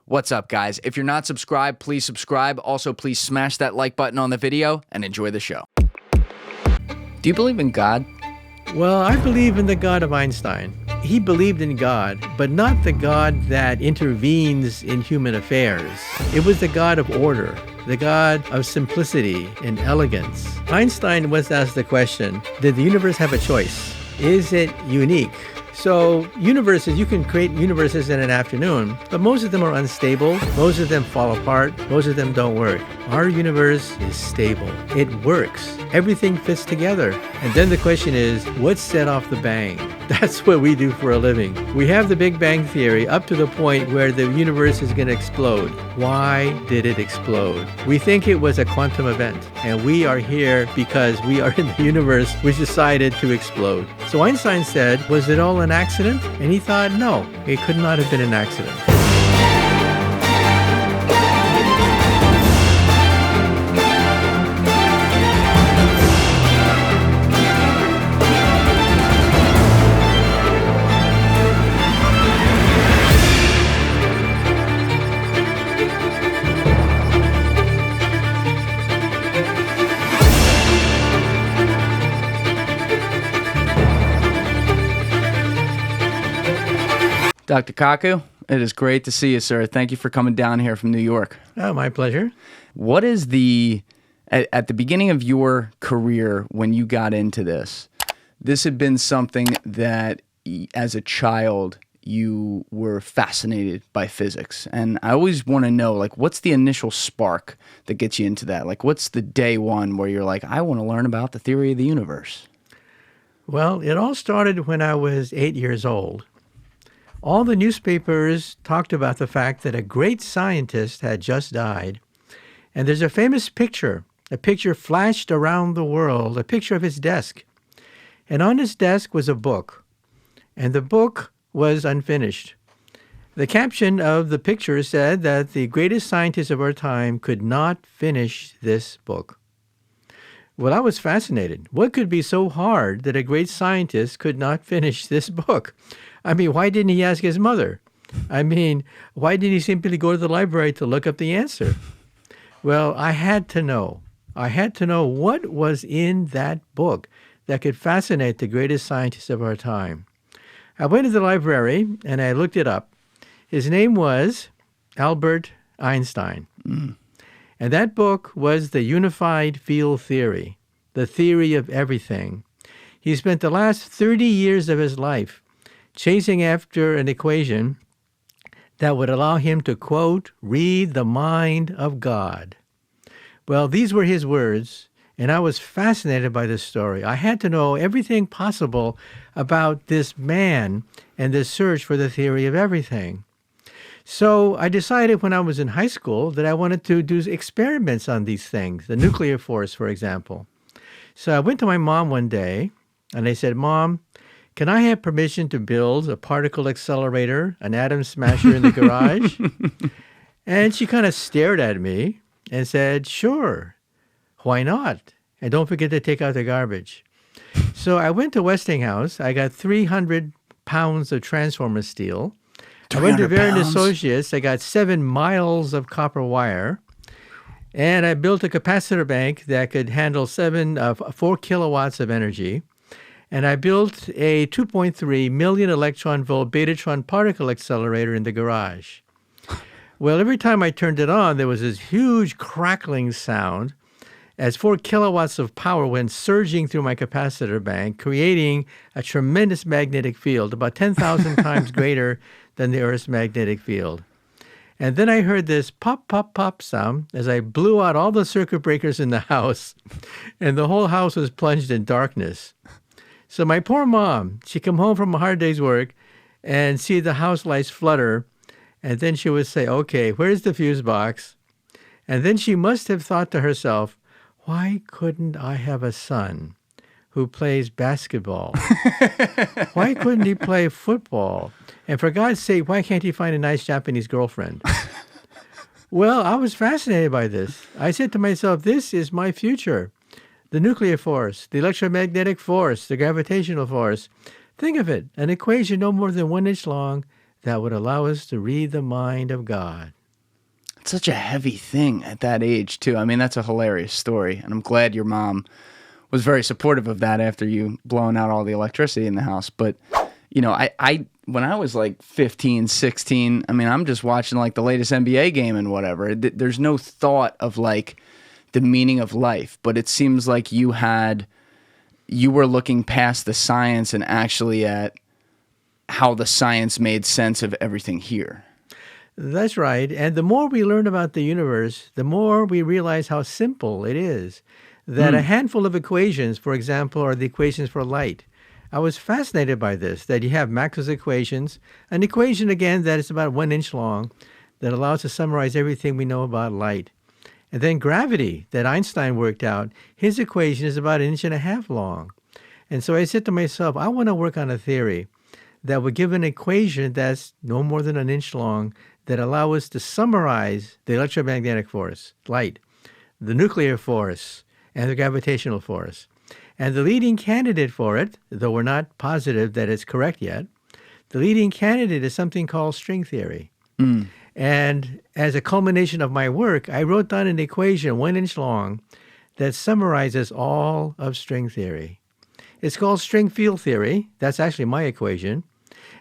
What's up, guys? If you're not subscribed, please subscribe. Also, please smash that like button on the video and enjoy the show. Do you believe in God? Well, I believe in the God of Einstein. He believed in God, but not the God that intervenes in human affairs. It was the God of order, the God of simplicity and elegance. Einstein was asked the question, did the universe have a choice? Is it unique? So universes, you can create universes in an afternoon, but most of them are unstable. Most of them fall apart. Most of them don't work. Our universe is stable. It works. Everything fits together. And then the question is, what set off the bang? That's what we do for a living. We have the Big Bang Theory up to the point where the universe is going to explode. Why did it explode? We think it was a quantum event, and we are here because we are in the universe which decided to explode. So Einstein said, was it all an accident? And he thought, no, it could not have been an accident. Dr. Kaku, it is great to see you, sir. Thank you for coming down here from New York. Oh, my pleasure. What is at the beginning of your career when you got into this had been something that as a child you were fascinated by physics. And I always want to know, like, what's the initial spark that gets you into that? Like, what's the day one where you're like, I want to learn about the theory of the universe? Well, it all started when I was 8 years old. All the newspapers talked about the fact that a great scientist had just died. And there's a famous picture. A picture flashed around the world, a picture of his desk. And on his desk was a book. And the book was unfinished. The caption of the picture said that the greatest scientist of our time could not finish this book. Well, I was fascinated. What could be so hard that a great scientist could not finish this book? I mean, why didn't he ask his mother? I mean, why didn't he simply go to the library to look up the answer? Well, I had to know. I had to know what was in that book that could fascinate the greatest scientist of our time. I went to the library and I looked it up. His name was Albert Einstein. And that book was the Unified Field Theory, the theory of everything. He spent the last 30 years of his life chasing after an equation that would allow him to, quote, read the mind of God. Well, these were his words, and I was fascinated by this story. I had to know everything possible about this man and this search for the theory of everything. So I decided when I was in high school that I wanted to do experiments on these things, the nuclear force, for example. So I went to my mom one day, and I said, Mom, can I have permission to build a particle accelerator, an atom smasher in the garage? And she kind of stared at me and said, sure, why not? And don't forget to take out the garbage. So I went to Westinghouse. I got 300 pounds of transformer steel. I went to Varian Associates. I got 7 miles of copper wire. And I built a capacitor bank that could handle 4 kilowatts of energy. And I built a 2.3 million electron volt betatron particle accelerator in the garage. Well, every time I turned it on, there was this huge crackling sound as 4 kilowatts of power went surging through my capacitor bank, creating a tremendous magnetic field, about 10,000 times greater than the Earth's magnetic field. And then I heard this pop, pop, pop sound as I blew out all the circuit breakers in the house, and the whole house was plunged in darkness. So my poor mom, she'd come home from a hard day's work and see the house lights flutter, and then she would say, okay, where's the fuse box? And then she must have thought to herself, why couldn't I have a son who plays basketball? Why couldn't he play football? And for God's sake, why can't he find a nice Japanese girlfriend? Well, I was fascinated by this. I said to myself, this is my future. The nuclear force, the electromagnetic force, the gravitational force. Think of it, an equation no more than 1 inch long that would allow us to read the mind of God. such a heavy thing at that age too. I mean, that's a hilarious story, and I'm glad your mom was very supportive of that after you blowing out all the electricity in the house. But you know, I when I was like 15, 16, I mean, I'm just watching like the latest NBA game and whatever. There's no thought of like the meaning of life, but it seems like you were looking past the science and actually at how the science made sense of everything here. That's right. And the more we learn about the universe, the more we realize how simple it is. That a handful of equations, for example, are the equations for light. I was fascinated by this, that you have Maxwell's equations, an equation, again, that is about 1 inch long, that allows us to summarize everything we know about light. And then gravity, that Einstein worked out, his equation is about 1.5 inches long. And so I said to myself, I want to work on a theory that would give an equation that's no more than 1 inch long that allow us to summarize the electromagnetic force, light, the nuclear force, and the gravitational force. And the leading candidate for it, though we're not positive that it's correct yet, the leading candidate is something called string theory. And as a culmination of my work, I wrote down an equation 1 inch long that summarizes all of string theory. It's called string field theory. That's actually my equation.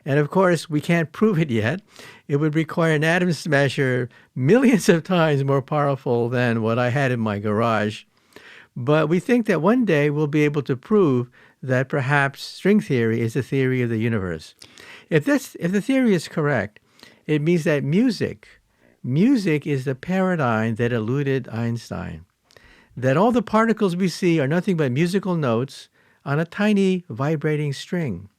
And of course, we can't prove it yet. It would require an atom smasher millions of times more powerful than what I had in my garage. But we think that one day we'll be able to prove that perhaps string theory is the theory of the universe. If the theory is correct, it means that music is the paradigm that eluded Einstein. That all the particles we see are nothing but musical notes on a tiny vibrating string.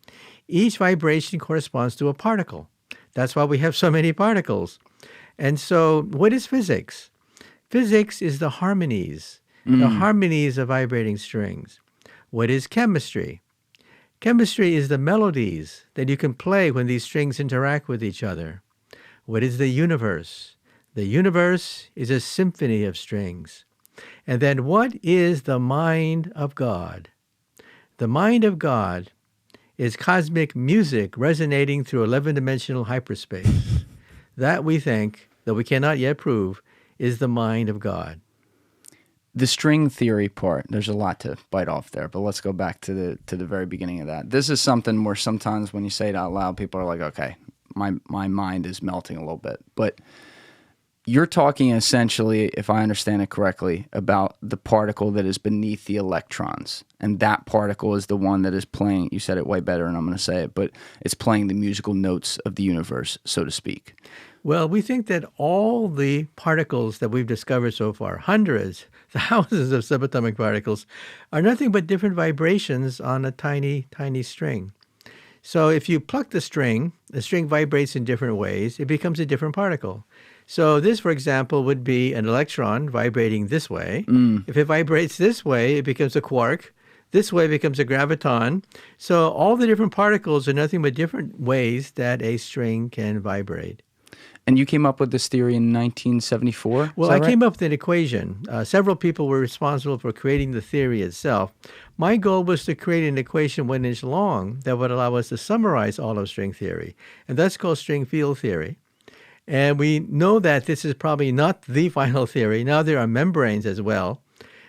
Each vibration corresponds to a particle. That's why we have so many particles. And so what is physics? Physics is the harmonies of vibrating strings. What is chemistry? Chemistry is the melodies that you can play when these strings interact with each other. What is the universe? The universe is a symphony of strings. And then what is the mind of God? The mind of God is cosmic music resonating through 11-dimensional hyperspace. That we think, though we cannot yet prove, is the mind of God. The string theory part, there's a lot to bite off there, but let's go back to the very beginning of that. This is something where sometimes when you say it out loud, people are like, okay, my mind is melting a little bit. But you're talking essentially, if I understand it correctly, about the particle that is beneath the electrons. And that particle is the one that is playing, you said it way better and I'm going to say it, but it's playing the musical notes of the universe, so to speak. Well, we think that all the particles that we've discovered so far, hundreds, thousands of subatomic particles, are nothing but different vibrations on a tiny, tiny string. So if you pluck the string vibrates in different ways, it becomes a different particle. So this, for example, would be an electron vibrating this way. If it vibrates this way, it becomes a quark. This way it becomes a graviton. So all the different particles are nothing but different ways that a string can vibrate. And you came up with this theory in 1974? Well, I came up with an equation. Several people were responsible for creating the theory itself. My goal was to create an equation 1 inch long that would allow us to summarize all of string theory. And that's called string field theory. And we know that this is probably not the final theory. Now there are membranes as well.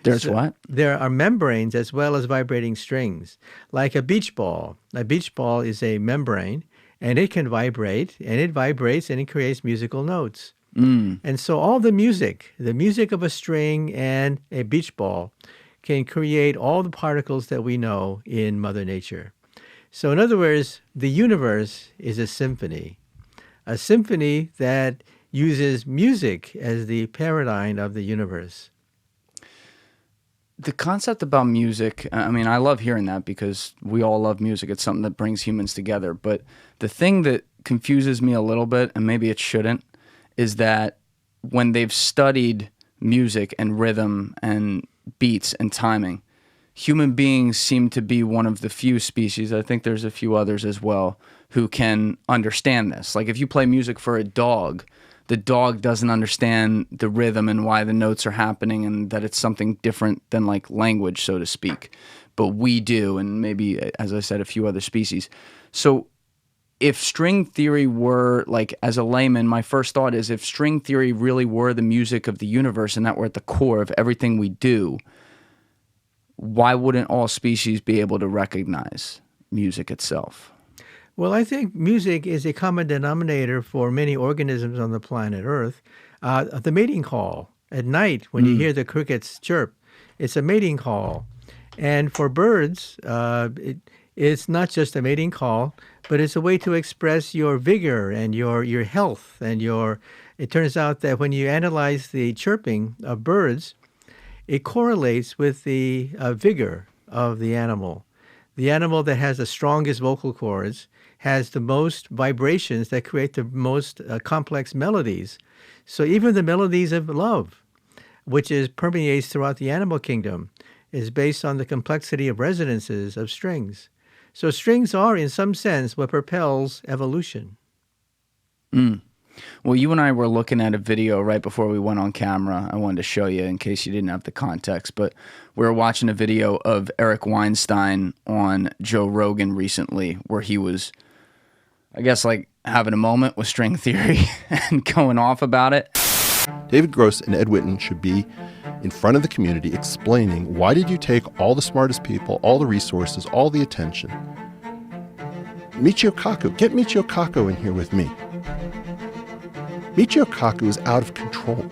There's what? There are membranes as well as vibrating strings, like a beach ball. A beach ball is a membrane, and it can vibrate, and it vibrates, and it creates musical notes. And so all the music of a string and a beach ball can create all the particles that we know in Mother Nature. So in other words, the universe is a symphony that uses music as the paradigm of the universe. The concept about music, I mean, I love hearing that because we all love music. It's something that brings humans together. But the thing that confuses me a little bit, and maybe it shouldn't, is that when they've studied music and rhythm and beats and timing, human beings seem to be one of the few species, I think there's a few others as well, who can understand this. Like if you play music for a dog, the dog doesn't understand the rhythm and why the notes are happening and that it's something different than like language, so to speak. But we do, and maybe, as I said, a few other species. So if string theory were, like, as a layman, my first thought is if string theory really were the music of the universe and that were at the core of everything we do, why wouldn't all species be able to recognize music itself? Well, I think music is a common denominator for many organisms on the planet Earth. The mating call at night when you hear the crickets chirp, it's a mating call. And for birds, it's not just a mating call, but it's a way to express your vigor and your health and it turns out that when you analyze the chirping of birds, it correlates with the vigor of the animal. The animal that has the strongest vocal cords has the most vibrations that create the most complex melodies. So even the melodies of love, which permeates throughout the animal kingdom, is based on the complexity of resonances of strings. So strings are, in some sense, what propels evolution. Well, you and I were looking at a video right before we went on camera. I wanted to show you in case you didn't have the context, but we were watching a video of Eric Weinstein on Joe Rogan recently where he was, I guess, like having a moment with string theory and going off about it. David Gross and Ed Witten should be in front of the community explaining, why did you take all the smartest people, all the resources, all the attention? Michio Kaku, get Michio Kaku in here with me. Michio Kaku is out of control.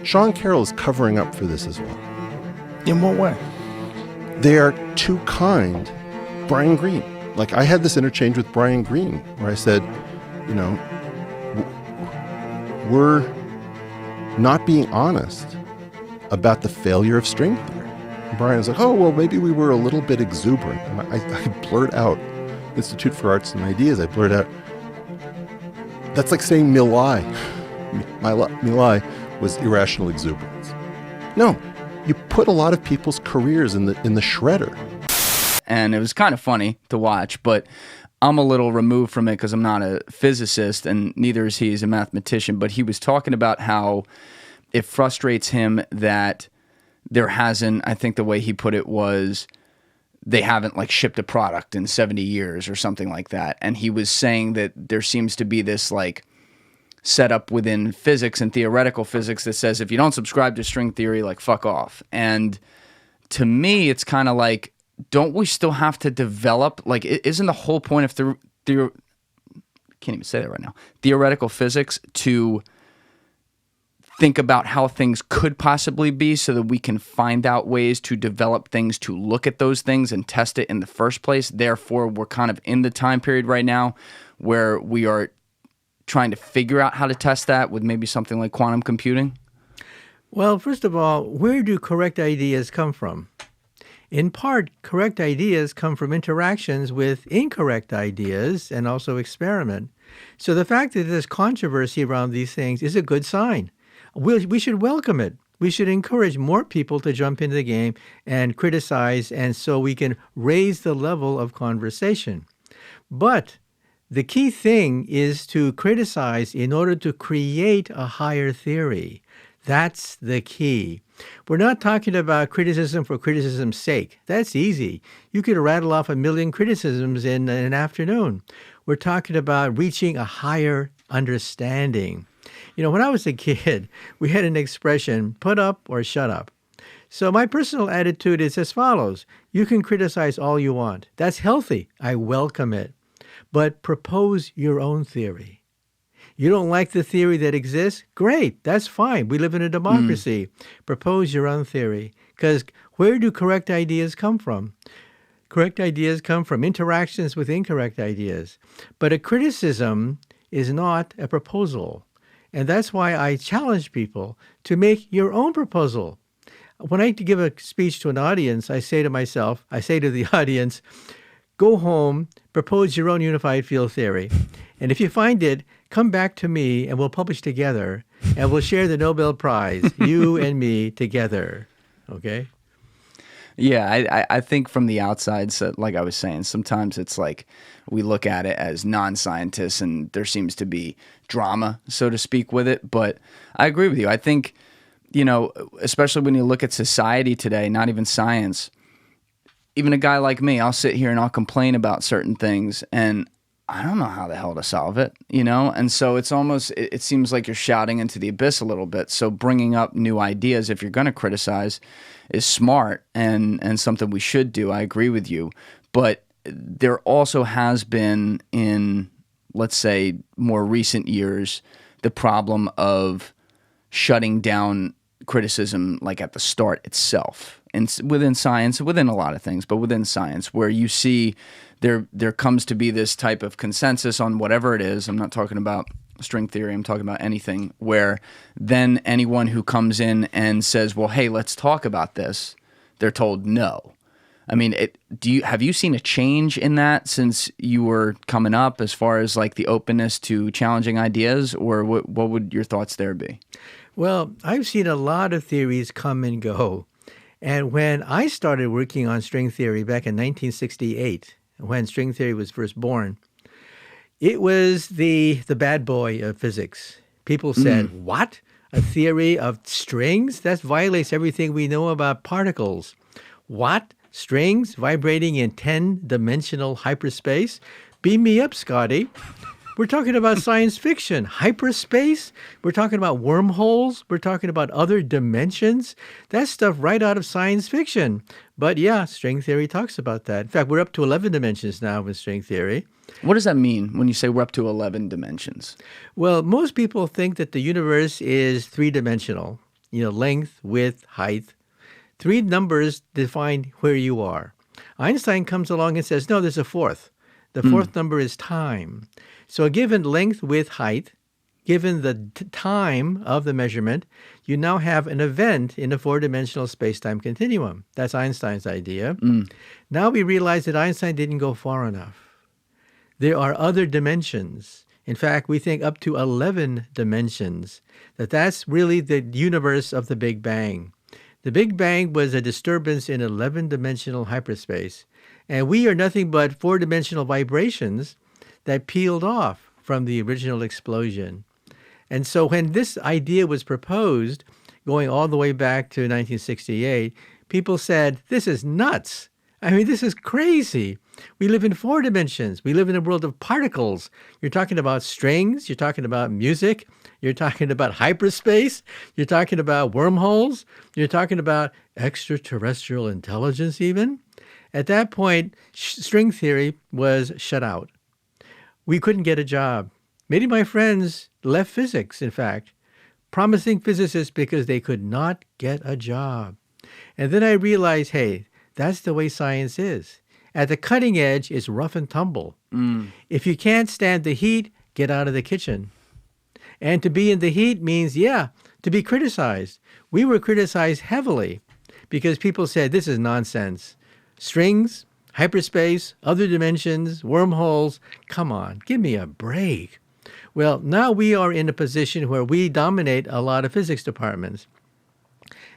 Sean Carroll is covering up for this as well. In what way? They are too kind. Brian Greene. Like, I had this interchange with Brian Greene where I said, you know, we're not being honest about the failure of string theory. And Brian was like, oh, well, maybe we were a little bit exuberant. And I blurt out, Institute for Arts and Ideas, I blurt out, that's like saying Milai. Milai was irrational exuberance. No, you put a lot of people's careers in the shredder. And it was kind of funny to watch, but I'm a little removed from it because I'm not a physicist and neither is he. He's a mathematician. But he was talking about how it frustrates him that there hasn't, I think the way he put it was, they haven't like shipped a product in 70 years or something like that. And he was saying that there seems to be this like setup within physics and theoretical physics that says if you don't subscribe to string theory, like fuck off. And to me, it's kind of like, don't we still have to develop, like, isn't the whole point of can't even say that right now, theoretical physics to think about how things could possibly be so that we can find out ways to develop things to look at those things and test it in the first place? Therefore, we're kind of in the time period right now where we are trying to figure out how to test that with maybe something like quantum computing. Well, first of all, where do correct ideas come from? In part, correct ideas come from interactions with incorrect ideas and also experiment. So the fact that there's controversy around these things is a good sign. We should welcome it. We should encourage more people to jump into the game and criticize, and so we can raise the level of conversation. But the key thing is to criticize in order to create a higher theory. That's the key. We're not talking about criticism for criticism's sake. That's easy. You could rattle off 1 million criticisms in an afternoon. We're talking about reaching a higher understanding. You know, when I was a kid, we had an expression, put up or shut up. So my personal attitude is as follows. You can criticize all you want. That's healthy. I welcome it. But propose your own theory. You don't like the theory that exists? Great, that's fine. We live in a democracy. Propose your own theory. Because where do correct ideas come from? Correct ideas come from interactions with incorrect ideas. But a criticism is not a proposal. And that's why I challenge people to make your own proposal. When I give a speech to an audience, I say to the audience, go home, propose your own unified field theory. And if you find it, come back to me and we'll publish together and we'll share the Nobel Prize, you and me together. Okay? Yeah, I think from the outside, so like I was saying, sometimes it's like we look at it as non-scientists and there seems to be drama, so to speak, with it. But I agree with you. I think, you know, especially when you look at society today, not even science, even a guy like me, I'll sit here and I'll complain about certain things, and I don't know how the hell to solve it, you know? And so it's almost, it seems like you're shouting into the abyss a little bit. So bringing up new ideas, if you're going to criticize, is smart and something we should do. I agree with you. But there also has been in, let's say, more recent years, the problem of shutting down criticism like at the start itself. And within science, within a lot of things, but within science, where you see there comes to be this type of consensus on whatever it is. I'm not talking about string theory. I'm talking about anything where then anyone who comes in and says, well, hey, let's talk about this, they're told no. I mean, have you seen a change in that since you were coming up as far as like the openness to challenging ideas, or what would your thoughts there be? Well, I've seen a lot of theories come and go. And when I started working on string theory back in 1968, when string theory was first born, it was the bad boy of physics. People said, what? A theory of strings? That violates everything we know about particles. What? Strings vibrating in 10-dimensional hyperspace? Beam me up, Scotty. We're talking about science fiction. Hyperspace? We're talking about wormholes? We're talking about other dimensions? That's stuff right out of science fiction. But yeah, string theory talks about that. In fact, we're up to 11 dimensions now with string theory. What does that mean when you say we're up to 11 dimensions? Well, most people think that the universe is three-dimensional. Length, width, height. Three numbers define where you are. Einstein comes along and says, no, there's a fourth. The fourth number is time. So given length, width, height, given the time of the measurement, you now have an event in a four-dimensional space-time continuum. That's Einstein's idea. Now we realize that Einstein didn't go far enough. There are other dimensions. In fact, we think up to 11 dimensions, that's really the universe of the Big Bang. The Big Bang was a disturbance in 11-dimensional hyperspace, and we are nothing but four-dimensional vibrations that peeled off from the original explosion. And so when this idea was proposed, going all the way back to 1968, people said, this is nuts. I mean, this is crazy. We live in four dimensions. We live in a world of particles. You're talking about strings. You're talking about music. You're talking about hyperspace. You're talking about wormholes. You're talking about extraterrestrial intelligence even. At that point, string theory was shut out. We couldn't get a job. Many of my friends left physics, in fact, promising physicists because they could not get a job. And then I realized, hey, that's the way science is. At the cutting edge, it's rough and tumble. If you can't stand the heat, get out of the kitchen. And to be in the heat means, to be criticized. We were criticized heavily because people said, this is nonsense. Strings, hyperspace, other dimensions, wormholes. Come on, give me a break. Well, now we are in a position where we dominate a lot of physics departments.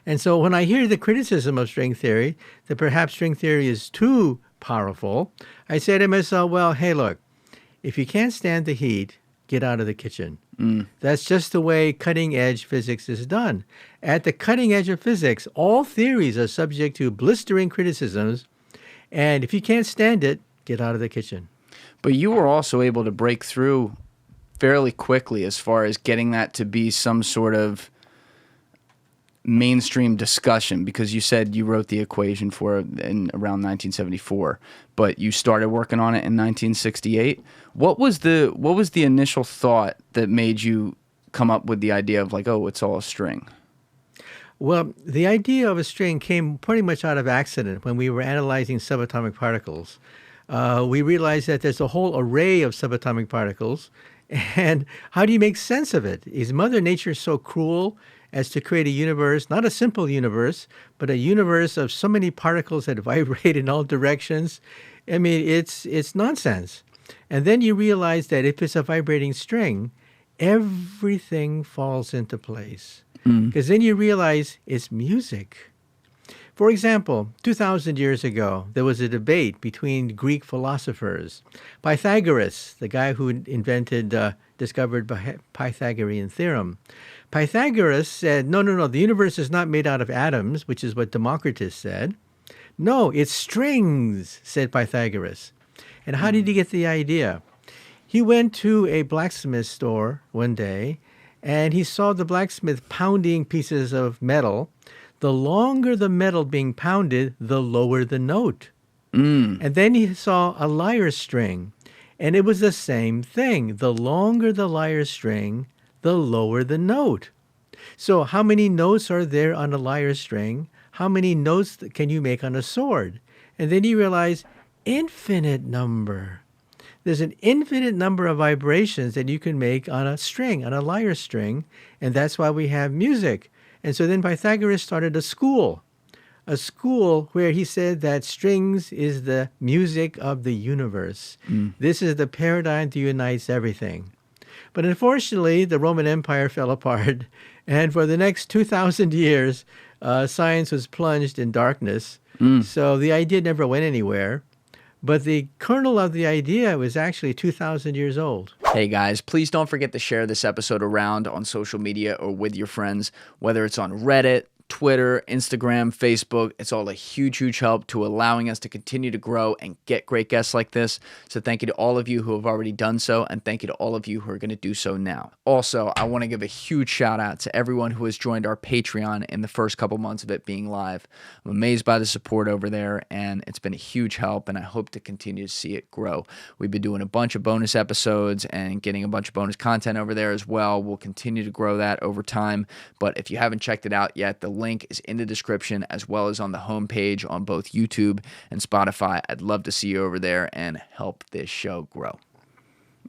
And so when I hear the criticism of string theory, that perhaps string theory is too powerful, I say to myself, well, hey, look, if you can't stand the heat, get out of the kitchen. That's just the way cutting-edge physics is done. At the cutting edge of physics, all theories are subject to blistering criticisms, and if you can't stand it, get out of the kitchen. But you were also able to break through fairly quickly as far as getting that to be some sort of mainstream discussion, because you said you wrote the equation for it in around 1974, but you started working on it in 1968. What was the initial thought that made you come up with the idea of like, oh, it's all a string? Well, the idea of a string came pretty much out of accident when we were analyzing subatomic particles. We realized that there's a whole array of subatomic particles, and how do you make sense of it? Is Mother Nature so cruel as to create a universe, not a simple universe, but a universe of so many particles that vibrate in all directions? I mean, it's nonsense. And then you realize that if it's a vibrating string, everything falls into place. Because then you realize it's music. For example, 2,000 years ago, there was a debate between Greek philosophers. Pythagoras, the guy who discovered the Pythagorean theorem. Pythagoras said, no, the universe is not made out of atoms, which is what Democritus said. No, it's strings, said Pythagoras. And how did he get the idea? He went to a blacksmith store one day, and he saw the blacksmith pounding pieces of metal. The longer the metal being pounded, the lower the note. And then he saw a lyre string, and it was the same thing. The longer the lyre string, the lower the note. So how many notes are there on a lyre string? How many notes can you make on a sword? And then he realized, infinite number. There's an infinite number of vibrations that you can make on a string, on a lyre string, and that's why we have music. And so then Pythagoras started a school where he said that strings is the music of the universe. This is the paradigm that unites everything. But unfortunately, the Roman Empire fell apart, and for the next 2,000 years, science was plunged in darkness. So the idea never went anywhere. But the kernel of the idea was actually 2,000 years old. Hey guys, please don't forget to share this episode around on social media or with your friends, whether it's on Reddit, Twitter, Instagram, Facebook. It's all a huge, huge help to allowing us to continue to grow and get great guests like this. So thank you to all of you who have already done so, and thank you to all of you who are going to do so now. Also, I want to give a huge shout out to everyone who has joined our Patreon in the first couple months of it being live. I'm amazed by the support over there, and it's been a huge help, and I hope to continue to see it grow. We've been doing a bunch of bonus episodes and getting a bunch of bonus content over there as well. We'll continue to grow that over time, but if you haven't checked it out yet, the link is in the description as well as on the homepage on both YouTube and Spotify. I'd love to see you over there and help this show grow.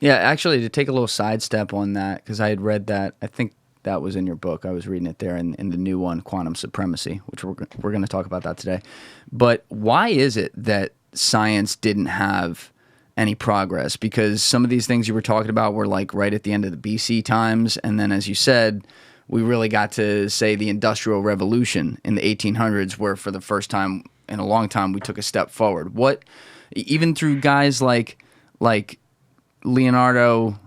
Yeah, actually, to take a little sidestep on that, because I had read that, I think that was in your book. I was reading it there in the new one, Quantum Supremacy, which we're going to talk about that today. But why is it that science didn't have any progress? Because some of these things you were talking about were like right at the end of the BC times, and then as you said, we really got to, say, the Industrial Revolution in the 1800s, where for the first time in a long time we took a step forward. What, even through guys like Leonardo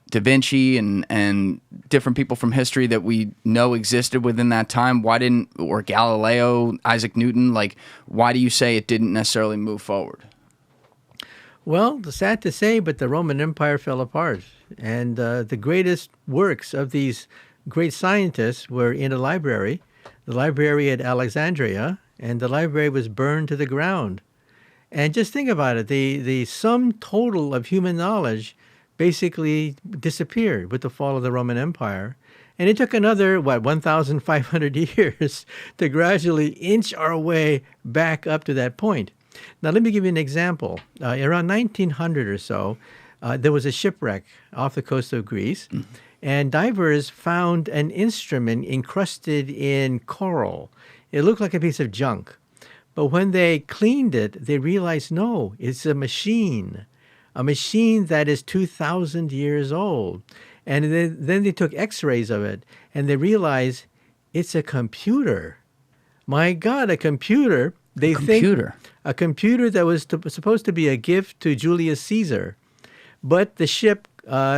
da Vinci and different people from history that we know existed within that time, or Galileo, Isaac Newton, like, why do you say it didn't necessarily move forward? Well, sad to say, but the Roman Empire fell apart, and the greatest works of these great scientists were in a library, the library at Alexandria, and the library was burned to the ground. And just think about it, the sum total of human knowledge basically disappeared with the fall of the Roman Empire. And it took another, 1,500 years to gradually inch our way back up to that point. Now, let me give you an example. Around 1900 or so, there was a shipwreck off the coast of Greece. And divers found an instrument encrusted in coral. It looked like a piece of junk. But when they cleaned it, they realized, no, it's a machine that is 2,000 years old. And then they took x-rays of it, and they realized it's a computer. My God, a computer. Think a computer that was supposed to be a gift to Julius Caesar. But the ship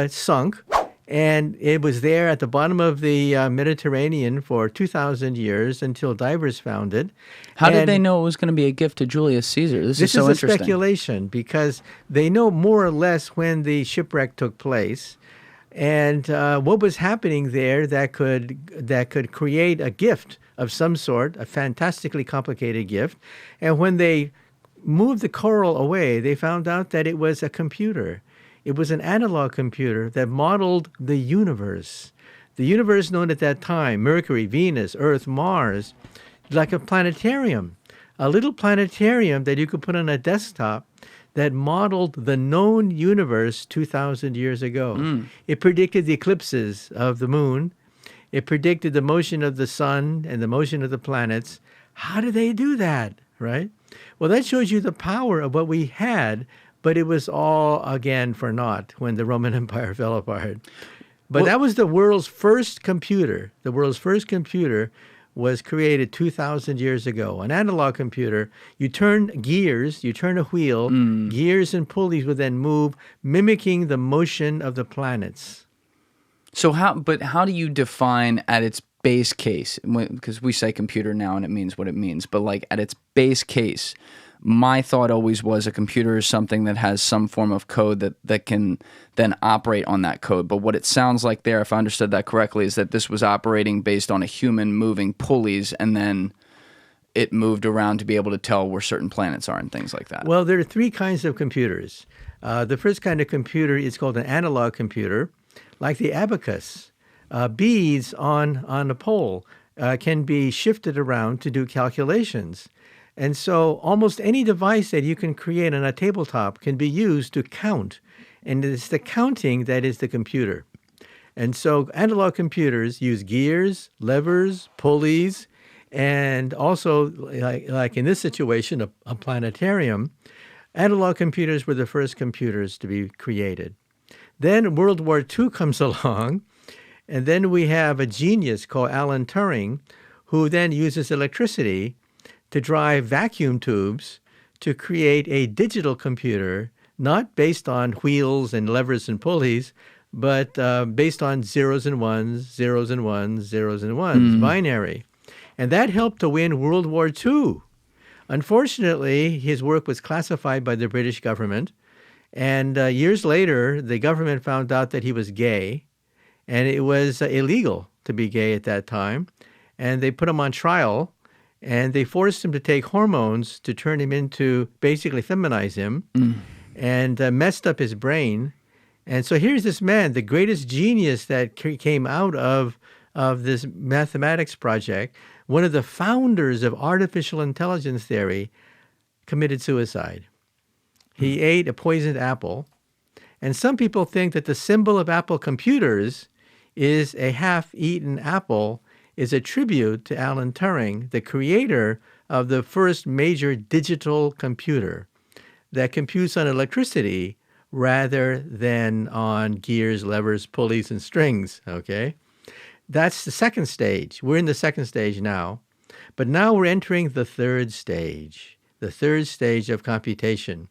sunk. And it was there at the bottom of the Mediterranean for 2,000 years until divers found it. How did they know it was going to be a gift to Julius Caesar? This is so interesting. This is a speculation because they know more or less when the shipwreck took place and what was happening there that could create a gift of some sort, a fantastically complicated gift. And when they moved the coral away, they found out that it was a computer. It was an analog computer that modeled the universe. The universe known at that time, Mercury, Venus, Earth, Mars, like a planetarium. A little planetarium that you could put on a desktop that modeled the known universe 2,000 years ago. It predicted the eclipses of the moon. It predicted the motion of the sun and the motion of the planets. How did they do that, right? Well, that shows you the power of what we had, but it was all, again, for naught when the Roman Empire fell apart. But that was the world's first computer. The world's first computer was created 2,000 years ago. An analog computer, you turn gears, you turn a wheel, gears and pulleys would then move, mimicking the motion of the planets. So how do you define at its base case, because we say computer now and it means what it means, but like at its base case, my thought always was a computer is something that has some form of code that can then operate on that code. But what it sounds like there, if I understood that correctly, is that this was operating based on a human moving pulleys, and then it moved around to be able to tell where certain planets are and things like that. Well, there are three kinds of computers. The first kind of computer is called an analog computer, like the abacus. Beads on a pole can be shifted around to do calculations. And so almost any device that you can create on a tabletop can be used to count. And it's the counting that is the computer. And so analog computers use gears, levers, pulleys, and also, like in this situation, a planetarium. Analog computers were the first computers to be created. Then World War II comes along, and then we have a genius called Alan Turing, who then uses electricity to drive vacuum tubes to create a digital computer, not based on wheels and levers and pulleys, but based on zeros and ones, zeros and ones, zeros and ones, binary. And that helped to win World War II. Unfortunately, his work was classified by the British government, and years later, the government found out that he was gay, and it was illegal to be gay at that time, and they put him on trial. And they forced him to take hormones to turn him into, basically feminize him, and messed up his brain. And so here's this man, the greatest genius that came out of this mathematics project, one of the founders of artificial intelligence theory, committed suicide. He ate a poisoned apple. And some people think that the symbol of Apple computers is a half-eaten apple, is a tribute to Alan Turing, the creator of the first major digital computer that computes on electricity rather than on gears, levers, pulleys, and strings, okay? That's the second stage. We're in the second stage now. But now we're entering the third stage of computation.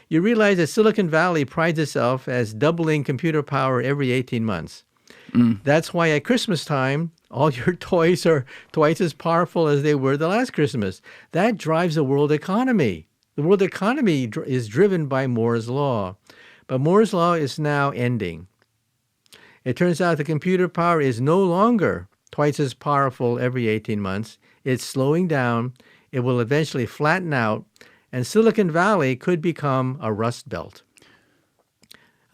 You realize that Silicon Valley prides itself as doubling computer power every 18 months. That's why at Christmas time, all your toys are twice as powerful as they were the last Christmas. That drives the world economy. The world economy is driven by Moore's Law. But Moore's Law is now ending. It turns out the computer power is no longer twice as powerful every 18 months. It's slowing down. It will eventually flatten out. And Silicon Valley could become a rust belt.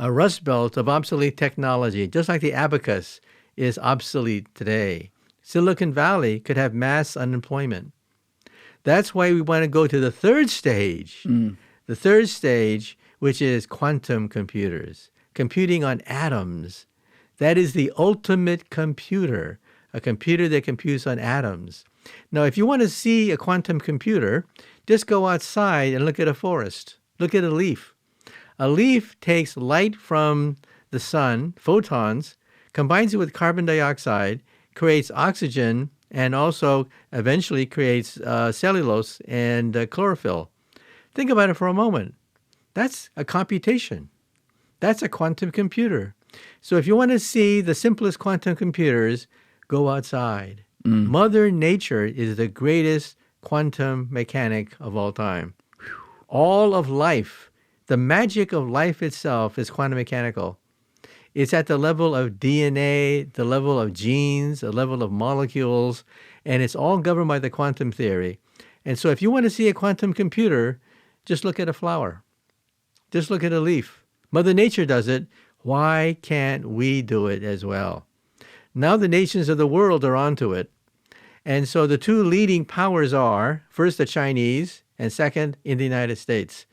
A rust belt of obsolete technology, just like the abacus is obsolete today. Silicon Valley could have mass unemployment. That's why we want to go to the third stage. The third stage, which is quantum computers, computing on atoms. That is the ultimate computer, a computer that computes on atoms. Now, if you want to see a quantum computer, just go outside and look at a forest. Look at a leaf. A leaf takes light from the sun, photons, combines it with carbon dioxide, creates oxygen, and also eventually creates cellulose and chlorophyll. Think about it for a moment. That's a computation. That's a quantum computer. So if you want to see the simplest quantum computers, go outside. Mother Nature is the greatest quantum mechanic of all time. All of life, the magic of life itself is quantum mechanical. It's at the level of DNA, the level of genes, the level of molecules, and it's all governed by the quantum theory. And so if you want to see a quantum computer, just look at a flower. Just look at a leaf. Mother Nature does it. Why can't we do it as well? Now the nations of the world are onto it. And so the two leading powers are, first, the Chinese, and second, in the United States.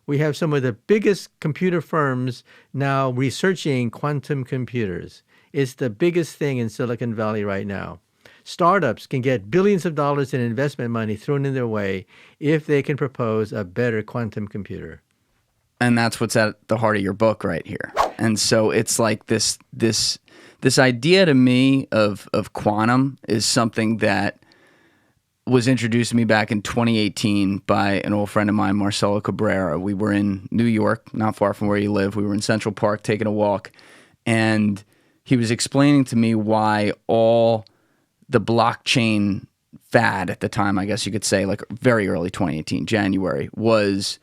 We have some of the biggest computer firms now researching quantum computers. It's the biggest thing in Silicon Valley right now. Startups can get billions of dollars in investment money thrown in their way if they can propose a better quantum computer. And that's what's at the heart of your book right here. And so it's like this idea to me of quantum is something that was introduced to me back in 2018 by an old friend of mine, Marcelo Cabrera. We were in New York, not far from where you live. We were in Central Park taking a walk, and he was explaining to me why all the blockchain fad at the time, I guess you could say, like very early 2018, January, was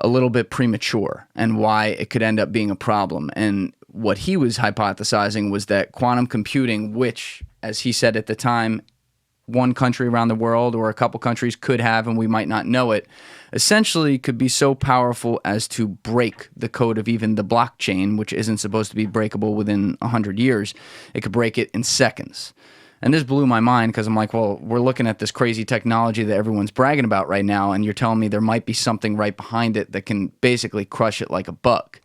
a little bit premature and why it could end up being a problem. And what he was hypothesizing was that quantum computing, which, as he said at the time, one country around the world or a couple countries could have and we might not know it, essentially could be so powerful as to break the code of even the blockchain, which isn't supposed to be breakable within 100 years. It could break it in seconds. And this blew my mind because I'm like, well, we're looking at this crazy technology that everyone's bragging about right now, and you're telling me there might be something right behind it that can basically crush it like a bug.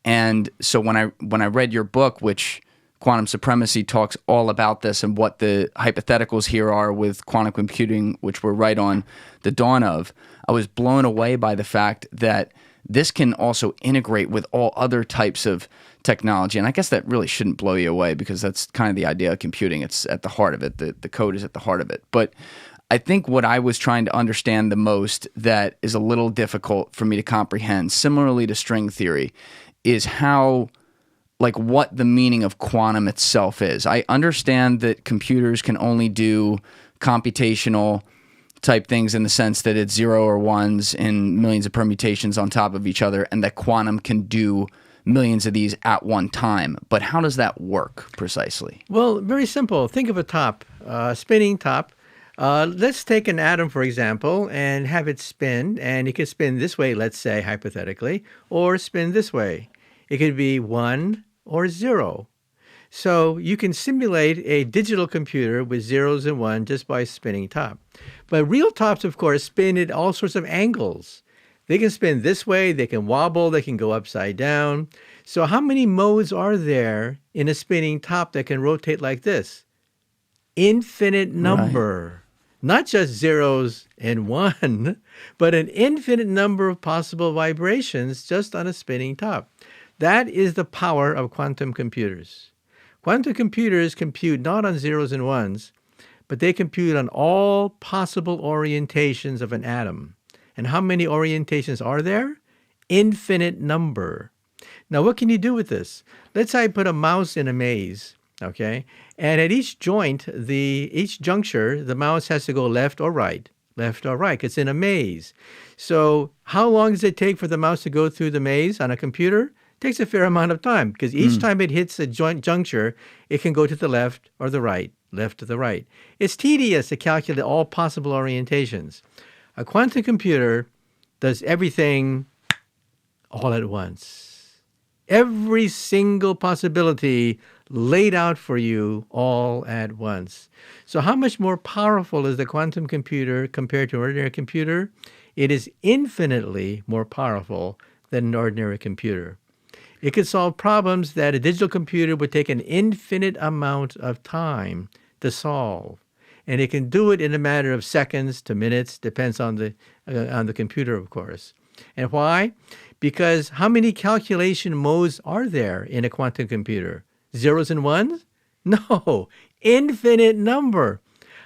And so when I read your book, which Quantum Supremacy talks all about this and what the hypotheticals here are with quantum computing, which we're right on the dawn of, I was blown away by the fact that this can also integrate with all other types of technology. And I guess that really shouldn't blow you away because that's kind of the idea of computing. It's at the heart of it. The code is at the heart of it. But I think what I was trying to understand the most that is a little difficult for me to comprehend, similarly to string theory, is how, like, what the meaning of quantum itself is. I understand that computers can only do computational type things in the sense that it's 0 or 1s in millions of permutations on top of each other, and that quantum can do millions of these at one time. But how does that work precisely? Well, very simple. Think of a top, spinning top. Let's take an atom, for example, and have it spin. And it could spin this way, let's say, hypothetically, or spin this way. It could be 1 or 0. So you can simulate a digital computer with zeros and ones just by spinning top. But real tops, of course, spin at all sorts of angles. They can spin this way, they can wobble, they can go upside down. So how many modes are there in a spinning top that can rotate like this? Infinite number. Right. Not just zeros and one, but an infinite number of possible vibrations just on a spinning top. That is the power of quantum computers. Quantum computers compute not on zeros and ones, but they compute on all possible orientations of an atom. And how many orientations are there? Infinite number. Now, what can you do with this? Let's say I put a mouse in a maze, okay? And at each joint, each juncture, the mouse has to go left or right. Left or right. It's in a maze. So how long does it take for the mouse to go through the maze on a computer? It takes a fair amount of time because each time it hits a joint juncture, it can go to the left or the right, left to the right. It's tedious to calculate all possible orientations. A quantum computer does everything all at once. Every single possibility laid out for you all at once. So how much more powerful is the quantum computer compared to an ordinary computer? It is infinitely more powerful than an ordinary computer. It could solve problems that a digital computer would take an infinite amount of time to solve. And it can do it in a matter of seconds to minutes, depends on the computer, of course. And why? Because how many calculation modes are there in a quantum computer? Zeros and ones? No, infinite number.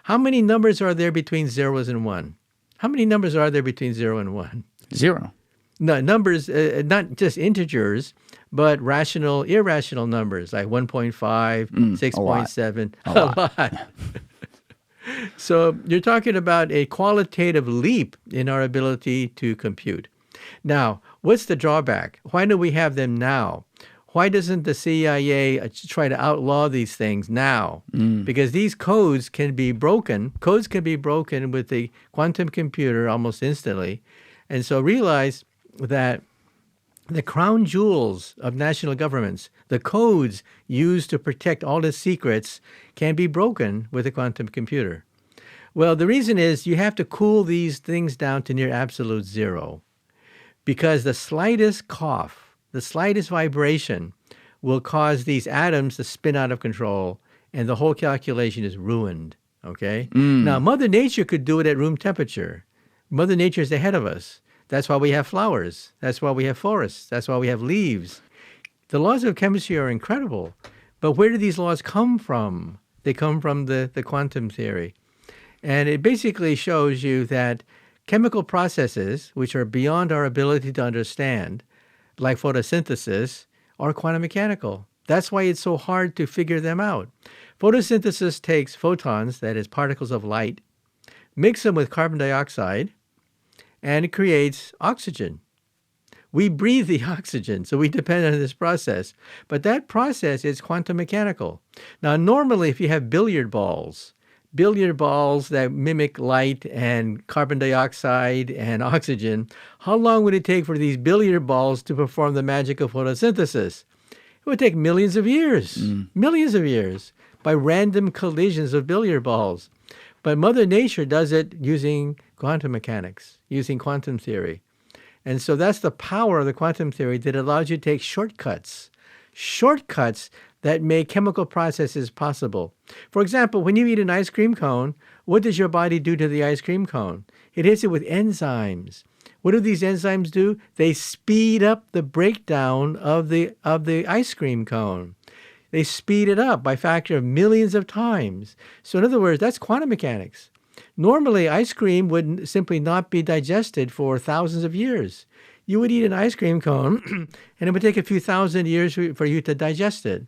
How many numbers are there between zeros and one? How many numbers are there between 0 and 1? 0. No, numbers, not just integers, but rational, irrational numbers like 1.5, 6.7, a lot. So you're talking about a qualitative leap in our ability to compute. Now, what's the drawback? Why do we have them now? Why doesn't the CIA try to outlaw these things now? Because these codes can be broken. Codes can be broken with the quantum computer almost instantly. And so realize that the crown jewels of national governments, the codes used to protect all the secrets, can be broken with a quantum computer. Well, the reason is you have to cool these things down to near absolute zero, because the slightest cough, the slightest vibration will cause these atoms to spin out of control, and the whole calculation is ruined, okay? Now, Mother Nature could do it at room temperature. Mother Nature is ahead of us. That's why we have flowers. That's why we have forests. That's why we have leaves. The laws of chemistry are incredible. But where do these laws come from? They come from the quantum theory. And it basically shows you that chemical processes, which are beyond our ability to understand, like photosynthesis, are quantum mechanical. That's why it's so hard to figure them out. Photosynthesis takes photons, that is particles of light, mix them with carbon dioxide, and it creates oxygen. We breathe the oxygen, so we depend on this process. But that process is quantum mechanical. Now, normally, if you have billiard balls that mimic light and carbon dioxide and oxygen, how long would it take for these billiard balls to perform the magic of photosynthesis? It would take millions of years, by random collisions of billiard balls. But Mother Nature does it using quantum mechanics, using quantum theory. And so that's the power of the quantum theory that allows you to take shortcuts that make chemical processes possible. For example, when you eat an ice cream cone, what does your body do to the ice cream cone? It hits it with enzymes. What do these enzymes do? They speed up the breakdown of the ice cream cone. They speed it up by a factor of millions of times. So in other words, that's quantum mechanics. Normally, ice cream would simply not be digested for thousands of years. You would eat an ice cream cone, and it would take a few thousand years for you to digest it.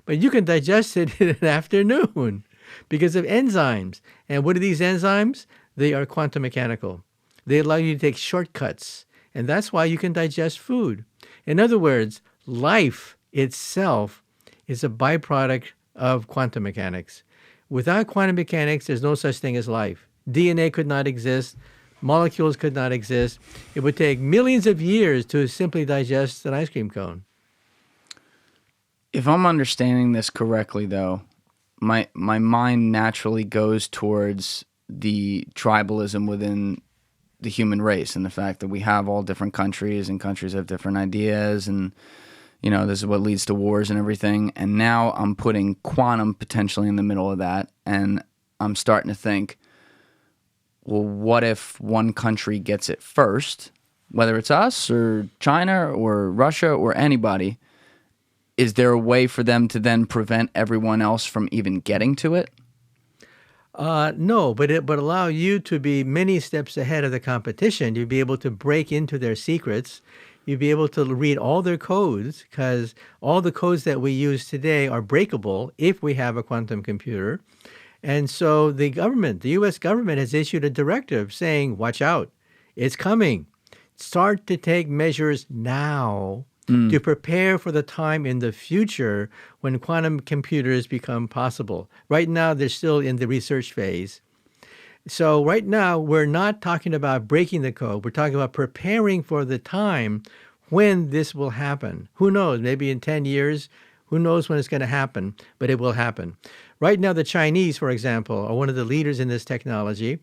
But you can digest it in an afternoon because of enzymes. And what are these enzymes? They are quantum mechanical. They allow you to take shortcuts, and that's why you can digest food. In other words, life itself is a byproduct of quantum mechanics. Without quantum mechanics, there's no such thing as life. DNA could not exist. Molecules could not exist. It would take millions of years to simply digest an ice cream cone. If I'm understanding this correctly, though, my mind naturally goes towards the tribalism within the human race and the fact that we have all different countries and countries have different ideas and, you know, this is what leads to wars and everything. And now I'm putting quantum potentially in the middle of that, and I'm starting to think, well, what if one country gets it first, whether it's us or China or Russia or anybody? Is there a way for them to then prevent everyone else from even getting to it? No, but allow you to be many steps ahead of the competition. You'd be able to break into their secrets. You'd be able to read all their codes, because all the codes that we use today are breakable if we have a quantum computer. And so the government, the U.S. government, has issued a directive saying, watch out, it's coming. Start to take measures now to prepare for the time in the future when quantum computers become possible. Right now, they're still in the research phase. So right now, we're not talking about breaking the code. We're talking about preparing for the time when this will happen. Who knows? Maybe in 10 years. Who knows when it's going to happen? But it will happen. Right now, the Chinese, for example, are one of the leaders in this technology.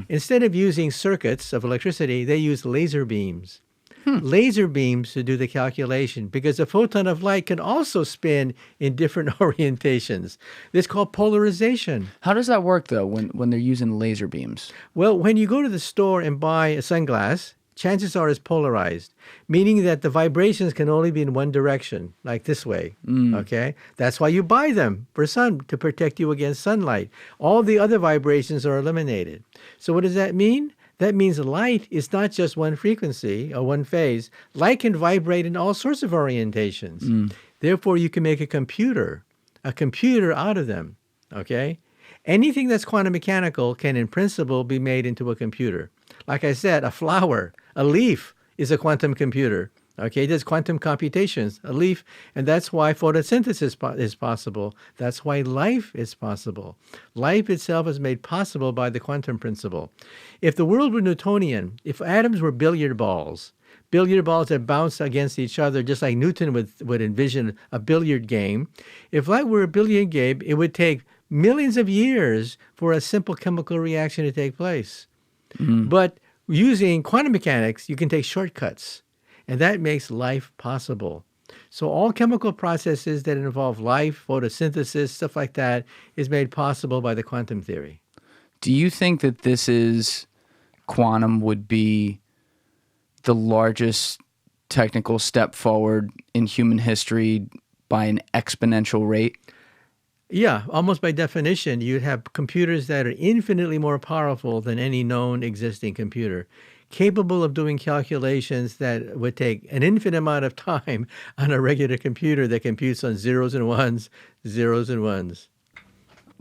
Instead of using circuits of electricity, they use laser beams. Laser beams to do the calculation, because a photon of light can also spin in different orientations. This is called polarization. How does that work, though, when they're using laser beams? Well, when you go to the store and buy a sunglass, chances are it's polarized, meaning that the vibrations can only be in one direction, like this way, okay? That's why you buy them, to protect you against sunlight. All the other vibrations are eliminated. So what does that mean? That means light is not just one frequency or one phase. Light can vibrate in all sorts of orientations. Therefore, you can make a computer out of them, okay? Anything that's quantum mechanical can, in principle, be made into a computer. Like I said, a flower, a leaf is a quantum computer. Okay, it does quantum computations, a leaf, and that's why photosynthesis is possible. That's why life is possible. Life itself is made possible by the quantum principle. If the world were Newtonian, if atoms were billiard balls that bounce against each other, just like Newton would envision a billiard game, if light were a billiard game, it would take millions of years for a simple chemical reaction to take place. But using quantum mechanics, you can take shortcuts. And that makes life possible. So all chemical processes that involve life, photosynthesis, stuff like that, is made possible by the quantum theory. Do you think that this is, quantum would be the largest technical step forward in human history by an exponential rate? Yeah, almost by definition, you'd have computers that are infinitely more powerful than any known existing computer, capable of doing calculations that would take an infinite amount of time on a regular computer that computes on zeros and ones.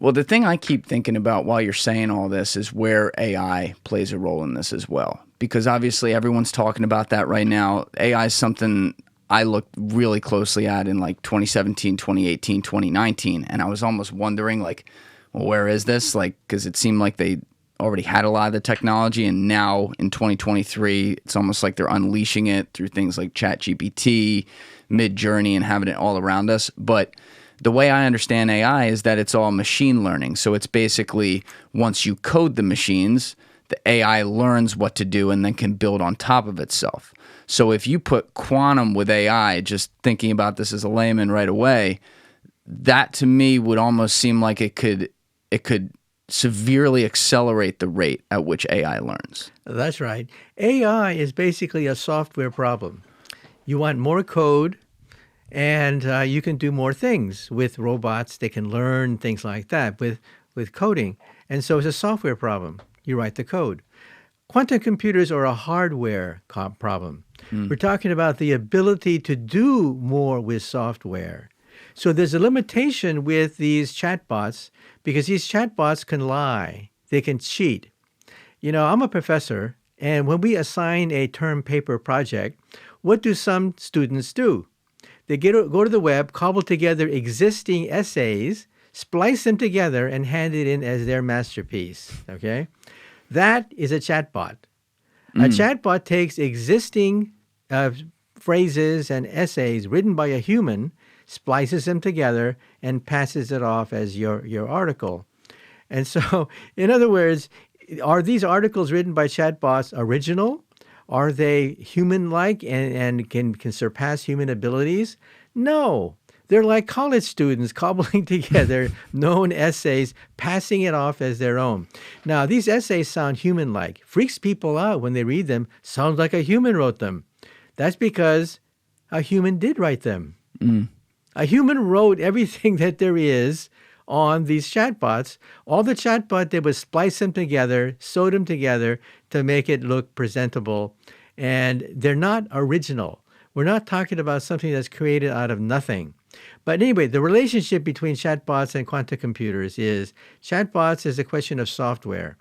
Well, the thing I keep thinking about while you're saying all this is where AI plays a role in this as well. Because obviously everyone's talking about that right now. AI is something I looked really closely at in like 2017, 2018, 2019. And I was almost wondering like, well, where is this? Like, because it seemed like they already had a lot of the technology. And now in 2023, it's almost like they're unleashing it through things like ChatGPT, Mid-Journey, and having it all around us. But the way I understand AI is that it's all machine learning. So it's basically once you code the machines, the AI learns what to do and then can build on top of itself. So if you put quantum with AI, just thinking about this as a layman right away, that to me would almost seem like it could severely accelerate the rate at which AI learns. That's right. AI is basically a software problem. You want more code, and you can do more things with robots. They can learn things like that with coding. And so it's a software problem. You write the code. Quantum computers are a hardware problem. We're talking about the ability to do more with software. So there's a limitation with these chatbots because these chatbots can lie. They can cheat. You know, I'm a professor, and when we assign a term paper project, what do some students do? They go to the web, cobble together existing essays, splice them together, and hand it in as their masterpiece, okay? That is a chatbot. A chatbot takes existing phrases and essays written by a human, splices them together, and passes it off as your article. And so, in other words, are these articles written by chatbots original? Are they human-like and can surpass human abilities? No. They're like college students cobbling together known essays, passing it off as their own. Now, these essays sound human-like. Freaks people out when they read them. Sounds like a human wrote them. That's because a human did write them. A human wrote everything that there is on these chatbots. All the chatbot did was splice them together, sew them together to make it look presentable. And they're not original. We're not talking about something that's created out of nothing. But anyway, the relationship between chatbots and quantum computers is chatbots is a question of software,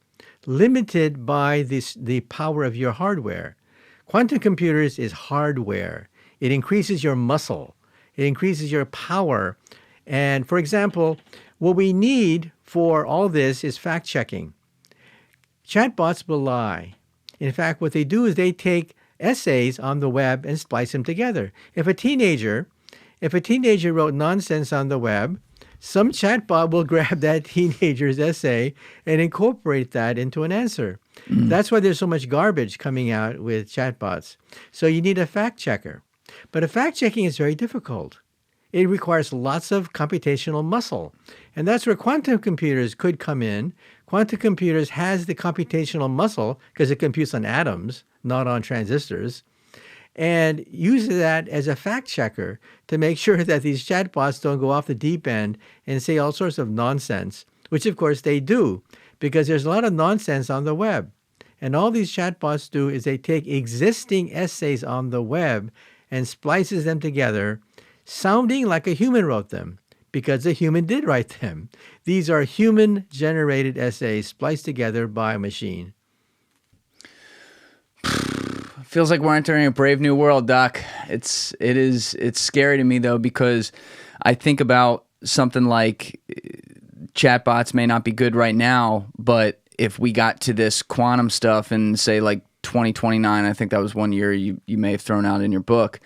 limited by the power of your hardware. Quantum computers is hardware. It increases your muscle. It increases your power. And for example, what we need for all this is fact-checking. Chatbots will lie. In fact, what they do is they take essays on the web and splice them together. If a teenager wrote nonsense on the web, some chatbot will grab that teenager's essay and incorporate that into an answer. That's why there's so much garbage coming out with chatbots. So you need a fact checker. But a fact checking is very difficult. It requires lots of computational muscle. And that's where quantum computers could come in. Quantum computers has the computational muscle because it computes on atoms, not on transistors, and uses that as a fact checker to make sure that these chatbots don't go off the deep end and say all sorts of nonsense, which of course they do, because there's a lot of nonsense on the web. And all these chatbots do is they take existing essays on the web and splices them together, sounding like a human wrote them, because a human did write them. These are human-generated essays spliced together by a machine. Feels like we're entering a brave new world, Doc. It's scary to me though, because I think about something like chatbots may not be good right now, but if we got to this quantum stuff in say like 2029, I think that was one year you may have thrown out in your book,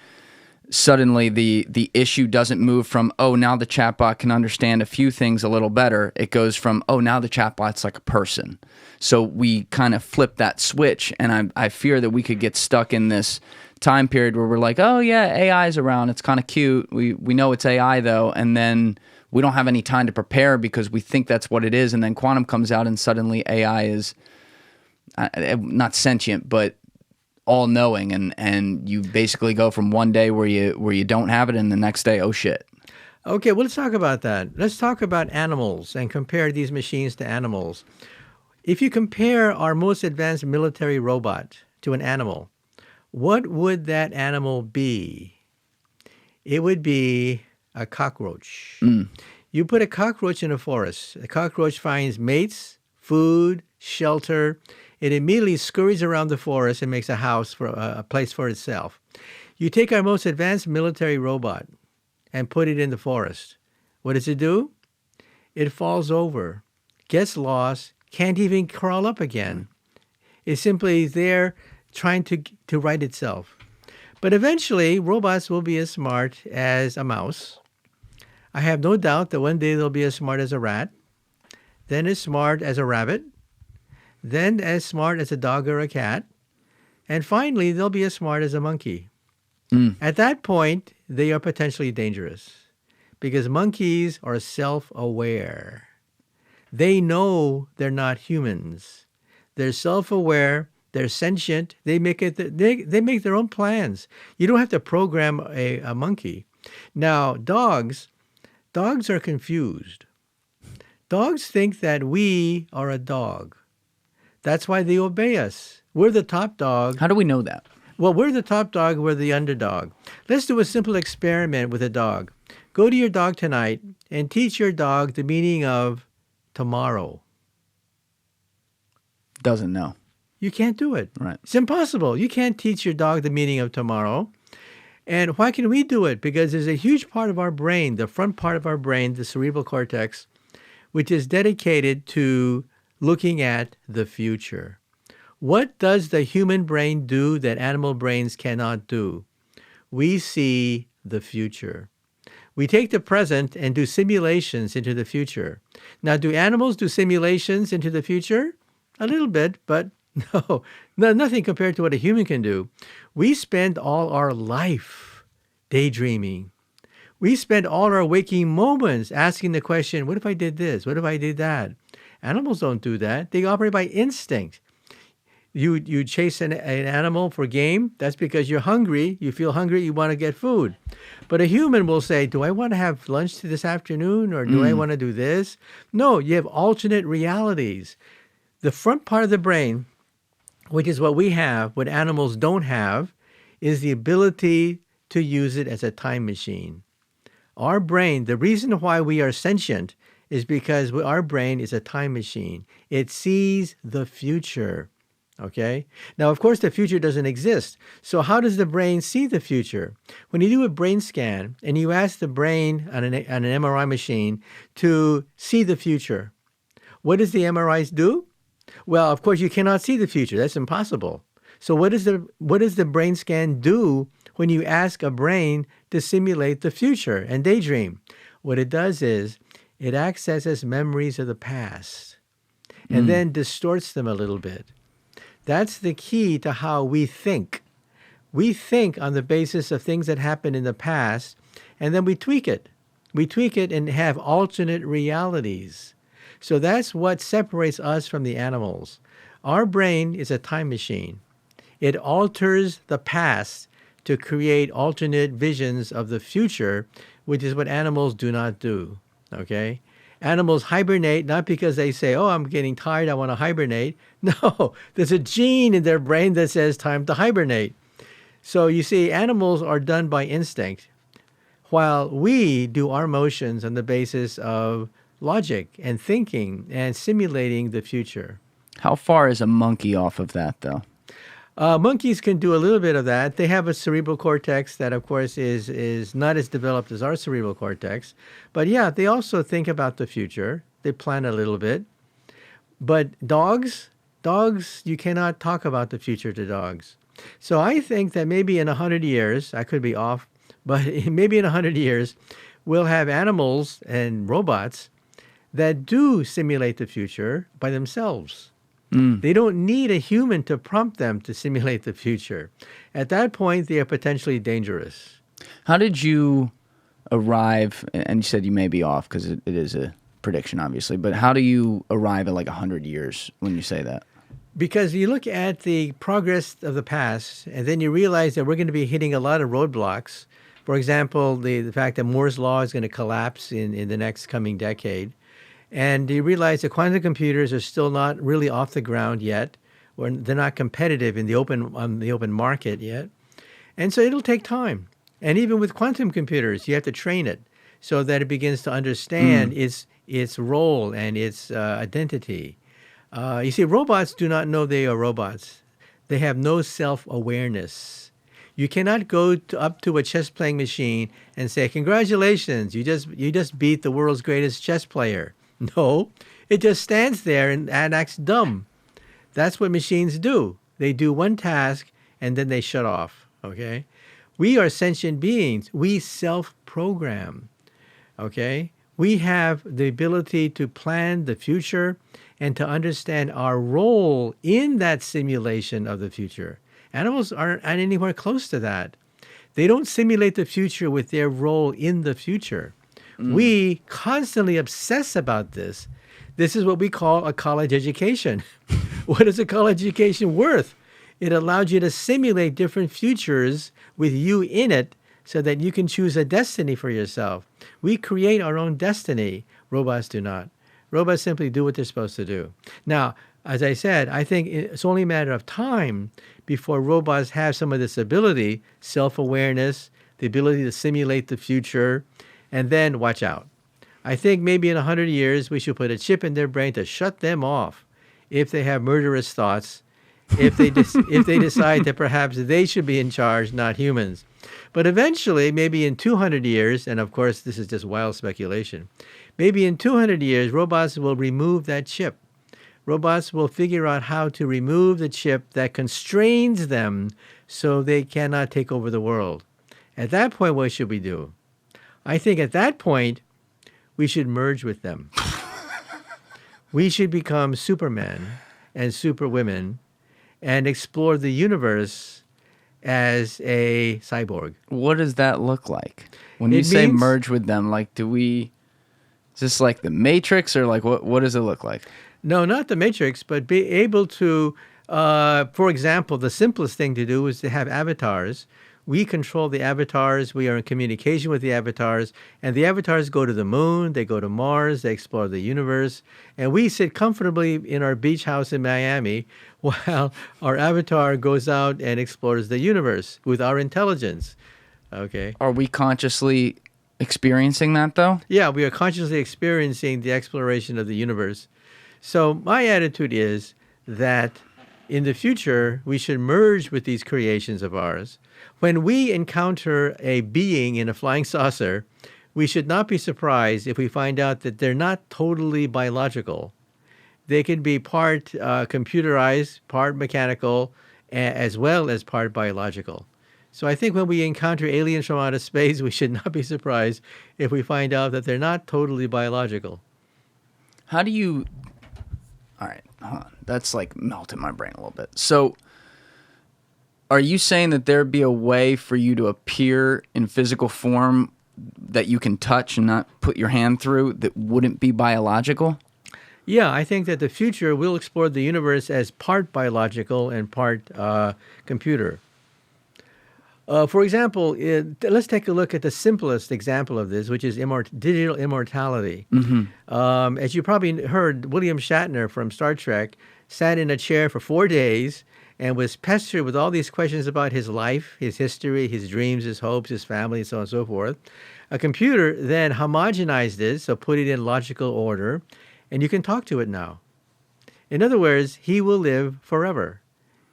suddenly the issue doesn't move from, oh, now the chatbot can understand a few things a little better. It goes from, oh, now the chatbot's like a person. So we kind of flip that switch, and I fear that we could get stuck in this time period where we're like, oh yeah, AI's around, it's kind of cute. We know it's AI though, and then we don't have any time to prepare because we think that's what it is, and then quantum comes out and suddenly AI is not sentient, but all-knowing, and you basically go from one day where you don't have it, and the next day, oh shit. Okay, well, let's talk about that. Let's talk about animals and compare these machines to animals. If you compare our most advanced military robot to an animal, what would that animal be? It would be a cockroach. You put a cockroach in a forest. The cockroach finds mates, food, shelter. It immediately scurries around the forest and makes a house for a place for itself. You take our most advanced military robot and put it in the forest. What does it do? It falls over, gets lost, can't even crawl up again. It's simply there trying to right itself. But eventually, robots will be as smart as a mouse. I have no doubt that one day they'll be as smart as a rat, then as smart as a rabbit, then as smart as a dog or a cat, and finally, they'll be as smart as a monkey. At that point, they are potentially dangerous because monkeys are self-aware. They know they're not humans. They're self-aware. They're sentient. They make their own plans. You don't have to program a monkey. Now, dogs are confused. Dogs think that we are a dog. That's why they obey us. We're the top dog. How do we know that? Well, we're the top dog, we're the underdog. Let's do a simple experiment with a dog. Go to your dog tonight and teach your dog the meaning of tomorrow. Doesn't know. You can't do it. Right. It's impossible. You can't teach your dog the meaning of tomorrow. And why can we do it? Because there's a huge part of our brain, the front part of our brain, the cerebral cortex, which is dedicated to looking at the future. What does the human brain do that animal brains cannot do? We see the future. We take the present and do simulations into the future. Now, do animals do simulations into the future? A little bit, but no, nothing compared to what a human can do. We spend all our life daydreaming. We spend all our waking moments asking the question, what if I did this? What if I did that? Animals don't do that. They operate by instinct. You chase an animal for game, that's because you're hungry, you feel hungry, you want to get food. But a human will say, do I want to have lunch this afternoon or do I want to do this? No, you have alternate realities. The front part of the brain, which is what we have, what animals don't have, is the ability to use it as a time machine. Our brain, the reason why we are sentient is because our brain is a time machine. It sees the future. Okay? Now, of course, the future doesn't exist. So how does the brain see the future? When you do a brain scan and you ask the brain on an MRI machine to see the future, what does the MRIs do? Well, of course, you cannot see the future. That's impossible. So what does the brain scan do when you ask a brain to simulate the future and daydream? What it does is it accesses memories of the past and then distorts them a little bit. That's the key to how we think. We think on the basis of things that happened in the past, and then we tweak it. We tweak it and have alternate realities. So that's what separates us from the animals. Our brain is a time machine. It alters the past to create alternate visions of the future, which is what animals do not do, okay? Animals hibernate not because they say, oh, I'm getting tired, I want to hibernate. No, there's a gene in their brain that says time to hibernate. So you see, animals are done by instinct, while we do our motions on the basis of logic and thinking and simulating the future. How far is a monkey off of that, though? Monkeys can do a little bit of that. They have a cerebral cortex that, of course, is not as developed as our cerebral cortex. But yeah, they also think about the future. They plan a little bit. But dogs, you cannot talk about the future to dogs. So I think that maybe in 100 years, I could be off, but maybe in 100 years, we'll have animals and robots that do simulate the future by themselves. They don't need a human to prompt them to simulate the future. At that point, they are potentially dangerous. How did you arrive, and you said you may be off because it is a prediction, obviously, but how do you arrive at like 100 years when you say that? Because you look at the progress of the past, and then you realize that we're going to be hitting a lot of roadblocks. For example, the fact that Moore's law is going to collapse in the next coming decade. And you realize that quantum computers are still not really off the ground yet, or they're not competitive in the open market yet. And so it'll take time. And even with quantum computers, you have to train it. so that it begins to understand its role and its identity. You see, robots do not know they are robots. They have no self-awareness. You cannot go up to a chess-playing machine and say, "Congratulations, you just beat the world's greatest chess player." No, it just stands there and acts dumb. That's what machines do. They do one task and then they shut off. Okay, we are sentient beings. We self-program. Okay, we have the ability to plan the future and to understand our role in that simulation of the future. Animals aren't anywhere close to that. They don't simulate the future with their role in the future. We constantly obsess about this. This is what we call a college education. What is a college education worth? It allows you to simulate different futures with you in it so that you can choose a destiny for yourself. We create our own destiny. Robots do not. Robots simply do what they're supposed to do. Now, as I said, I think it's only a matter of time before robots have some of this ability, self-awareness, the ability to simulate the future, and then watch out. I think maybe in 100 years, we should put a chip in their brain to shut them off if they have murderous thoughts, if they decide that perhaps they should be in charge, not humans. But eventually, maybe in 200 years, and of course this is just wild speculation, maybe in 200 years, robots will remove that chip. Robots will figure out how to remove the chip that constrains them so they cannot take over the world. At that point, what should we do? I think at that point, we should merge with them. We should become supermen and superwomen and explore the universe as a cyborg. What does that look like? When you say merge with them, like is this like the Matrix, or like what does it look like? No, not the Matrix, but be able to, for example, the simplest thing to do is to have avatars. We control the avatars. We are in communication with the avatars. And the avatars go to the moon. They go to Mars. They explore the universe. And we sit comfortably in our beach house in Miami while our avatar goes out and explores the universe with our intelligence. Okay. Are we consciously experiencing that, though? Yeah, we are consciously experiencing the exploration of the universe. So my attitude is that in the future, we should merge with these creations of ours. When we encounter a being in a flying saucer, we should not be surprised if we find out that they're not totally biological. They can be part computerized, part mechanical, as well as part biological. So I think when we encounter aliens from outer space, we should not be surprised if we find out that they're not totally biological. How do you... All right, hold on. That's like melting my brain a little bit. So are you saying that there'd be a way for you to appear in physical form that you can touch and not put your hand through that wouldn't be biological? Yeah, I think that the future will explore the universe as part biological and part computer. For example, let's take a look at the simplest example of this, which is digital immortality. Mm-hmm. As you probably heard, William Shatner from Star Trek sat in a chair for 4 days and was pestered with all these questions about his life, his history, his dreams, his hopes, his family, and so on and so forth. A computer then homogenized it, so put it in logical order, and you can talk to it now. In other words, he will live forever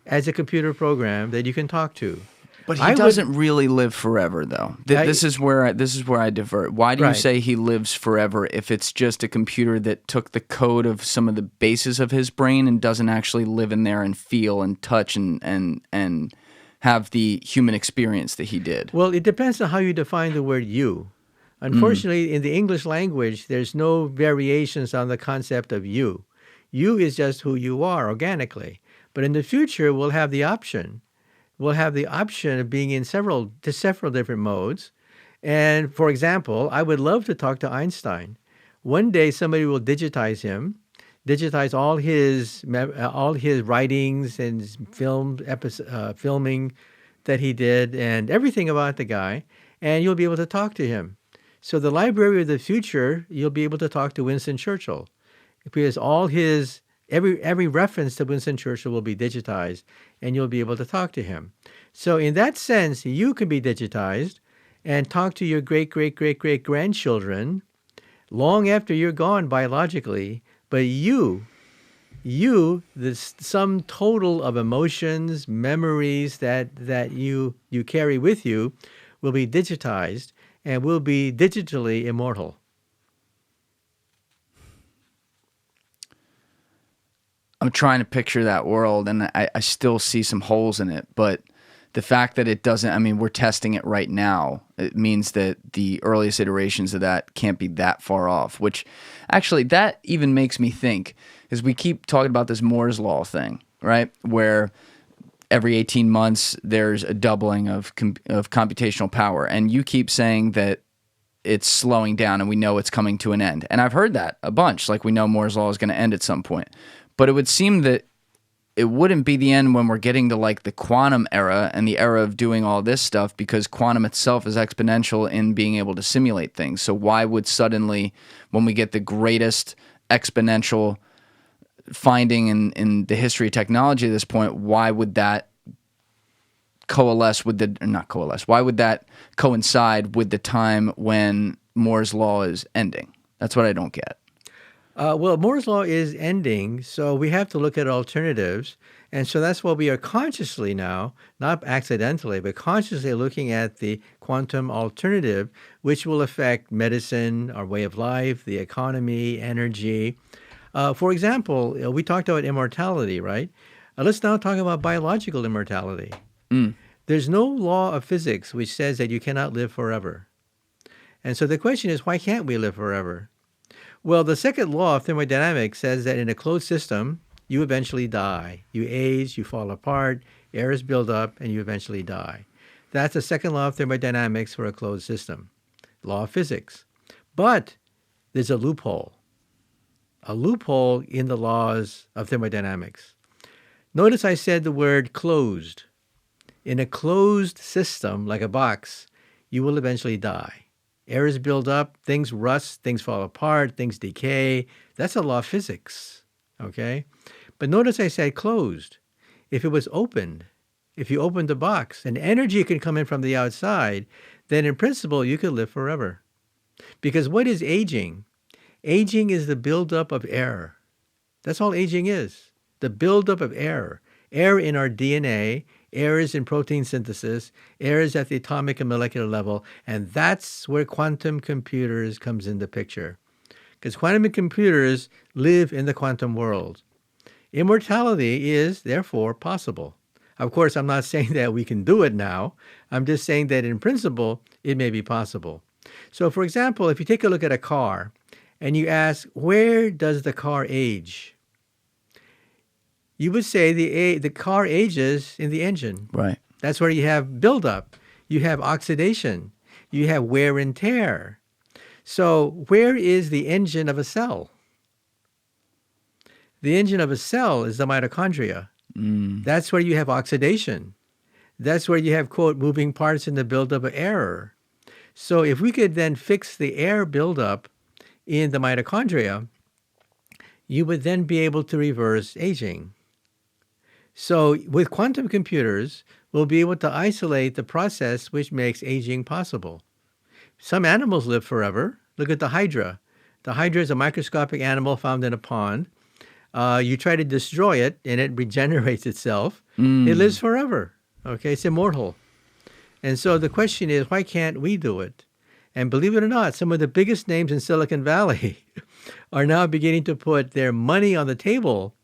as a computer program that you can talk to. But he doesn't really live forever, though. This is where I divert. Why do you say he lives forever if it's just a computer that took the code of some of the bases of his brain and doesn't actually live in there and feel and touch and have the human experience that he did? Well, it depends on how you define the word you. Unfortunately, in the English language, there's no variations on the concept of you. You is just who you are organically. But in the future, we'll have the option. We'll have the option of being in several different modes. And for example, I would love to talk to Einstein. One day somebody will digitize him, digitize all his writings and filming that he did and everything about the guy, and you'll be able to talk to him. So the library of the future, you'll be able to talk to Winston Churchill because all his every reference to Winston Churchill will be digitized, and you'll be able to talk to him. So in that sense, you can be digitized, and talk to your great-great-great-great-grandchildren long after you're gone biologically, but the sum total of emotions, memories that you carry with you will be digitized and will be digitally immortal. I'm trying to picture that world, and I still see some holes in it. But the fact that it doesn't, I mean, we're testing it right now. It means that the earliest iterations of that can't be that far off, which actually that even makes me think, is we keep talking about this Moore's Law thing, right? Where every 18 months there's a doubling of computational power. And you keep saying that it's slowing down and we know it's coming to an end. And I've heard that a bunch, like we know Moore's Law is going to end at some point. But it would seem that it wouldn't be the end when we're getting to like the quantum era and the era of doing all this stuff, because quantum itself is exponential in being able to simulate things. So why would suddenly, when we get the greatest exponential finding in the history of technology at this point, why would that coalesce with why would that coincide with the time when Moore's Law is ending? That's what I don't get. Well, Moore's Law is ending, so we have to look at alternatives. And so that's why we are consciously now, not accidentally, but consciously looking at the quantum alternative, which will affect medicine, our way of life, the economy, energy. For example, we talked about immortality, right? Let's now talk about biological immortality. There's no law of physics which says that you cannot live forever. And so the question is, why can't we live forever? Well, the second law of thermodynamics says that in a closed system, you eventually die. You age, you fall apart, errors build up, and you eventually die. That's the second law of thermodynamics for a closed system, law of physics. But there's a loophole in the laws of thermodynamics. Notice I said the word closed. In a closed system, like a box, you will eventually die. Errors build up, things rust, things fall apart, things decay. That's a law of physics, okay? But notice I said closed. If it was opened, if you opened the box and energy can come in from the outside, then in principle you could live forever. Because what is aging? Aging is the buildup of error. That's all aging is, the buildup of error. Error in our DNA, errors in protein synthesis, errors at the atomic and molecular level, and that's where quantum computers comes into picture. Because quantum computers live in the quantum world. Immortality is, therefore, possible. Of course, I'm not saying that we can do it now. I'm just saying that in principle, it may be possible. So, for example, if you take a look at a car and you ask, where does the car age? You would say the car ages in the engine. Right. That's where you have buildup. You have oxidation. You have wear and tear. So where is the engine of a cell? The engine of a cell is the mitochondria. That's where you have oxidation. That's where you have, quote, moving parts in the buildup of error. So if we could then fix the air buildup in the mitochondria, you would then be able to reverse aging. So with quantum computers, we'll be able to isolate the process which makes aging possible. Some animals live forever. Look at the hydra. The hydra is a microscopic animal found in a pond. You try to destroy it, and it regenerates itself. It lives forever. Okay, it's immortal. And so the question is, why can't we do it? And believe it or not, some of the biggest names in Silicon Valley are now beginning to put their money on the table,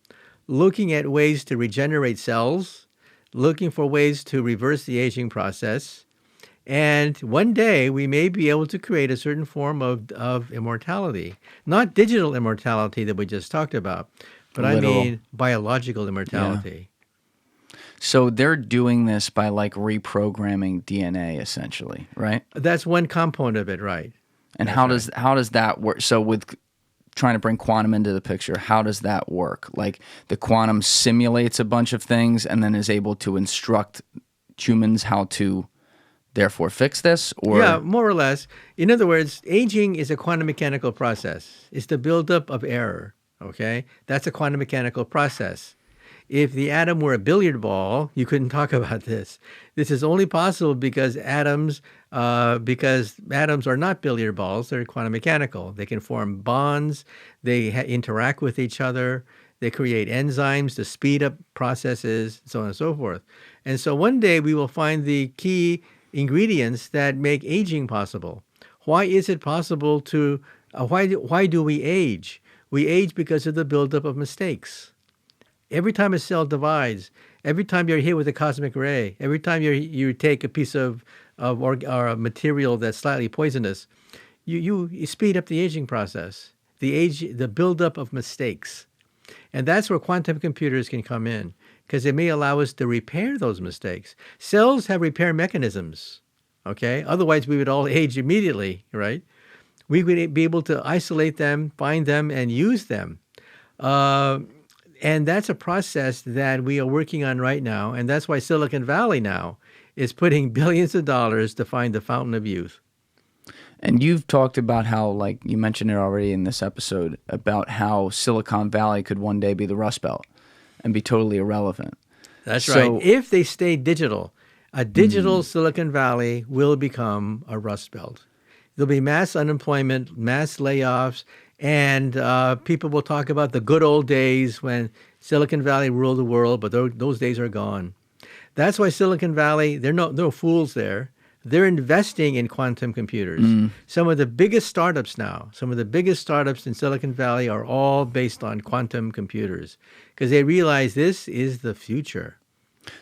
looking at ways to regenerate cells, looking for ways to reverse the aging process. And one day we may be able to create a certain form of immortality. Not digital immortality that we just talked about, but I mean biological immortality. Yeah. So they're doing this by like reprogramming DNA essentially, right? That's one component of it, right? And how does that work? So with trying to bring quantum into the picture, how does that work? Like the quantum simulates a bunch of things and then is able to instruct humans how to therefore fix this? Or yeah, more or less. In other words, aging is a quantum mechanical process. It's the buildup of error, okay? That's a quantum mechanical process. If the atom were a billiard ball, you couldn't talk about this. This is only possible because atoms are not billiard balls. They're quantum mechanical. They can form bonds. They interact with each other. They create enzymes to speed up processes, so on and so forth. And so one day we will find the key ingredients that make aging possible. Why is it possible to, why do we age? We age because of the buildup of mistakes. Every time a cell divides, every time you're hit with a cosmic ray, every time you take a piece of or a material that's slightly poisonous, you speed up the aging process, the buildup of mistakes. And that's where quantum computers can come in, because they may allow us to repair those mistakes. Cells have repair mechanisms, okay? Otherwise, we would all age immediately, right? We would be able to isolate them, find them, and use them. And that's a process that we are working on right now. And that's why Silicon Valley now is putting billions of dollars to find the fountain of youth. And you've talked about how, like you mentioned it already in this episode, about how Silicon Valley could one day be the Rust Belt and be totally irrelevant. That's right. If they stay digital, a digital Silicon Valley will become a Rust Belt. There'll be mass unemployment, mass layoffs, and people will talk about the good old days when Silicon Valley ruled the world, but those days are gone. That's why Silicon Valley, they're no fools there. They're investing in quantum computers. Some of the biggest startups now, some of the biggest startups in Silicon Valley are all based on quantum computers because they realize this is the future.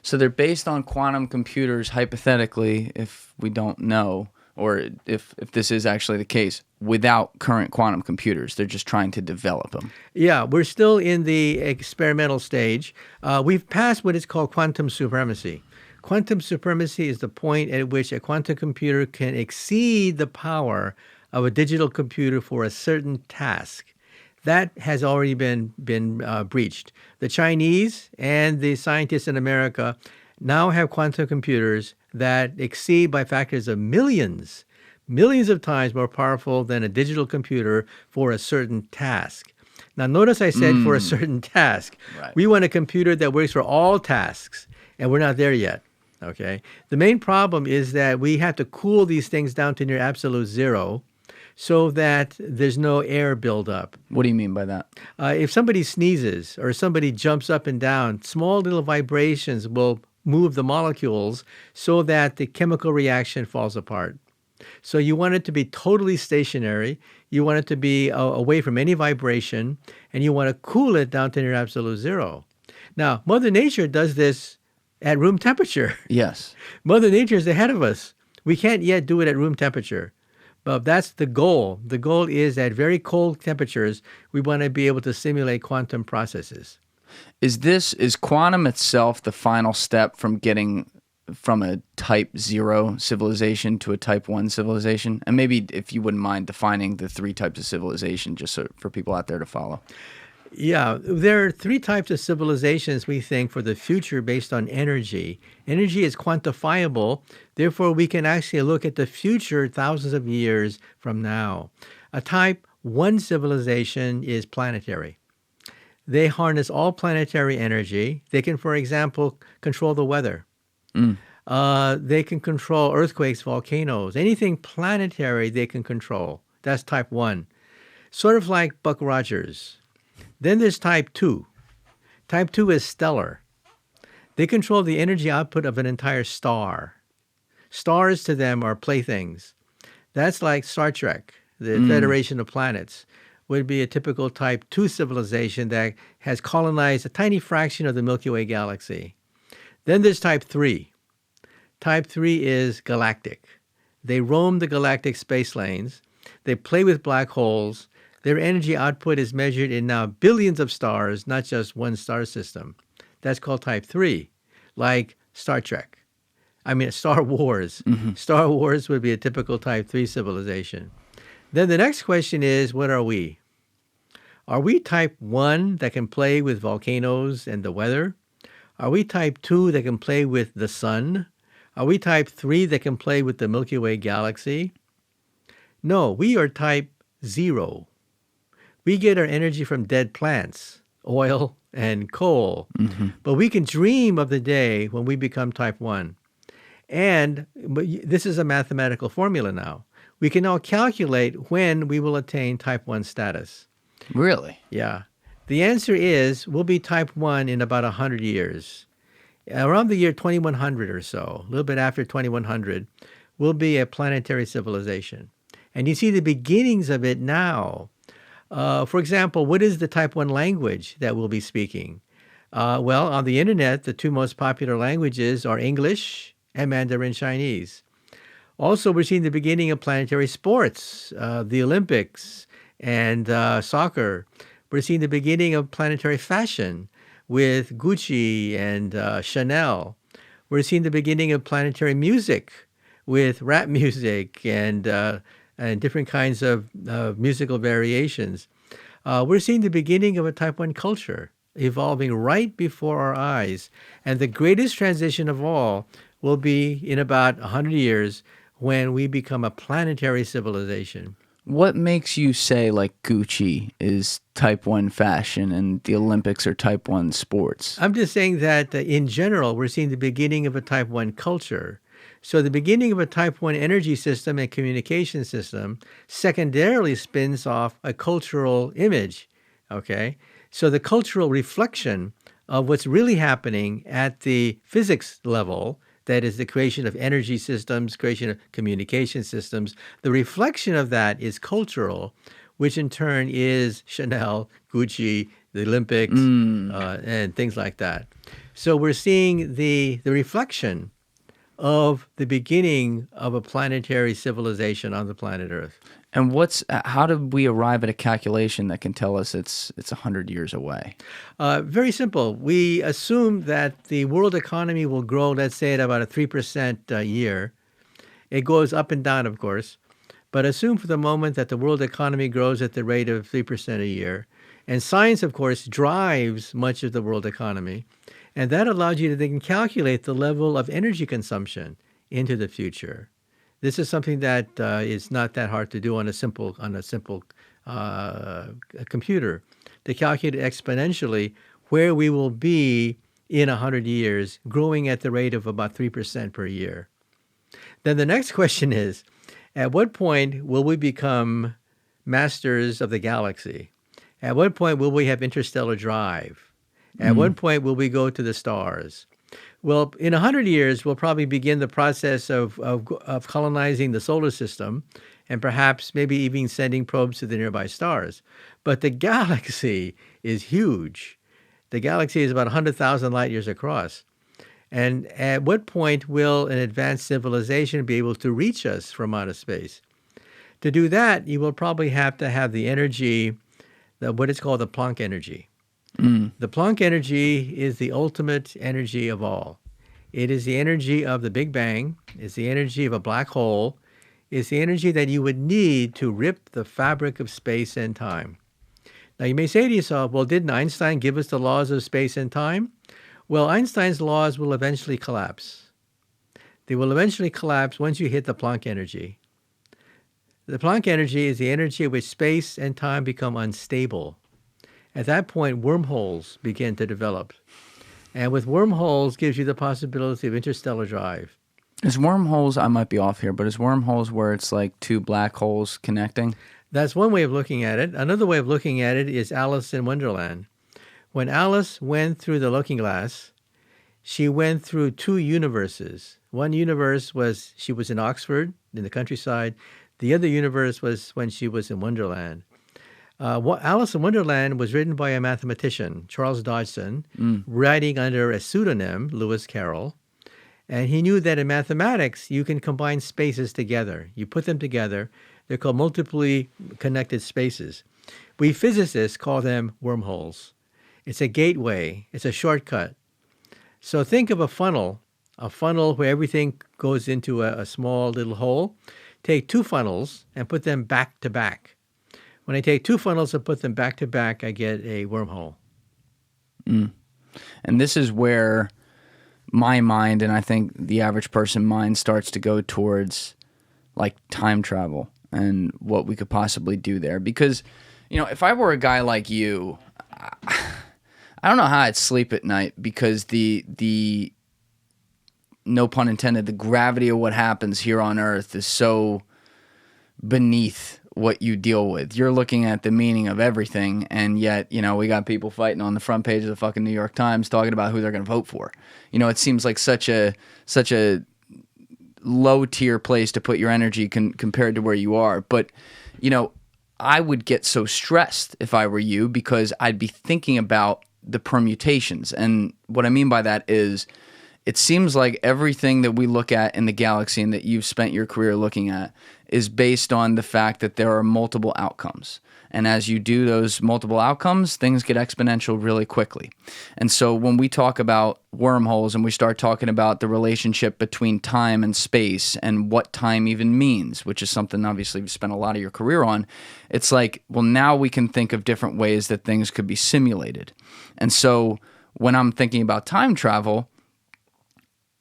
So they're based on quantum computers, hypothetically, if we don't know, or if this is actually the case, without current quantum computers. They're just trying to develop them. Yeah, we're still in the experimental stage. We've passed what is called quantum supremacy. Quantum supremacy is the point at which a quantum computer can exceed the power of a digital computer for a certain task. That has already been breached. The Chinese and the scientists in America now have quantum computers that exceed by factors of millions of times more powerful than a digital computer for a certain task. Now, notice I said for a certain task. Right. We want a computer that works for all tasks, and we're not there yet. Okay. The main problem is that we have to cool these things down to near absolute zero so that there's no air buildup. What do you mean by that? If somebody sneezes or somebody jumps up and down, small little vibrations will move the molecules so that the chemical reaction falls apart. So you want it to be totally stationary. You want it to be away from any vibration, and you want to cool it down to near absolute zero. Now, Mother Nature does this at room temperature. Yes. Mother Nature is ahead of us. We can't yet do it at room temperature. But that's the goal. The goal is at very cold temperatures, we want to be able to simulate quantum processes. Is quantum itself the final step from getting from a type 0 civilization to a type 1 civilization? And maybe if you wouldn't mind defining the 3 types of civilization just so for people out there to follow. Yeah, there are 3 types of civilizations, we think, for the future based on energy. Energy is quantifiable. Therefore, we can actually look at the future thousands of years from now. A type 1 civilization is planetary. They harness all planetary energy. They can, for example, control the weather. They can control earthquakes, volcanoes, anything planetary they can control. That's type 1. Sort of like Buck Rogers. Then there's type 2. Type 2 is stellar. They control the energy output of an entire star. Stars to them are playthings. That's like Star Trek, the Federation of Planets, would be a typical type 2 civilization that has colonized a tiny fraction of the Milky Way galaxy. Then there's type 3. Type 3 is galactic. They roam the galactic space lanes. They play with black holes. Their energy output is measured in now billions of stars, not just one star system. That's called type 3, like Star Trek. Star Wars. Star Wars would be a typical type 3 civilization. Then the next question is, what are we? Are we type 1 that can play with volcanoes and the weather? Are we type 2 that can play with the sun? Are we type 3 that can play with the Milky Way galaxy? No, we are type 0. We get our energy from dead plants, oil, and coal. But we can dream of the day when we become type 1. And this is a mathematical formula now. We can now calculate when we will attain type 1 status. Really? Yeah. The answer is we'll be type 1 in about 100 years. Around the year 2100 or so, a little bit after 2100, we'll be a planetary civilization. And you see the beginnings of it now. For example, what is the type 1 language that we'll be speaking? Well, on the internet, the two most popular languages are English and Mandarin Chinese. Also, we're seeing the beginning of planetary sports, the Olympics and soccer. We're seeing the beginning of planetary fashion with Gucci and Chanel. We're seeing the beginning of planetary music with rap music and different kinds of musical variations. We're seeing the beginning of a type 1 culture evolving right before our eyes. And the greatest transition of all will be in about 100 years when we become a planetary civilization. What makes you say like Gucci is type 1 fashion and the Olympics are type 1 sports? I'm just saying that in general, we're seeing the beginning of a type 1 culture. So the beginning of a type 1 energy system and communication system secondarily spins off a cultural image, okay? So the cultural reflection of what's really happening at the physics level, that is the creation of energy systems, creation of communication systems, the reflection of that is cultural, which in turn is Chanel, Gucci, the Olympics, and things like that. So we're seeing the reflection of the beginning of a planetary civilization on the planet Earth. And how did we arrive at a calculation that can tell us it's 100 years away? Very simple. We assume that the world economy will grow, let's say, at about a 3% a year. It goes up and down, of course. But assume for the moment that the world economy grows at the rate of 3% a year. And science, of course, drives much of the world economy. And that allows you to then calculate the level of energy consumption into the future. This is something that is not that hard to do on a simple computer, to calculate exponentially where we will be in 100 years, growing at the rate of about 3% per year. Then the next question is, at what point will we become masters of the galaxy? At what point will we have interstellar drive? At what point will we go to the stars? Well, in 100 years, we'll probably begin the process of colonizing the solar system and perhaps maybe even sending probes to the nearby stars. But the galaxy is huge. The galaxy is about 100,000 light years across. And at what point will an advanced civilization be able to reach us from outer space? To do that, you will probably have to have the energy, what is called the Planck energy. The Planck energy is the ultimate energy of all. It is the energy of the Big Bang. It's the energy of a black hole. It's the energy that you would need to rip the fabric of space and time. Now, you may say to yourself, well, didn't Einstein give us the laws of space and time? Well, Einstein's laws will eventually collapse. They will eventually collapse once you hit the Planck energy. The Planck energy is the energy at which space and time become unstable. At that point, wormholes begin to develop. And with wormholes gives you the possibility of interstellar drive. Is wormholes, I might be off here, but is wormholes where it's like two black holes connecting? That's one way of looking at it. Another way of looking at it is Alice in Wonderland. When Alice went through the looking glass, she went through two universes. One universe was she was in Oxford, in the countryside. The other universe was when she was in Wonderland. Alice in Wonderland was written by a mathematician, Charles Dodgson, writing under a pseudonym, Lewis Carroll. And he knew that in mathematics, you can combine spaces together. You put them together. They're called multiply connected spaces. We physicists call them wormholes. It's a gateway. It's a shortcut. So think of a funnel where everything goes into a small little hole. Take two funnels and put them back to back. When I take two funnels and put them back to back, I get a wormhole. And this is where my mind, and I think the average person mind, starts to go towards like time travel and what we could possibly do there. Because, you know, if I were a guy like you, I don't know how I'd sleep at night because the no pun intended, the gravity of what happens here on Earth is so beneath what you deal with. You're looking at the meaning of everything, and yet, you know, we got people fighting on the front page of the fucking New York Times talking about who they're going to vote for. You know, it seems like such a low tier place to put your energy compared to where you are. But, you know, I would get so stressed if I were you because I'd be thinking about the permutations. And what I mean by that is it seems like everything that we look at in the galaxy and that you've spent your career looking at is based on the fact that there are multiple outcomes. And as you do those multiple outcomes, things get exponential really quickly. And so when we talk about wormholes and we start talking about the relationship between time and space and what time even means, which is something obviously you've spent a lot of your career on, it's like, well, now we can think of different ways that things could be simulated. And so when I'm thinking about time travel,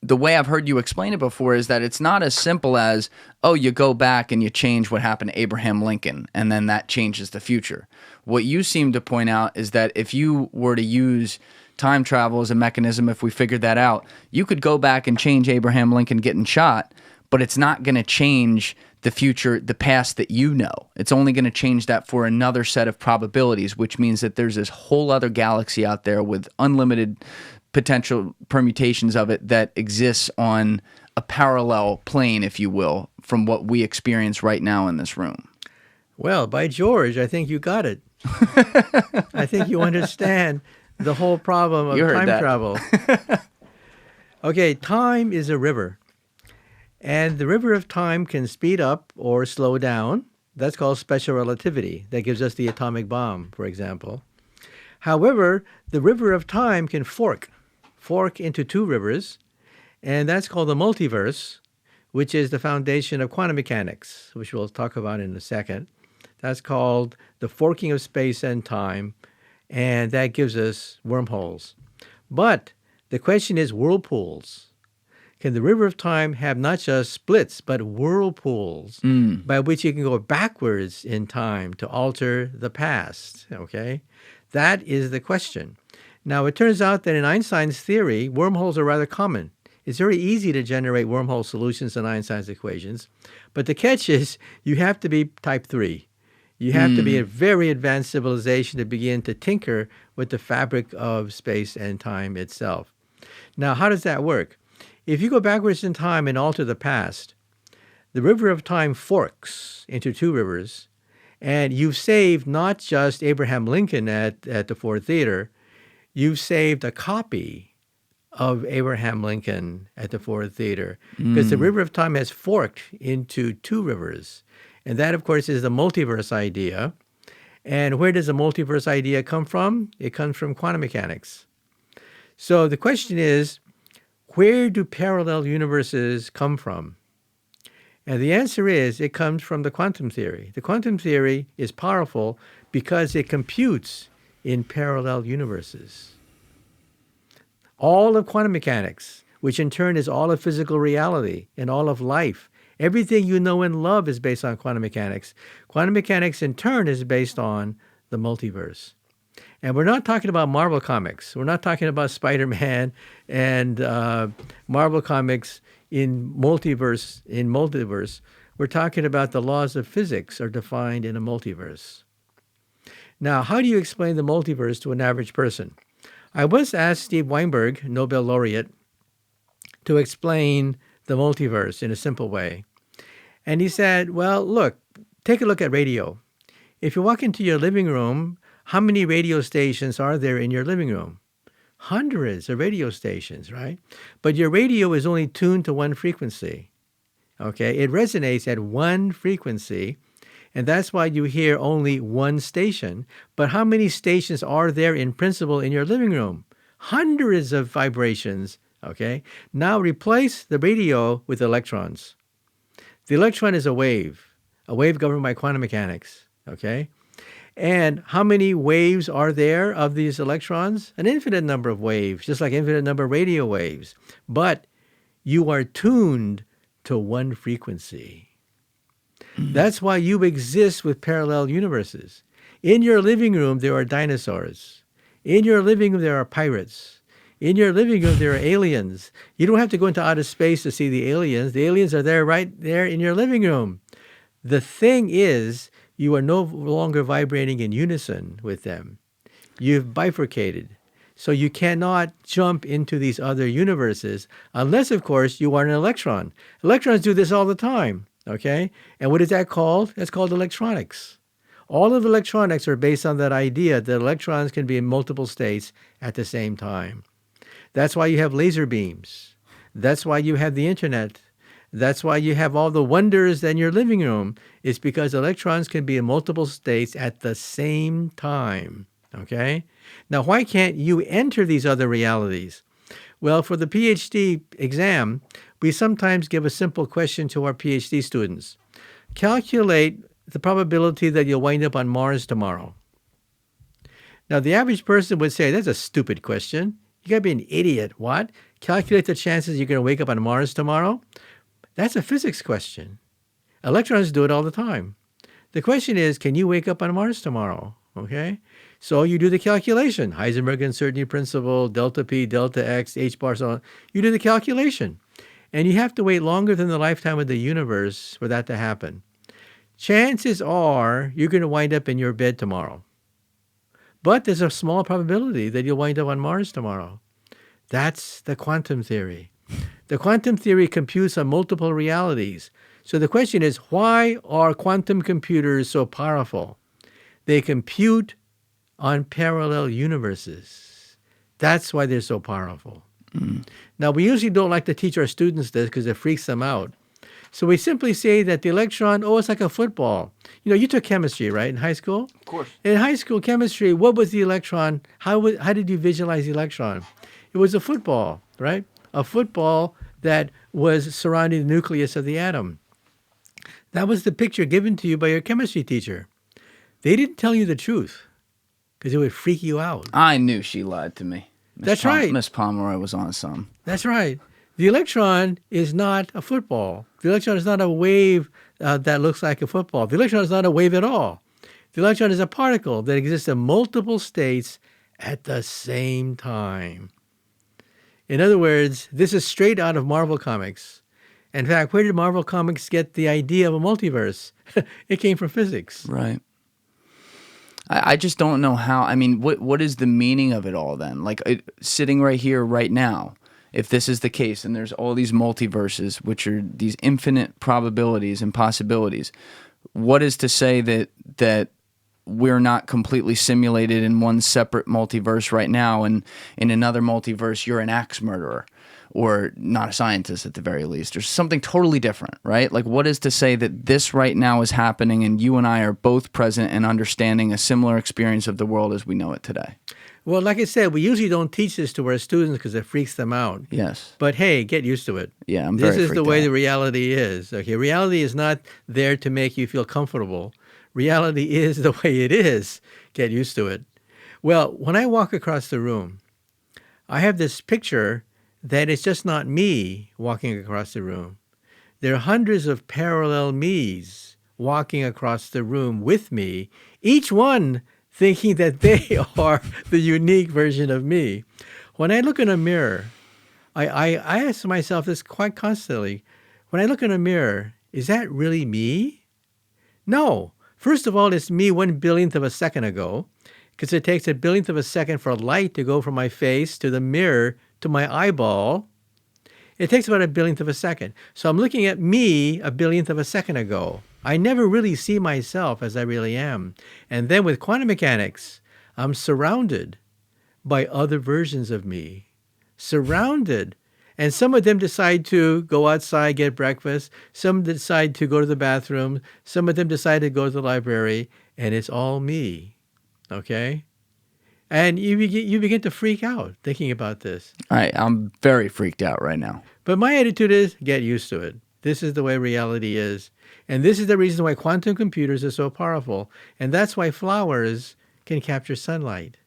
the way I've heard you explain it before is that it's not as simple as, oh, you go back and you change what happened to Abraham Lincoln, and then that changes the future. What you seem to point out is that if you were to use time travel as a mechanism, if we figured that out, you could go back and change Abraham Lincoln getting shot, but it's not going to change the future, the past that you know. It's only going to change that for another set of probabilities, which means that there's this whole other galaxy out there with unlimited potential permutations of it that exists on a parallel plane, if you will, from what we experience right now in this room. Well, by George, I think you got it. I think you understand the whole problem of time travel. Okay, time is a river. And the river of time can speed up or slow down. That's called special relativity. That gives us the atomic bomb, for example. However, the river of time can fork into two rivers, and that's called the multiverse, which is the foundation of quantum mechanics, which we'll talk about in a second. That's called the forking of space and time, and that gives us wormholes. But the question is whirlpools. Can the river of time have not just splits, but whirlpools by which you can go backwards in time to alter the past? Okay, that is the question. Now, it turns out that in Einstein's theory, wormholes are rather common. It's very easy to generate wormhole solutions in Einstein's equations. But the catch is you have to be type 3. You have to be a very advanced civilization to begin to tinker with the fabric of space and time itself. Now, how does that work? If you go backwards in time and alter the past, the river of time forks into two rivers, and you've saved not just Abraham Lincoln at the Ford Theater, you've saved a copy of Abraham Lincoln at the Ford Theater because the river of time has forked into two rivers. And that, of course, is the multiverse idea. And where does the multiverse idea come from? It comes from quantum mechanics. So the question is, where do parallel universes come from? And the answer is it comes from the quantum theory. The quantum theory is powerful because it computes in parallel universes. All of quantum mechanics, which in turn is all of physical reality and all of life, everything you know and love is based on quantum mechanics. Quantum mechanics in turn is based on the multiverse. And we're not talking about Marvel comics. We're not talking about Spider-Man and Marvel comics in multiverse. We're talking about the laws of physics are defined in a multiverse. Now, how do you explain the multiverse to an average person? I once asked Steve Weinberg, Nobel laureate, to explain the multiverse in a simple way. And he said, well, look, take a look at radio. If you walk into your living room, how many radio stations are there in your living room? Hundreds of radio stations, right? But your radio is only tuned to one frequency. Okay, it resonates at one frequency. And that's why you hear only one station. But how many stations are there in principle in your living room? Hundreds of vibrations, okay? Now replace the radio with electrons. The electron is a wave governed by quantum mechanics, okay? And how many waves are there of these electrons? An infinite number of waves, just like infinite number of radio waves. But you are tuned to one frequency. That's why you exist with parallel universes. In your living room, there are dinosaurs. In your living room, there are pirates. In your living room, there are aliens. You don't have to go into outer space to see the aliens. The aliens are there right there in your living room. The thing is, you are no longer vibrating in unison with them. You've bifurcated. So you cannot jump into these other universes unless, of course, you are an electron. Electrons do this all the time, okay? And what is that called? That's called electronics. All of electronics are based on that idea that electrons can be in multiple states at the same time. That's why you have laser beams. That's why you have the internet. That's why you have all the wonders in your living room. It's because electrons can be in multiple states at the same time, okay? Now, why can't you enter these other realities? Well, for the PhD exam, we sometimes give a simple question to our PhD students. Calculate the probability that you'll wind up on Mars tomorrow. Now, the average person would say, that's a stupid question. You got to be an idiot. What? Calculate the chances you're going to wake up on Mars tomorrow? That's a physics question. Electrons do it all the time. The question is, can you wake up on Mars tomorrow? Okay? So you do the calculation. Heisenberg uncertainty principle, delta P, delta X, H bar, so on. You do the calculation. And you have to wait longer than the lifetime of the universe for that to happen. Chances are you're going to wind up in your bed tomorrow. But there's a small probability that you'll wind up on Mars tomorrow. That's the quantum theory. The quantum theory computes on multiple realities. So the question is, why are quantum computers so powerful? They compute on parallel universes. That's why they're so powerful. Now, we usually don't like to teach our students this because it freaks them out. So we simply say that the electron, it's like a football. You know, you took chemistry, right, in high school? Of course. In high school chemistry, what was the electron? How did you visualize the electron? It was a football, right? A football that was surrounding the nucleus of the atom. That was the picture given to you by your chemistry teacher. They didn't tell you the truth because it would freak you out. I knew she lied to me. That's right. Miss Pomeroy was on some. That's right. The electron is not a football. The electron is not a wave that looks like a football. The electron is not a wave at all. The electron is a particle that exists in multiple states at the same time. In other words, this is straight out of Marvel Comics. In fact, where did Marvel Comics get the idea of a multiverse? It came from physics. Right. I just don't know how. I mean, what is the meaning of it all then? Like sitting right here, right now, if this is the case and there's all these multiverses, which are these infinite probabilities and possibilities, what is to say that we're not completely simulated in one separate multiverse right now, and in another multiverse you're an axe murderer or not a scientist at the very least, or something totally different, right? Like, what is to say that this right now is happening and you and I are both present and understanding a similar experience of the world as we know it today? Well, like I said, we usually don't teach this to our students because it freaks them out. Yes. But hey, get used to it. Yeah, I'm very This is the freaked way out. the reality is. Okay, reality is not there to make you feel comfortable. Reality is the way it is. Get used to it. Well, when I walk across the room, I have this picture that it's just not me walking across the room. There are hundreds of parallel me's walking across the room with me, each one thinking that they are the unique version of me. When I look in a mirror, I ask myself this quite constantly. When I look in a mirror, is that really me? No. First of all, it's me 1/1000th of a second ago, because it takes 1/1000th of a second for light to go from my face to the mirror to my eyeball. It takes about 1/1000th of a second. So I'm looking at me 1/1000th of a second ago. I never really see myself as I really am. And then with quantum mechanics, I'm surrounded by other versions of me. Surrounded. And some of them decide to go outside, get breakfast. Some decide to go to the bathroom. Some of them decide to go to the library. And it's all me. Okay? And you begin to freak out thinking about this. I'm very freaked out right now. But my attitude is, get used to it. This is the way reality is. And this is the reason why quantum computers are so powerful. And that's why flowers can capture sunlight.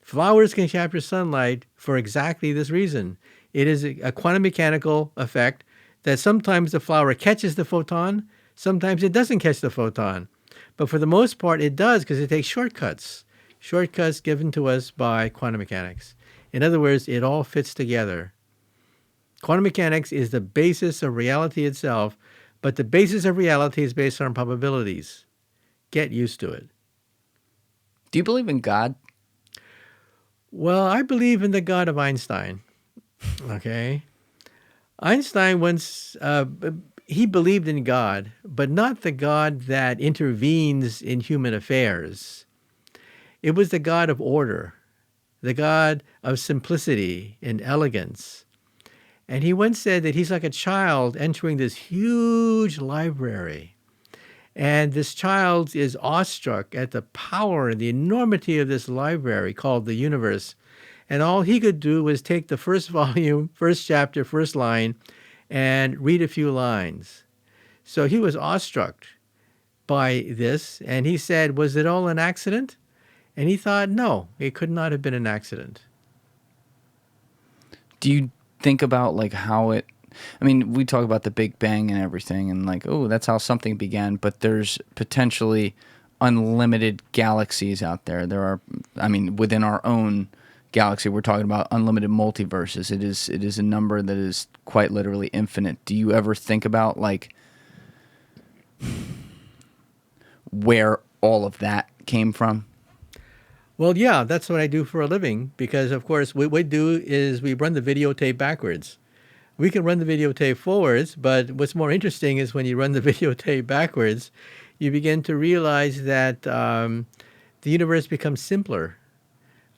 Flowers can capture sunlight for exactly this reason. It is a quantum mechanical effect that sometimes the flower catches the photon, sometimes it doesn't catch the photon. But for the most part, it does because it takes shortcuts. shortcuts given to us by quantum mechanics. In other words, it all fits together. Quantum mechanics is the basis of reality itself, but the basis of reality is based on probabilities. Get used to it. Do you believe in God? Well, I believe in the God of Einstein. Okay? Einstein once, he believed in God, but not the God that intervenes in human affairs. It was the God of order, the God of simplicity and elegance. And he once said that he's like a child entering this huge library. And this child is awestruck at the power and the enormity of this library called the universe. And all he could do was take the first volume, first chapter, first line, and read a few lines. So he was awestruck by this. And he said, was it all an accident? And he thought, no, it could not have been an accident. Do you think about like how it, I mean, we talk about the Big Bang and everything and like, oh, that's how something began, but there's potentially unlimited galaxies out there. There are, I mean, within our own galaxy, we're talking about unlimited multiverses. It is a number that is quite literally infinite. Do you ever think about like where all of that came from? Well, yeah, that's what I do for a living because, of course, what we do is we run the videotape backwards. We can run the videotape forwards, but what's more interesting is when you run the videotape backwards, you begin to realize that the universe becomes simpler.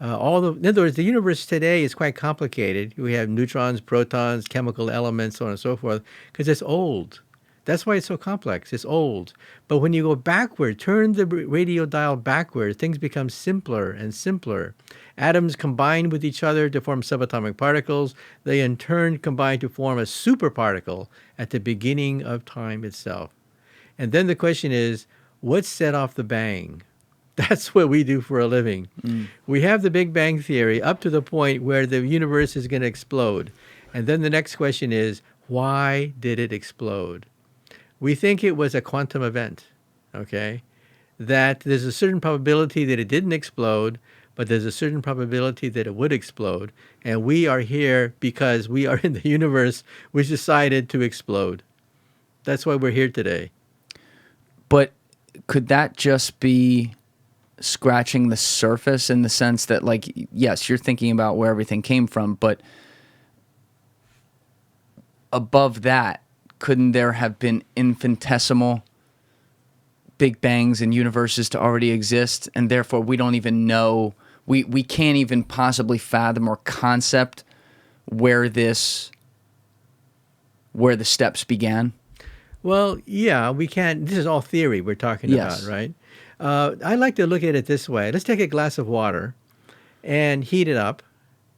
In other words, the universe today is quite complicated. We have neutrons, protons, chemical elements, so on and so forth, because it's old. That's why it's so complex. It's old. But when you go backward, turn the radio dial backward, things become simpler and simpler. Atoms combine with each other to form subatomic particles. They in turn combine to form a superparticle at the beginning of time itself. And then the question is, what set off the bang? That's what we do for a living. We have the Big Bang Theory up to the point where the universe is going to explode. And then the next question is, why did it explode? We think it was a quantum event, okay? That there's a certain probability that it didn't explode, but there's a certain probability that it would explode. And we are here because we are in the universe which decided to explode. That's why we're here today. But could that just be scratching the surface in the sense that, like, yes, you're thinking about where everything came from, but above that, couldn't there have been infinitesimal Big Bangs and universes to already exist, and therefore we don't even know, we can't even possibly fathom or concept where the steps began? Well, yeah, we can't. This is all theory we're talking about, right? I like to look at it this way. Let's take a glass of water and heat it up,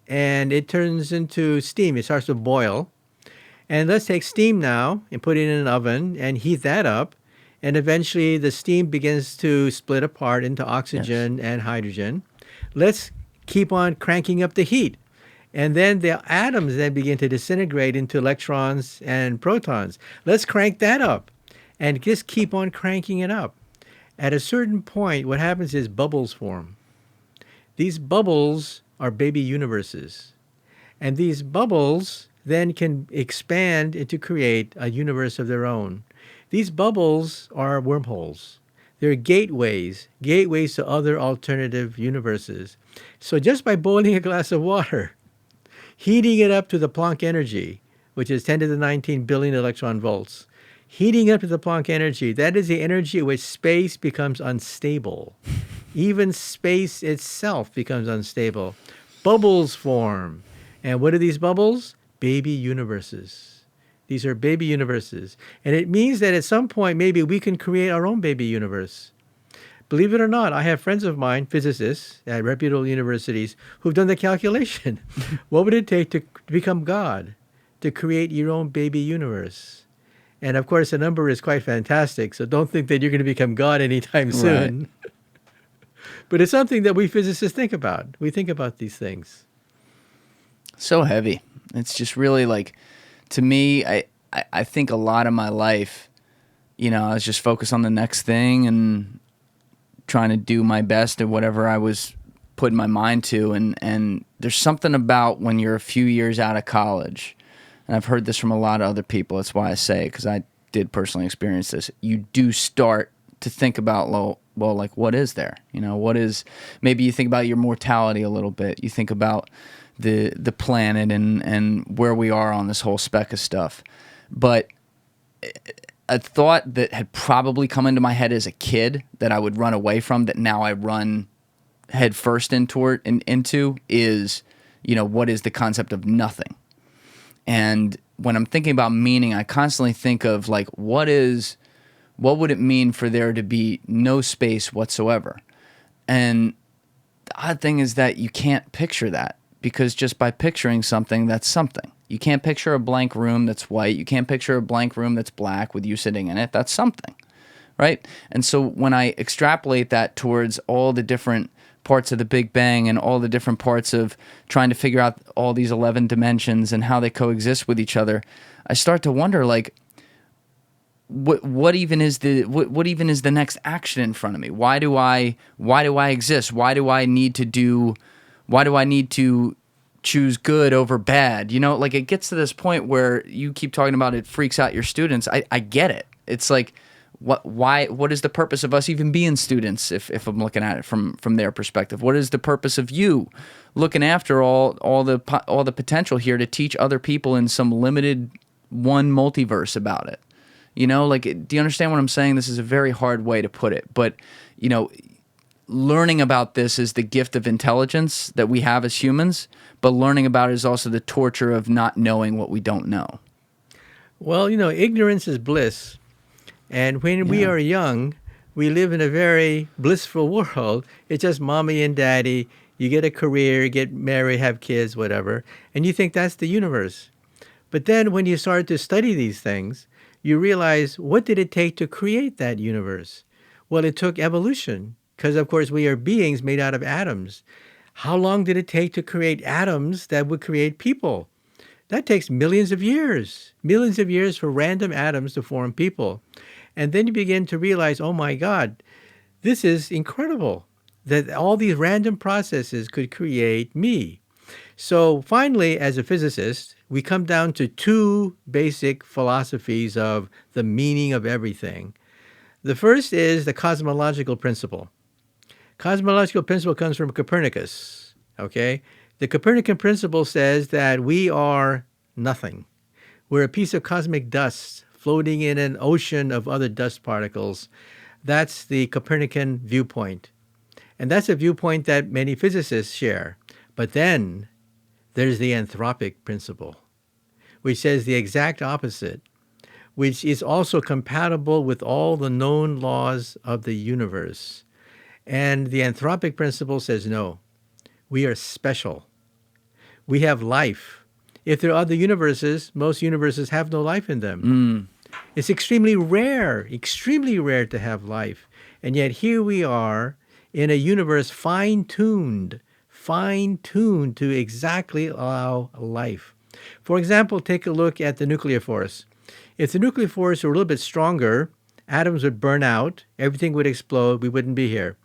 and it turns into steam. It starts to boil. And let's take steam now and put it in an oven and heat that up. And eventually the steam begins to split apart into oxygen and hydrogen. Let's keep on cranking up the heat. And then the atoms then begin to disintegrate into electrons and protons. Let's crank that up and just keep on cranking it up. At a certain point, what happens is bubbles form. These bubbles are baby universes. And these bubbles then can expand and to create a universe of their own. These bubbles are wormholes. They're gateways to other alternative universes. So just by boiling a glass of water, heating it up to the Planck energy, which is 10 to the 19 billion electron volts, heating up to the Planck energy, that is the energy at which space becomes unstable. Even space itself becomes unstable. Bubbles form. And what are these bubbles? Baby universes. These are baby universes. And it means that at some point, maybe we can create our own baby universe. Believe it or not, I have friends of mine, physicists at reputable universities, who've done the calculation. What would it take to become God, to create your own baby universe? And of course, the number is quite fantastic, so don't think that you're going to become God anytime soon. Right. But it's something that we physicists think about. We think about these things. So heavy. It's just really like, to me, I think a lot of my life, you know, I was just focused on the next thing and trying to do my best at whatever I was putting my mind to. And there's something about when you're a few years out of college, and I've heard this from a lot of other people. That's why I say it, because I did personally experience this. You do start to think about, well, like, what is there? You know, what is, maybe you think about your mortality a little bit. You think about the planet and where we are on this whole speck of stuff. But a thought that had probably come into my head as a kid that I would run away from, that now I run head first into is, you know, what is the concept of nothing? And when I'm thinking about meaning, I constantly think of, like, what would it mean for there to be no space whatsoever? And the odd thing is that you can't picture that, because just by picturing something, that's something. You can't picture a blank room that's white. You can't picture a blank room that's black with you sitting in it. That's something, right? And so when I extrapolate that towards all the different parts of the Big Bang and all the different parts of trying to figure out all these 11 dimensions and how they coexist with each other, I start to wonder, like, what even is the next action in front of me? Why do I exist? Why do I need to choose good over bad? You know, like, it gets to this point where you keep talking about it freaks out your students. I get it. It's like, what is the purpose of us even being students if I'm looking at it from their perspective? What is the purpose of you looking after all the potential here to teach other people in some limited one multiverse about it? You know, like, do you understand what I'm saying? This is a very hard way to put it, but, you know, learning about this is the gift of intelligence that we have as humans, but learning about it is also the torture of not knowing what we don't know. Well, you know, ignorance is bliss. And when we are young, we live in a very blissful world. It's just mommy and daddy. You get a career, get married, have kids, whatever, and you think that's the universe. But then when you start to study these things, you realize, what did it take to create that universe? Well, it took evolution, because, of course, we are beings made out of atoms. How long did it take to create atoms that would create people? That takes millions of years for random atoms to form people. And then you begin to realize, oh my God, this is incredible, that all these random processes could create me. So finally, as a physicist, we come down to two basic philosophies of the meaning of everything. The first is the cosmological principle. Cosmological principle comes from Copernicus, okay? The Copernican principle says that we are nothing. We're a piece of cosmic dust floating in an ocean of other dust particles. That's the Copernican viewpoint. And that's a viewpoint that many physicists share. But then there's the anthropic principle, which says the exact opposite, which is also compatible with all the known laws of the universe. And the anthropic principle says, no, we are special. We have life. If there are other universes, most universes have no life in them. It's extremely rare to have life. And yet here we are in a universe fine-tuned to exactly allow life. For example, take a look at the nuclear force. If the nuclear force were a little bit stronger, atoms would burn out, everything would explode, we wouldn't be here.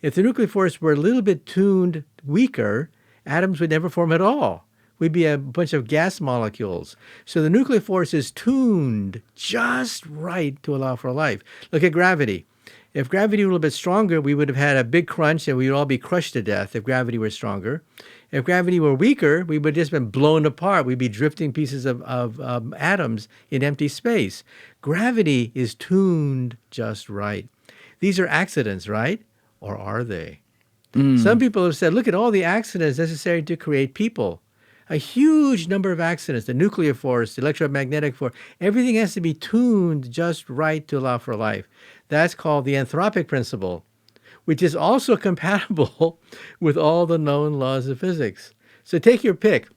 If the nuclear force were a little bit tuned weaker, atoms would never form at all. We'd be a bunch of gas molecules. So the nuclear force is tuned just right to allow for life. Look at gravity. If gravity were a little bit stronger, we would have had a big crunch and we would all be crushed to death if gravity were stronger. If gravity were weaker, we would have just been blown apart. We'd be drifting pieces of atoms in empty space. Gravity is tuned just right. These are accidents, right? Or are they? Some people have said, look at all the accidents necessary to create people. A huge number of accidents, the nuclear force, the electromagnetic force, everything has to be tuned just right to allow for life. That's called the anthropic principle, which is also compatible with all the known laws of physics. So take your pick.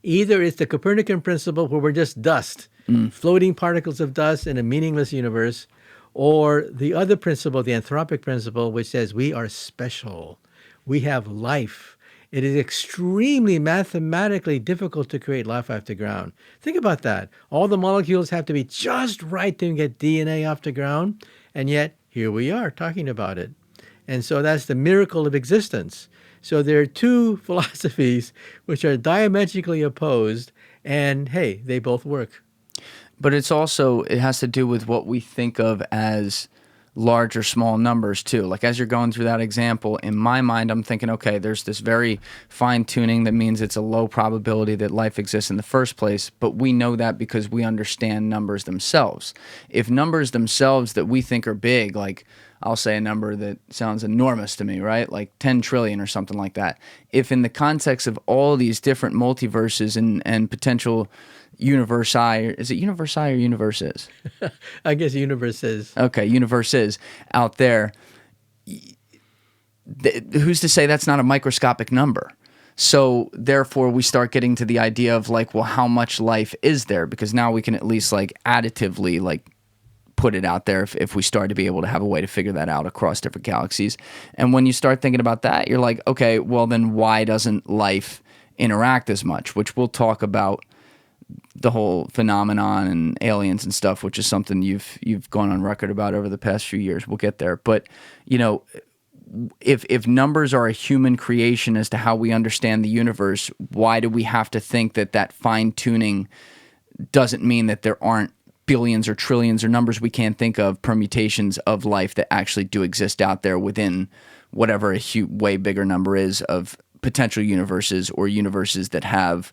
Either it's the Copernican principle, where we're just dust, floating particles of dust in a meaningless universe, or the other principle, the anthropic principle, which says we are special. We have life. It is extremely mathematically difficult to create life off the ground. Think about that. All the molecules have to be just right to get DNA off the ground, and yet here we are talking about it. And so that's the miracle of existence. So there are two philosophies which are diametrically opposed, and hey, they both work. But it has to do with what we think of as large or small numbers too. Like as you're going through that example, in my mind, I'm thinking, okay, there's this very fine tuning that means it's a low probability that life exists in the first place, but we know that because we understand numbers themselves. If numbers themselves that we think are big, like I'll say a number that sounds enormous to me, right? Like 10 trillion or something like that. If in the context of all these different multiverses and potential universi, is it universi or universes? I guess universes. Okay, universes out there. Who's to say that's not a microscopic number? So therefore we start getting to the idea of like, well, how much life is there? Because now we can at least like additively like put it out there if we start to be able to have a way to figure that out across different galaxies. And when you start thinking about that, you're like, okay, well then why doesn't life interact as much? Which we'll talk about the whole phenomenon and aliens and stuff, which is something you've gone on record about over the past few years. We'll get there. But, you know, if numbers are a human creation as to how we understand the universe, why do we have to think that fine-tuning doesn't mean that there aren't billions or trillions or numbers we can't think of, permutations of life that actually do exist out there within whatever a way bigger number is of potential universes or universes that have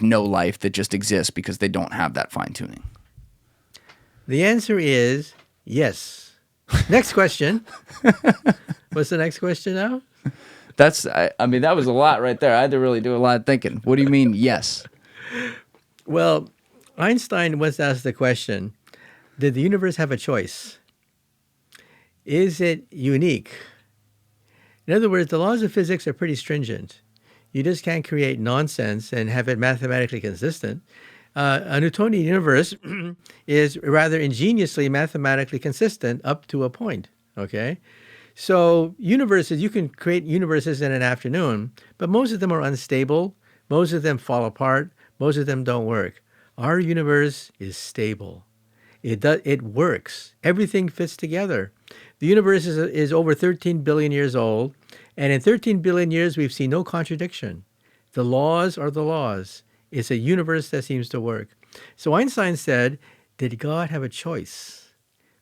no life, that just exist because they don't have that fine-tuning? The answer is yes. Next question. What's the next question now? I mean, that was a lot right there. I had to really do a lot of thinking. What do you mean, yes? Well, Einstein once asked the question, did the universe have a choice? Is it unique? In other words, the laws of physics are pretty stringent. You just can't create nonsense and have it mathematically consistent. A Newtonian universe is rather ingeniously mathematically consistent up to a point, okay? So universes, you can create universes in an afternoon, but most of them are unstable. Most of them fall apart. Most of them don't work. Our universe is stable. It works. Everything fits together. The universe is over 13 billion years old, and in 13 billion years, we've seen no contradiction. The laws are the laws. It's a universe that seems to work. So Einstein said, did God have a choice?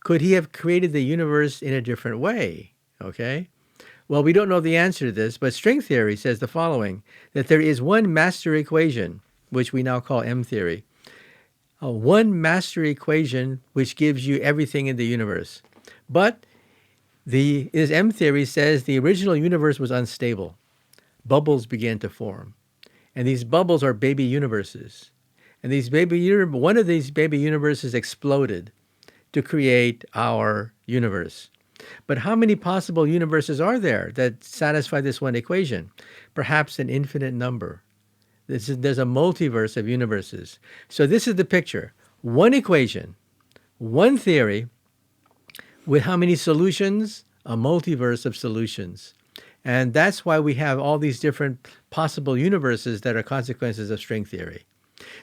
Could he have created the universe in a different way? Okay? Well, we don't know the answer to this, but string theory says the following, that there is one master equation, which we now call M theory. One master equation which gives you everything in the universe. But this M theory says the original universe was unstable. Bubbles began to form. And these bubbles are baby universes. And one of these baby universes exploded to create our universe. But how many possible universes are there that satisfy this one equation? Perhaps an infinite number. There's a multiverse of universes. So this is the picture. One equation, one theory, with how many solutions? A multiverse of solutions. And that's why we have all these different possible universes that are consequences of string theory.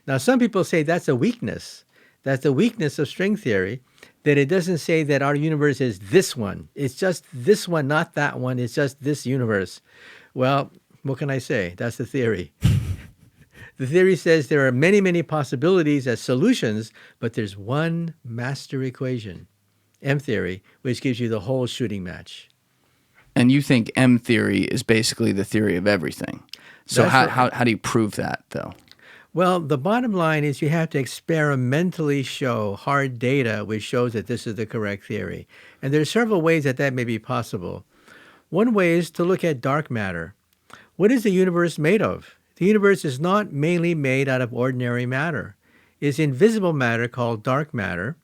Now, some people say that's a weakness. That's the weakness of string theory, that it doesn't say that our universe is this one. It's just this one, not that one. It's just this universe. Well, what can I say? That's the theory. The theory says there are many, many possibilities as solutions, but there's one master equation, M theory, which gives you the whole shooting match. And you think M theory is basically the theory of everything. So how do you prove that, though? Well, the bottom line is you have to experimentally show hard data which shows that this is the correct theory. And there are several ways that may be possible. One way is to look at dark matter. What is the universe made of? The universe is not mainly made out of ordinary matter. It's invisible matter called dark matter.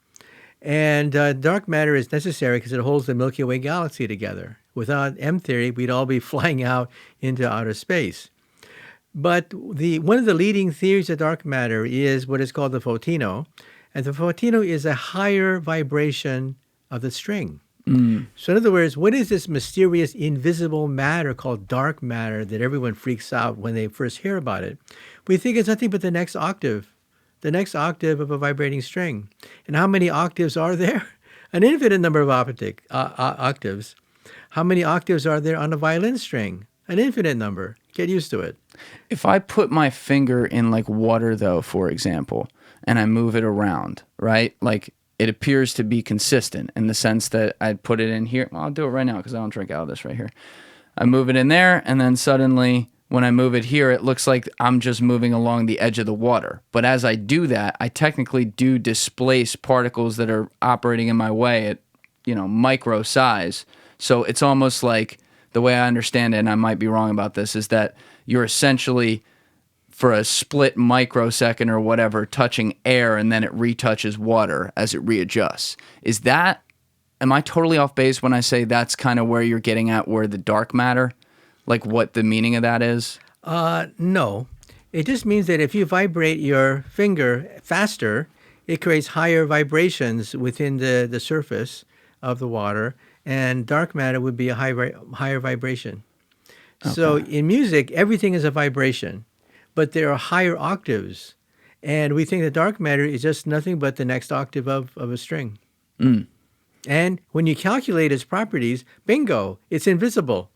And dark matter is necessary because it holds the Milky Way galaxy together. Without M theory, we'd all be flying out into outer space. But one of the leading theories of dark matter is what is called the photino. And the photino is a higher vibration of the string. So in other words, what is this mysterious invisible matter called dark matter that everyone freaks out when they first hear about it? We think it's nothing but the next octave of a vibrating string. And how many octaves are there? An infinite number of octaves. How many octaves are there on a violin string? An infinite number. Get used to it. If I put my finger in like water, though, for example, and I move it around, right? Like it appears to be consistent in the sense that I'd put it in here. Well, I'll do it right now because I don't drink out of this right here. I move it in there, and then suddenly when I move it here, it looks like I'm just moving along the edge of the water. But as I do that, I technically do displace particles that are operating in my way at, micro size. So it's almost like, the way I understand it, and I might be wrong about this, is that you're essentially, for a split microsecond or whatever, touching air and then it retouches water as it readjusts. Am I totally off base when I say that's kind of where you're getting at, where the dark matter, like what the meaning of that is? No. It just means that if you vibrate your finger faster, it creates higher vibrations within the surface of the water, and dark matter would be a higher vibration. Okay. So in music, everything is a vibration, but there are higher octaves, and we think that dark matter is just nothing but the next octave of a string. Mm. And when you calculate its properties, bingo, it's invisible.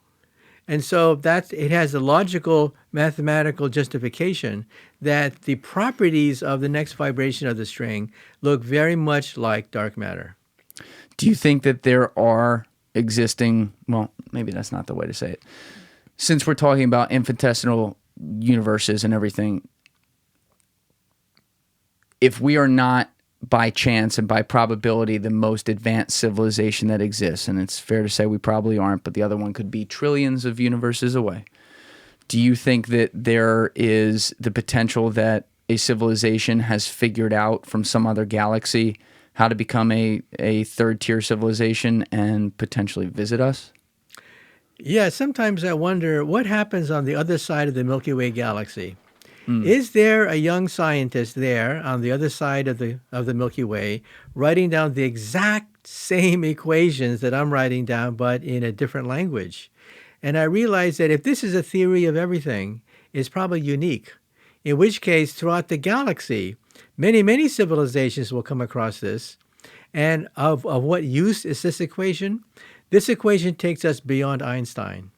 And so it has a logical mathematical justification that the properties of the next vibration of the string look very much like dark matter. Do you think that there are existing, well, maybe that's not the way to say it. Since we're talking about infinitesimal universes and everything, if we are not by chance and by probability the most advanced civilization that exists, and it's fair to say we probably aren't, but the other one could be trillions of universes away, do you think that there is the potential that a civilization has figured out from some other galaxy how to become a third-tier civilization and potentially visit us? Yeah, sometimes I wonder what happens on the other side of the Milky Way galaxy. Is there a young scientist there on the other side of the Milky Way writing down the exact same equations that I'm writing down, but in a different language? And I realize that if this is a theory of everything, it's probably unique, in which case throughout the galaxy, many, many civilizations will come across this. And of what use is this equation? This equation takes us beyond Einstein.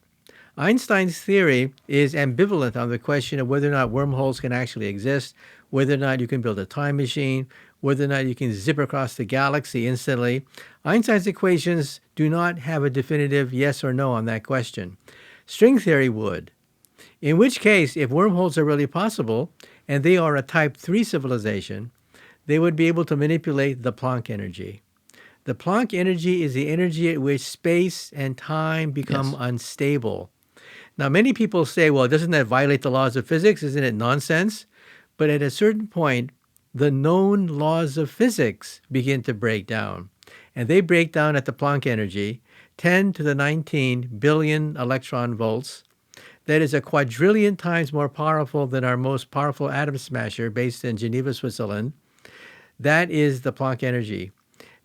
Einstein's theory is ambivalent on the question of whether or not wormholes can actually exist, whether or not you can build a time machine, whether or not you can zip across the galaxy instantly. Einstein's equations do not have a definitive yes or no on that question. String theory would. In which case, if wormholes are really possible, and they are a type 3 civilization, they would be able to manipulate the Planck energy. The Planck energy is the energy at which space and time become unstable. Now, many people say, well, doesn't that violate the laws of physics? Isn't it nonsense? But at a certain point, the known laws of physics begin to break down. And they break down at the Planck energy, 10 to the 19 billion electron volts. That is a quadrillion times more powerful than our most powerful atom smasher based in Geneva, Switzerland. That is the Planck energy.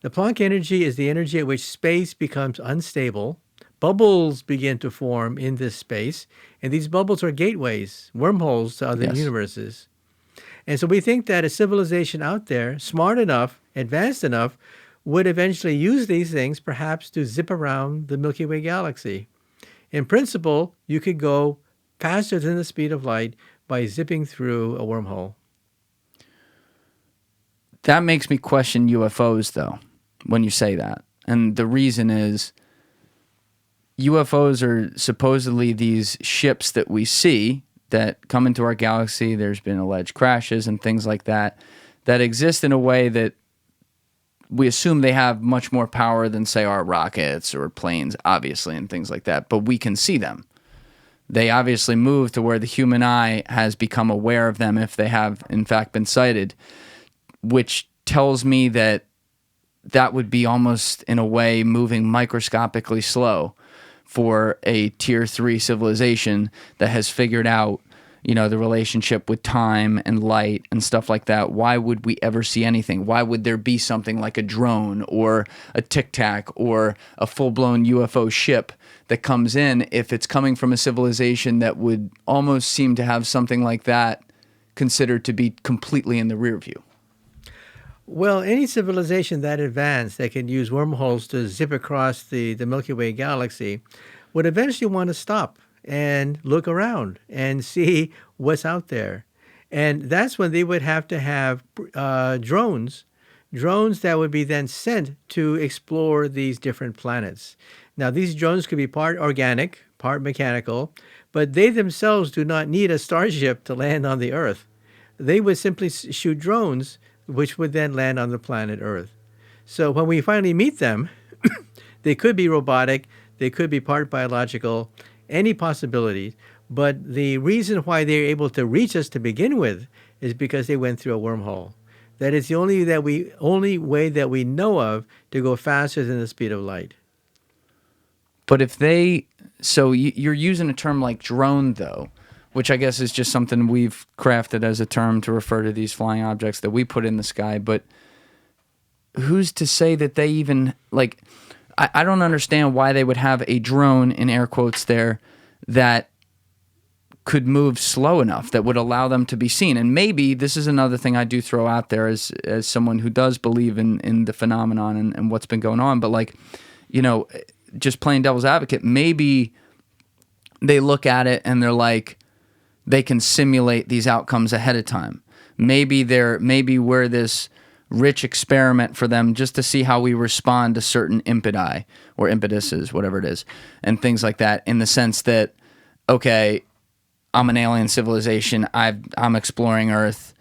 The Planck energy is the energy at which space becomes unstable. Bubbles begin to form in this space, and these bubbles are gateways, wormholes to other universes. And so we think that a civilization out there, smart enough, advanced enough, would eventually use these things perhaps to zip around the Milky Way galaxy. In principle, you could go faster than the speed of light by zipping through a wormhole. That makes me question UFOs, though, when you say that. And the reason is UFOs are supposedly these ships that we see that come into our galaxy. There's been alleged crashes and things like that exist in a way that we assume they have much more power than, say, our rockets or planes, obviously, and things like that. But we can see them. They obviously move to where the human eye has become aware of them if they have, in fact, been sighted, which tells me that that would be almost, in a way, moving microscopically slow for a tier 3 civilization that has figured out, the relationship with time and light and stuff like that. Why would we ever see anything? Why would there be something like a drone or a Tic Tac or a full-blown UFO ship that comes in if it's coming from a civilization that would almost seem to have something like that considered to be completely in the rear view? Well, any civilization that advanced that can use wormholes to zip across the Milky Way galaxy would eventually want to stop and look around and see what's out there. And that's when they would have to have drones that would be then sent to explore these different planets. Now, these drones could be part organic, part mechanical, but they themselves do not need a starship to land on the Earth. They would simply shoot drones, which would then land on the planet Earth. So when we finally meet them, they could be robotic, they could be part biological, any possibility. But the reason why they're able to reach us to begin with is because they went through a wormhole. That is the only way that we know of to go faster than the speed of light. But if they, so you're using a term like drone, though, which I guess is just something we've crafted as a term to refer to these flying objects that we put in the sky. But who's to say that they even, like, I don't understand why they would have a drone, in air quotes there, that could move slow enough that would allow them to be seen. And maybe this is another thing I do throw out there as someone who does believe in the phenomenon and what's been going on. But, like, you know, just playing devil's advocate, maybe they look at it and they're like, they can simulate these outcomes ahead of time. Maybe we're this rich experiment for them just to see how we respond to certain impeti or impetuses, whatever it is, and things like that, in the sense that, okay, I'm an alien civilization, I'm exploring Earth,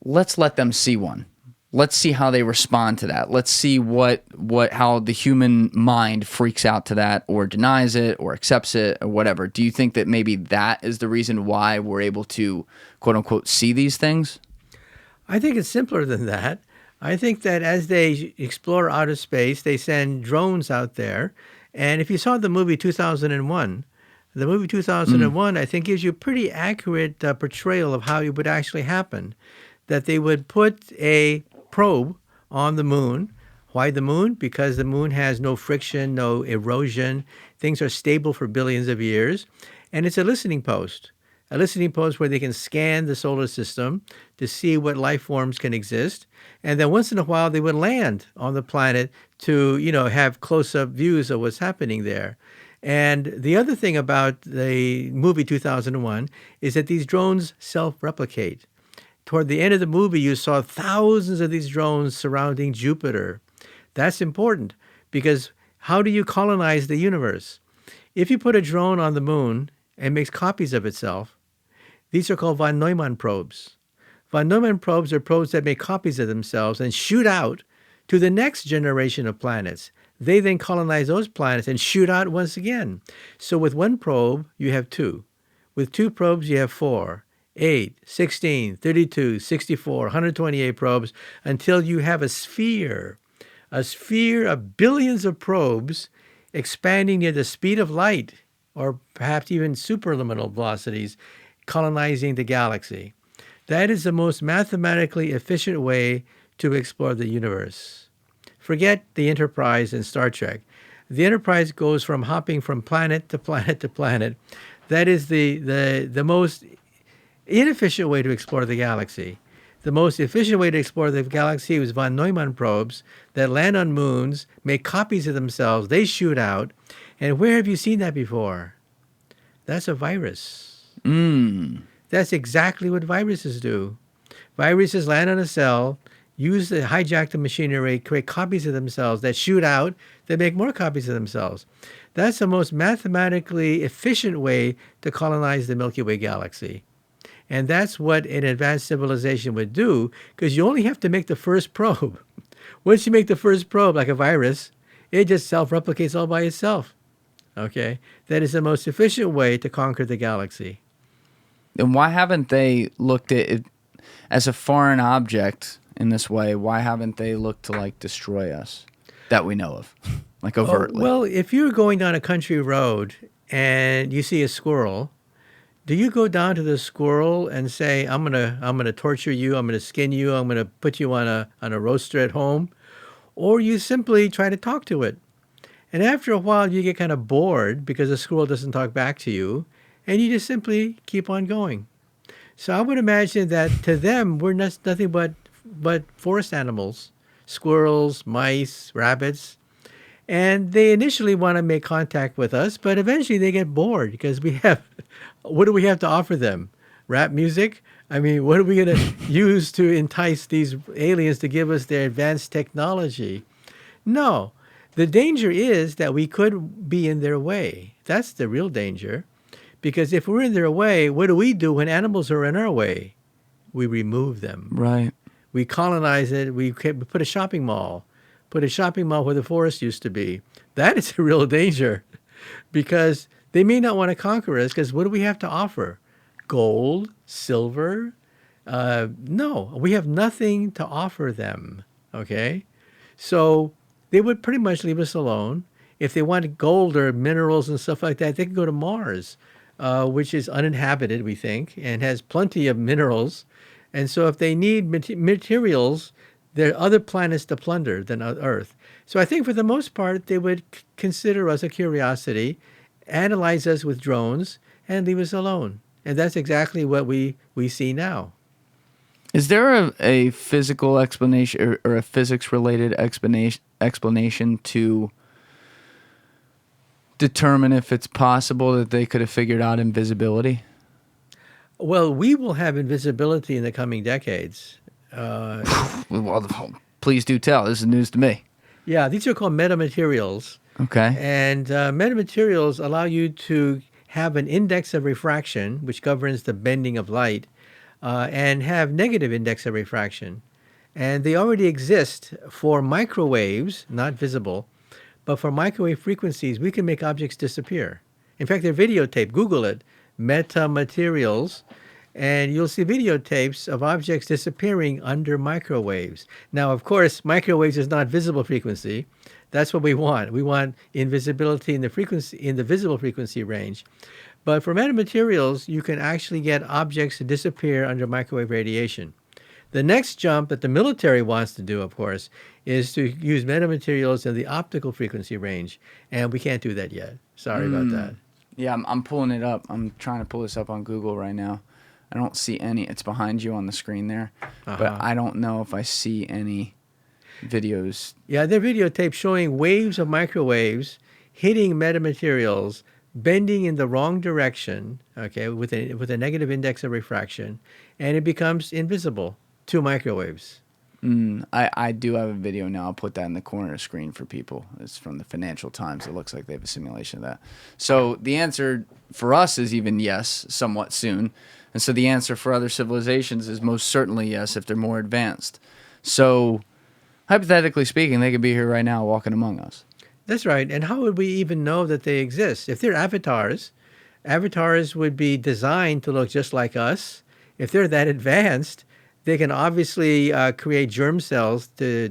let's let them see one. Let's see how they respond to that. Let's see how the human mind freaks out to that, or denies it, or accepts it, or whatever. Do you think that maybe that is the reason why we're able to, quote unquote, see these things? I think it's simpler than that. I think that as they explore outer space, they send drones out there. And if you saw the movie 2001, I think gives you a pretty accurate portrayal of how it would actually happen. That they would put a probe on the moon. Why the moon? Because the moon has no friction, no erosion. Things are stable for billions of years. And it's a listening post where they can scan the solar system to see what life forms can exist. And then once in a while, they would land on the planet to, have close-up views of what's happening there. And the other thing about the movie 2001 is that these drones self-replicate. Toward the end of the movie, you saw thousands of these drones surrounding Jupiter. That's important because how do you colonize the universe? If you put a drone on the moon and makes copies of itself, these are called von Neumann probes. Von Neumann probes are probes that make copies of themselves and shoot out to the next generation of planets. They then colonize those planets and shoot out once again. So with one probe, you have two. With two probes, you have 4, 8, 16, 32, 64, 128 probes until you have a sphere of billions of probes expanding near the speed of light, or perhaps even superluminal velocities, colonizing the galaxy. That is the most mathematically efficient way to explore the universe. Forget the Enterprise in Star Trek. The Enterprise goes from hopping from planet to planet to planet. That is the most inefficient way to explore the galaxy. The most efficient way to explore the galaxy was von Neumann probes that land on moons, make copies of themselves, they shoot out. And where have you seen that before? That's a virus. That's exactly what viruses do. Viruses land on a cell, hijack the machinery, create copies of themselves that shoot out, that make more copies of themselves. That's the most mathematically efficient way to colonize the Milky Way galaxy. And that's what an advanced civilization would do, because you only have to make the first probe. Once you make the first probe, like a virus, it just self-replicates all by itself. Okay? That is the most efficient way to conquer the galaxy. And why haven't they looked at it as a foreign object in this way? Why haven't they looked to, like, destroy us that we know of, like, overtly? Well, if you're going down a country road and you see a squirrel, do you go down to the squirrel and say, I'm gonna torture you, I'm gonna skin you, I'm gonna put you on a roaster at home? Or you simply try to talk to it. And after a while, you get kind of bored because the squirrel doesn't talk back to you, and you just simply keep on going. So I would imagine that to them, we're nothing but but forest animals, squirrels, mice, rabbits. And they initially want to make contact with us, but eventually they get bored because what do we have to offer them? Rap music? I mean, what are we going to use to entice these aliens to give us their advanced technology? No. The danger is that we could be in their way. That's the real danger. Because if we're in their way, what do we do when animals are in our way? We remove them. Right. We colonize it. We put a shopping mall. Put a shopping mall where the forest used to be. That is a real danger because they may not want to conquer us because what do we have to offer? Gold, silver? No, we have nothing to offer them, okay? So they would pretty much leave us alone. If they wanted gold or minerals and stuff like that, they can go to Mars, which is uninhabited, we think, and has plenty of minerals. And so if they need materials, there are other planets to plunder than Earth. So I think for the most part, they would consider us a curiosity, analyze us with drones, and leave us alone. And that's exactly what we see now. Is there a physical explanation or a physics-related explanation to determine if it's possible that they could have figured out invisibility? Well, we will have invisibility in the coming decades. Well, please do tell. This is news to me. Yeah, these are called metamaterials. Okay. And metamaterials allow you to have an index of refraction, which governs the bending of light, and have negative index of refraction. And they already exist for microwaves, not visible, but for microwave frequencies, we can make objects disappear. In fact, they're videotaped. Google it, metamaterials. And you'll see videotapes of objects disappearing under microwaves. Now, of course, microwaves is not visible frequency. That's what we want. We want invisibility in the visible frequency range. But for metamaterials, you can actually get objects to disappear under microwave radiation. The next jump that the military wants to do, of course, is to use metamaterials in the optical frequency range. And we can't do that yet. Sorry about that. Yeah, I'm pulling it up. I'm trying to pull this up on Google right now. I don't see any. It's behind you on the screen there. But I don't know if I see any videos. Yeah, they're videotapes showing waves of microwaves hitting metamaterials, bending in the wrong direction, okay, with a negative index of refraction, and it becomes invisible to microwaves. I do have a video now. I'll put that in the corner of the screen for people. It's from the Financial Times. It looks like they have a simulation of that. So the answer for us is even yes, somewhat soon. And so the answer for other civilizations is most certainly yes if they're more advanced. So hypothetically speaking, they could be here right now walking among us. That's right. And how would we even know that they exist? If they're avatars, avatars would be designed to look just like us. If they're that advanced, they can obviously create germ cells to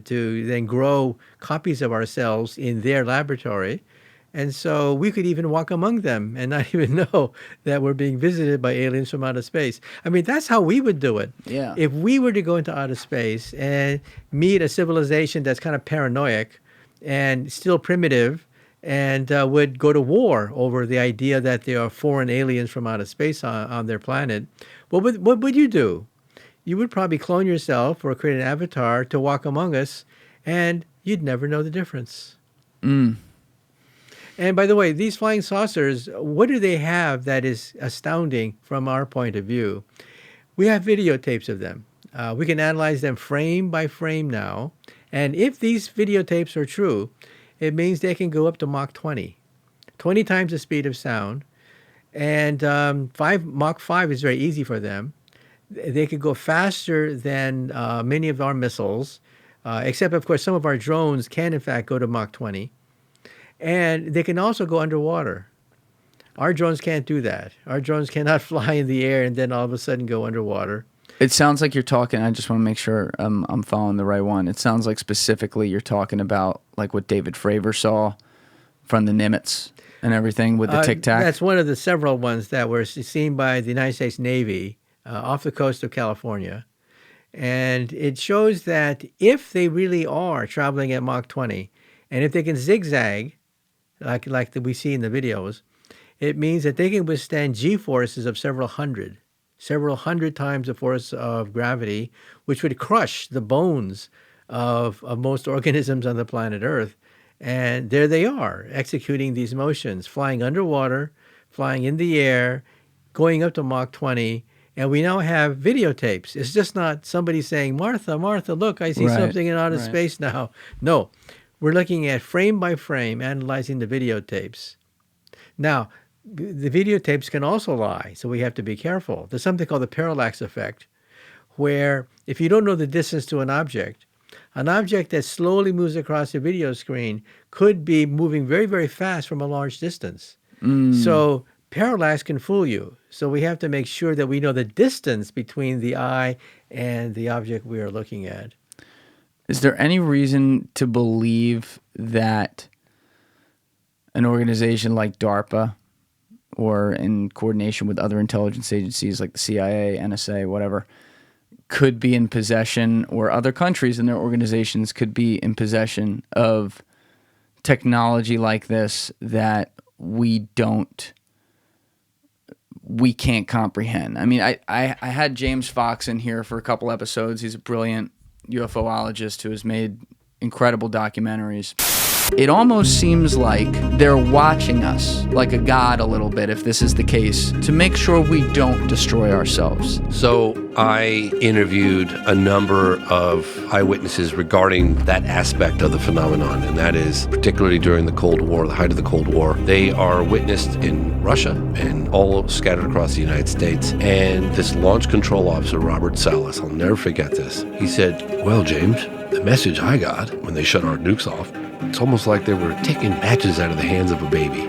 then grow copies of ourselves in their laboratory. And so we could even walk among them and not even know that we're being visited by aliens from outer space. I mean, that's how we would do it. Yeah. If we were to go into outer space and meet a civilization that's kind of paranoid and still primitive and would go to war over the idea that there are foreign aliens from outer space on their planet, what would you do? You would probably clone yourself or create an avatar to walk among us, and you'd never know the difference. And by the way, these flying saucers, what do they have that is astounding from our point of view? We have videotapes of them. We can analyze them frame by frame now. And if these videotapes are true, it means they can go up to Mach 20 times the speed of sound. And Mach 5 is very easy for them. They could go faster than many of our missiles, except, of course, some of our drones can, in fact, go to Mach 20. And they can also go underwater. Our drones can't do that. Our drones cannot fly in the air and then all of a sudden go underwater. It sounds like you're talking, I just want to make sure I'm following the right one. It sounds like specifically you're talking about like what David Fravor saw from the Nimitz and everything with the Tic Tac. That's one of the several ones that were seen by the United States Navy off the coast of California. And it shows that if they really are traveling at Mach 20, and if they can zigzag, like we see in the videos, it means that they can withstand G-forces of several hundred. several hundred times the force of gravity, which would crush the bones of most organisms on the planet Earth. And there they are, executing these motions, flying underwater, flying in the air, going up to Mach 20. And we now have videotapes. It's just not somebody saying, Martha, Martha, look, I see something in outer space now. No, we're looking at frame by frame, analyzing the videotapes. Now, the videotapes can also lie, so we have to be careful. There's something called the parallax effect, where if you don't know the distance to an object that slowly moves across the video screen could be moving very, very fast from a large distance. So parallax can fool you. So we have to make sure that we know the distance between the eye and the object we are looking at. Is there any reason to believe that an organization like DARPA, or in coordination with other intelligence agencies like the CIA, NSA, whatever, could be in possession, or other countries and their organizations could be in possession of technology like this that we can't comprehend? I mean, I had James Fox in here for a couple episodes. He's a brilliant UFOologist who has made incredible documentaries. It almost seems like they're watching us like a god a little bit, if this is the case, to make sure we don't destroy ourselves. So I interviewed a number of eyewitnesses regarding that aspect of the phenomenon, and that is particularly during the Cold War, the height of the Cold War. They are witnessed in Russia and all scattered across the United States. And this launch control officer, Robert Salas, I'll never forget this. He said, well, James, the message I got when they shut our nukes off, it's almost like they were taking matches out of the hands of a baby.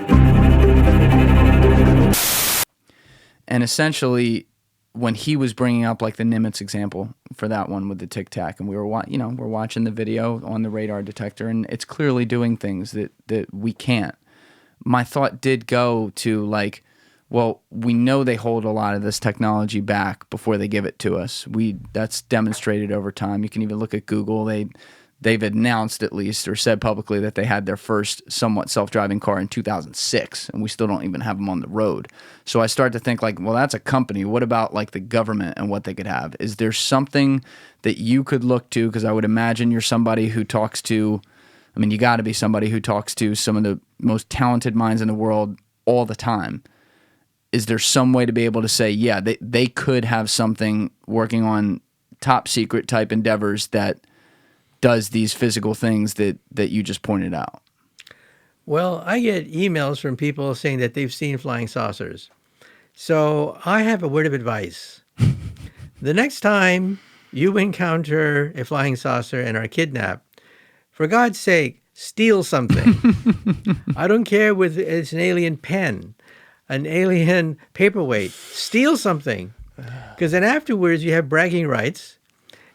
And essentially, when he was bringing up like the Nimitz example for that one with the Tic Tac, and we were we're watching the video on the radar detector, and it's clearly doing things that we can't. My thought did go to like, well, we know they hold a lot of this technology back before they give it to us. That's demonstrated over time. You can even look at Google. They've announced, at least, or said publicly, that they had their first somewhat self-driving car in 2006, and we still don't even have them on the road. So I start to think like, well, that's a company. What about like the government and what they could have? Is there something that you could look to? Because I would imagine you're somebody who talks to, I mean, you got to be somebody who talks to some of the most talented minds in the world all the time. Is there some way to be able to say, yeah, they could have something working on top secret type endeavors that does these physical things that you just pointed out? Well, I get emails from people saying that they've seen flying saucers. So I have a word of advice. The next time you encounter a flying saucer and are kidnapped, for God's sake, steal something. I don't care whether it's an alien pen, an alien paperweight. Steal something. Because then afterwards you have bragging rights.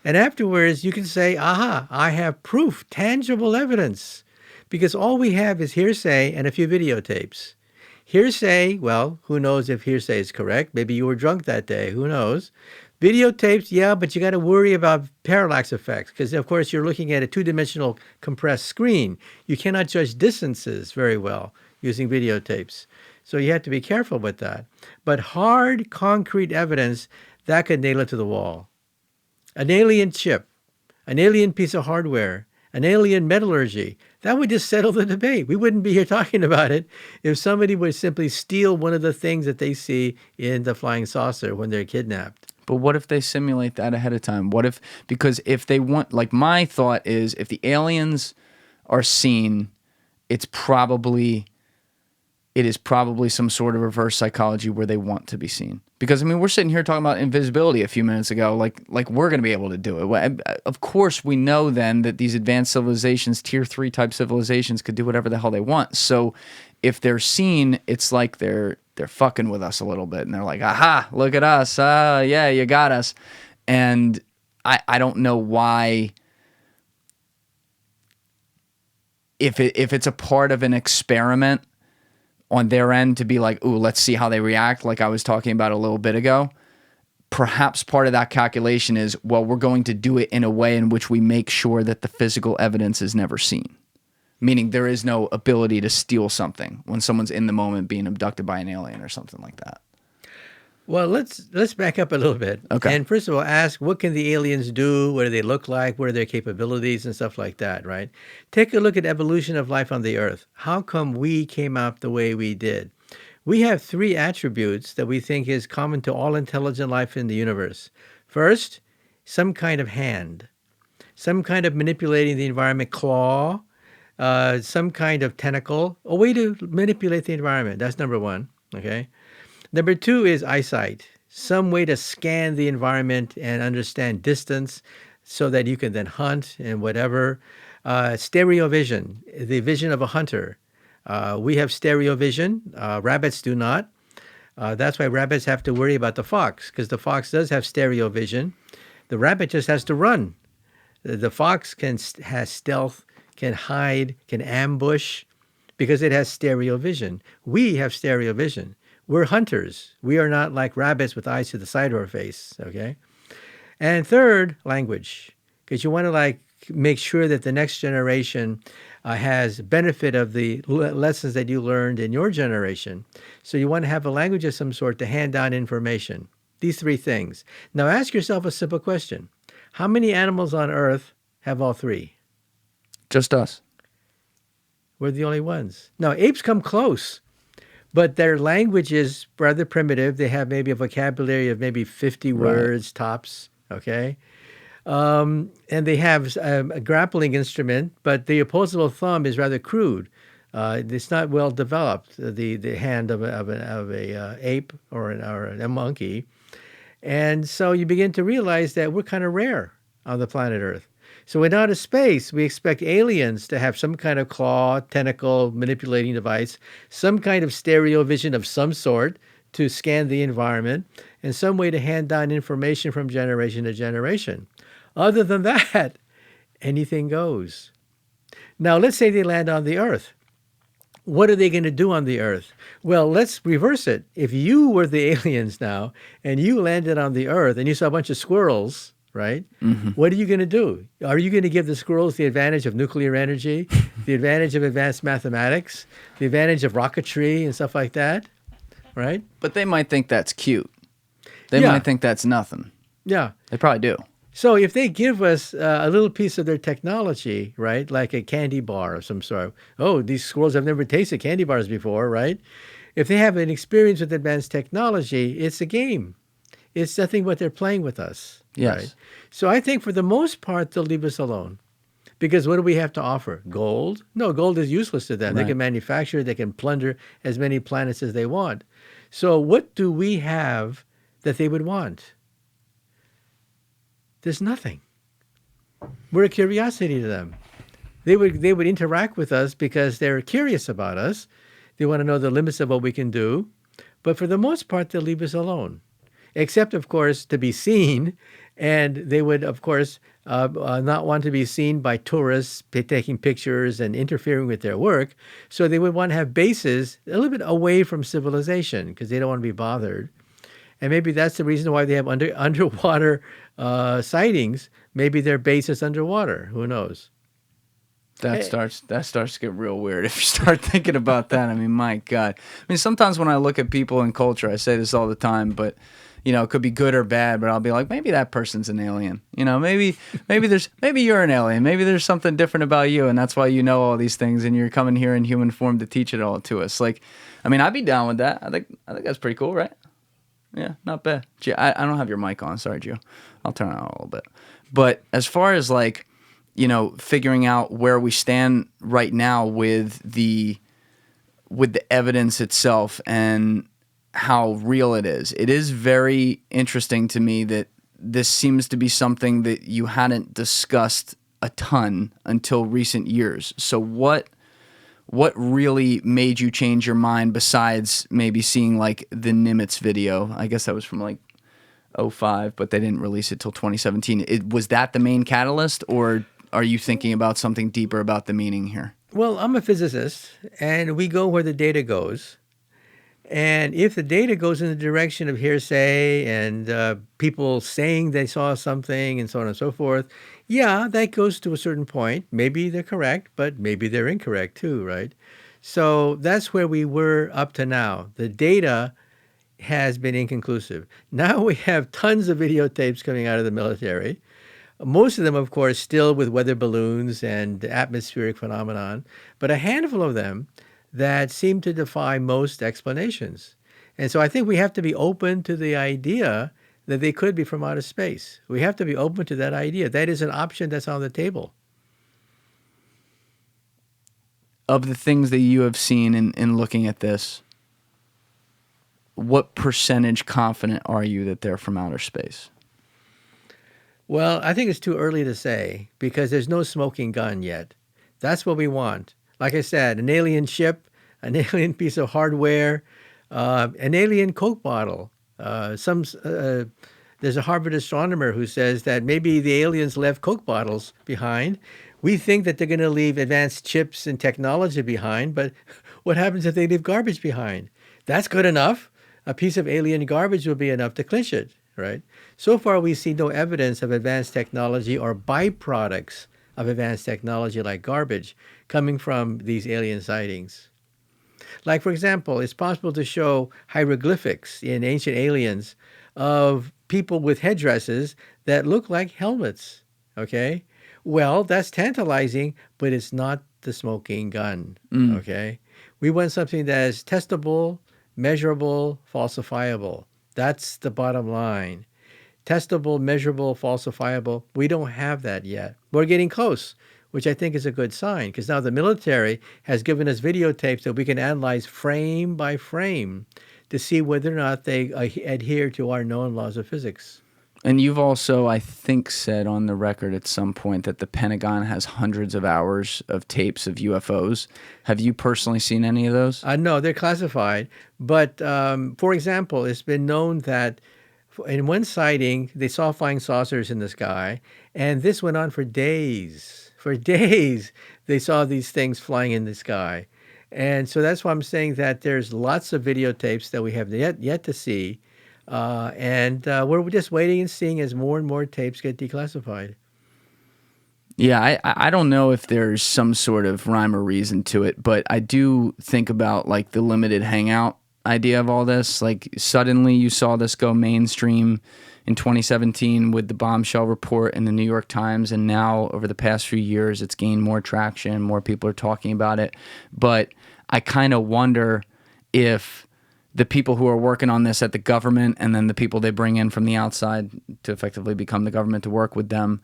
And afterwards, you can say, aha, I have proof, tangible evidence. Because all we have is hearsay and a few videotapes. Hearsay, well, who knows if hearsay is correct? Maybe you were drunk that day. Who knows? Videotapes, yeah, but you got to worry about parallax effects. Because, of course, you're looking at a two-dimensional compressed screen. You cannot judge distances very well using videotapes. So you have to be careful with that. But hard, concrete evidence, that could nail it to the wall. An alien chip, an alien piece of hardware, an alien metallurgy, that would just settle the debate. We wouldn't be here talking about it if somebody would simply steal one of the things that they see in the flying saucer when they're kidnapped. But what if they simulate that ahead of time? What if, because if they want, like my thought is, if the aliens are seen, it is probably some sort of reverse psychology where they want to be seen. Because, I mean, we're sitting here talking about invisibility a few minutes ago, like we're going to be able to do it. Of course, we know then that these advanced civilizations, tier 3 type civilizations, could do whatever the hell they want. So if they're seen, it's like they're fucking with us a little bit. And they're like, aha, look at us. Yeah, you got us. And I don't know why, if it's a part of an experiment on their end to be like, ooh, let's see how they react, like I was talking about a little bit ago. Perhaps part of that calculation is, well, we're going to do it in a way in which we make sure that the physical evidence is never seen. Meaning there is no ability to steal something when someone's in the moment being abducted by an alien or something like that. Well, let's back up a little bit. Okay. And first of all, ask what can the aliens do? What do they look like? What are their capabilities and stuff like that, right? Take a look at evolution of life on the Earth. How come we came out the way we did? We have 3 attributes that we think is common to all intelligent life in the universe. First, some kind of hand, some kind of manipulating the environment claw, some kind of tentacle, a way to manipulate the environment. That's number 1, okay? Number 2 is eyesight, some way to scan the environment and understand distance so that you can then hunt and whatever. Stereo vision, the vision of a hunter. We have stereo vision. Rabbits do not. That's why rabbits have to worry about the fox, because the fox does have stereo vision. The rabbit just has to run. The fox has stealth, can hide, can ambush, because it has stereo vision. We have stereo vision. We're hunters. We are not like rabbits with eyes to the side of our face, okay? And third, language, because you want to make sure that the next generation has benefit of the lessons that you learned in your generation. So you want to have a language of some sort to hand down information. These 3 things. Now ask yourself a simple question. How many animals on Earth have all 3? Just us. We're the only ones. Now, apes come close, but their language is rather primitive. They have maybe a vocabulary of maybe 50 words tops, okay? And they have a grappling instrument, but the opposable thumb is rather crude. It's not well developed, the hand of a ape or a monkey. And so you begin to realize that we're kind of rare on the planet Earth. So in outer space, we expect aliens to have some kind of claw, tentacle, manipulating device, some kind of stereo vision of some sort to scan the environment, and some way to hand down information from generation to generation. Other than that, anything goes. Now, let's say they land on the Earth. What are they going to do on the Earth? Well, let's reverse it. If you were the aliens now, and you landed on the Earth, and you saw a bunch of squirrels, right? Mm-hmm. What are you going to do? Are you going to give the squirrels the advantage of nuclear energy, the advantage of advanced mathematics, the advantage of rocketry and stuff like that, right? But they might think that's cute. They might think that's nothing. Yeah. They probably do. So if they give us a little piece of their technology, right, like a candy bar of some sort, oh, these squirrels have never tasted candy bars before, right? If they have an experience with advanced technology, it's a game. It's nothing but they're playing with us. Yes. Right? So I think for the most part, they'll leave us alone. Because what do we have to offer? Gold? No, gold is useless to them. Right. They can manufacture, they can plunder as many planets as they want. So what do we have that they would want? There's nothing. We're a curiosity to them. They would interact with us because they're curious about us. They want to know the limits of what we can do. But for the most part, they'll leave us alone. Except, of course, to be seen. And they would, of course, not want to be seen by tourists taking pictures and interfering with their work. So they would want to have bases a little bit away from civilization because they don't want to be bothered. And maybe that's the reason why they have underwater sightings. Maybe their base is underwater. Who knows? That starts to get real weird if you start thinking about that. I mean, my God. I mean, sometimes when I look at people in culture, I say this all the time, but it could be good or bad, but I'll be like, maybe that person's an alien. Maybe you're an alien. Maybe there's something different about you, and that's why you know all these things, and you're coming here in human form to teach it all to us. Like, I mean, I'd be down with that. I think that's pretty cool, right? Yeah, not bad. Gee, I don't have your mic on. Sorry, Gio. I'll turn it on a little bit. But as far as figuring out where we stand right now with the evidence itself and how real it is very interesting to me that this seems to be something that you hadn't discussed a ton until recent years. So what really made you change your mind besides maybe seeing the Nimitz video? I guess that was from 2005, but they didn't release it till 2017. Was that the main catalyst, or are you thinking about something deeper about the meaning here? Well, I'm a physicist, and we go where the data goes. And if the data goes in the direction of hearsay and people saying they saw something and so on and so forth, yeah, that goes to a certain point. Maybe they're correct, but maybe they're incorrect too, right? So that's where we were up to now. The data has been inconclusive. Now we have tons of videotapes coming out of the military. Most of them, of course, still with weather balloons and atmospheric phenomenon, but a handful of them that seem to defy most explanations. And so I think we have to be open to the idea that they could be from outer space. We have to be open to that idea. That is an option that's on the table. Of the things that you have seen in looking at this, what percentage confident are you that they're from outer space? Well, I think it's too early to say because there's no smoking gun yet. That's what we want. Like I said, an alien ship, an alien piece of hardware, an alien Coke bottle. There's a Harvard astronomer who says that maybe the aliens left Coke bottles behind. We think that they're going to leave advanced chips and technology behind, but what happens if they leave garbage behind? That's good enough. A piece of alien garbage will be enough to clinch it, right? So far, we see no evidence of advanced technology or byproducts of advanced technology like garbage coming from these alien sightings. Like, for example, it's possible to show hieroglyphics in ancient aliens of people with headdresses that look like helmets, okay? Well, that's tantalizing, but it's not the smoking gun, okay? We want something that is testable, measurable, falsifiable. That's the bottom line. Testable, measurable, falsifiable. We don't have that yet. We're getting close, which I think is a good sign because now the military has given us videotapes that we can analyze frame by frame to see whether or not they adhere to our known laws of physics. And you've also, I think, said on the record at some point that the Pentagon has hundreds of hours of tapes of UFOs. Have you personally seen any of those? No, they're classified. But, for example, it's been known that in one sighting, they saw flying saucers in the sky, and this went on for days. For days, they saw these things flying in the sky. And so that's why I'm saying that there's lots of videotapes that we have yet to see. And we're just waiting and seeing as more and more tapes get declassified. Yeah, I don't know if there's some sort of rhyme or reason to it, but I do think about like the limited hangout idea of all this. Like suddenly you saw this go mainstream in 2017 with the bombshell report in the New York Times, and now over the past few years it's gained more traction, more people are talking about it. But I kind of wonder if the people who are working on this at the government and then the people they bring in from the outside to effectively become the government to work with them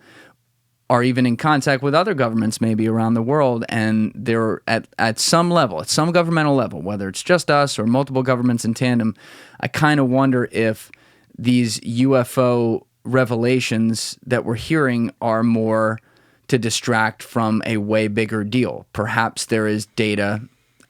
are even in contact with other governments maybe around the world, and they're at some level, at some governmental level, whether it's just us or multiple governments in tandem. I kind of wonder if these UFO revelations that we're hearing are more to distract from a way bigger deal. Perhaps there is data.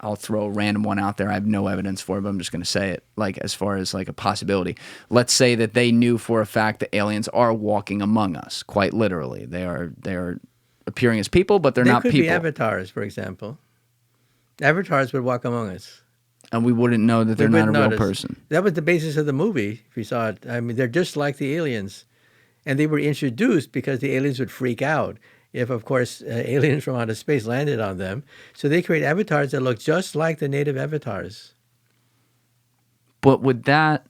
I'll throw a random one out there. I have no evidence for it, but I'm just going to say it like as far as like a possibility. Let's say that they knew for a fact that aliens are walking among us, quite literally. They are appearing as people, but they're not people. They could be avatars, for example. Avatars would walk among us. And we wouldn't know that they're not a real person. That was the basis of the movie, if you saw it. I mean, they're just like the aliens. And they were introduced because the aliens would freak out if, of course, aliens from outer space landed on them. So they create avatars that look just like the native avatars. But would that,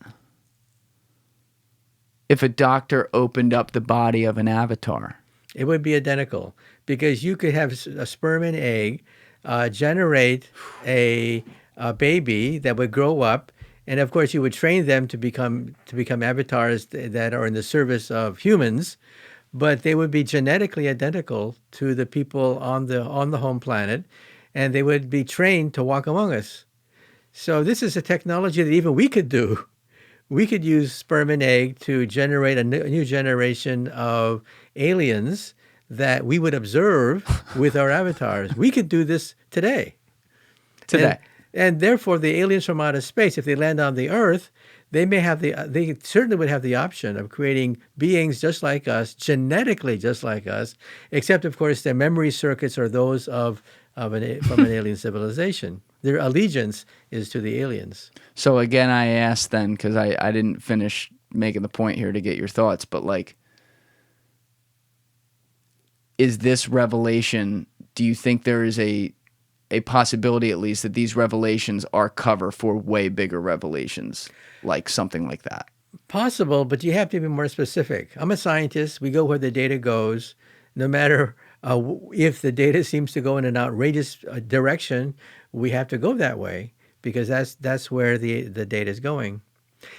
if a doctor opened up the body of an avatar? It would be identical because you could have a sperm and egg generate a baby that would grow up. And, of course, you would train them to become avatars that are in the service of humans. But they would be genetically identical to the people on the home planet, and they would be trained to walk among us. So this is a technology that even we could do. We could use sperm and egg to generate a new generation of aliens that we would observe with our avatars. We could do this today. And therefore, the aliens from outer space, if they land on the Earth, they certainly would have the option of creating beings just like us, genetically just like us, except, of course, their memory circuits are those from an alien civilization. Their allegiance is to the aliens. So again, I asked then, because I didn't finish making the point here to get your thoughts, but like, is this revelation, do you think there is a a possibility, at least, that these revelations are cover for way bigger revelations, like something like that? Possible, but you have to be more specific. I'm a scientist. We go where the data goes. No matter if the data seems to go in an outrageous direction, we have to go that way because that's where the data is going.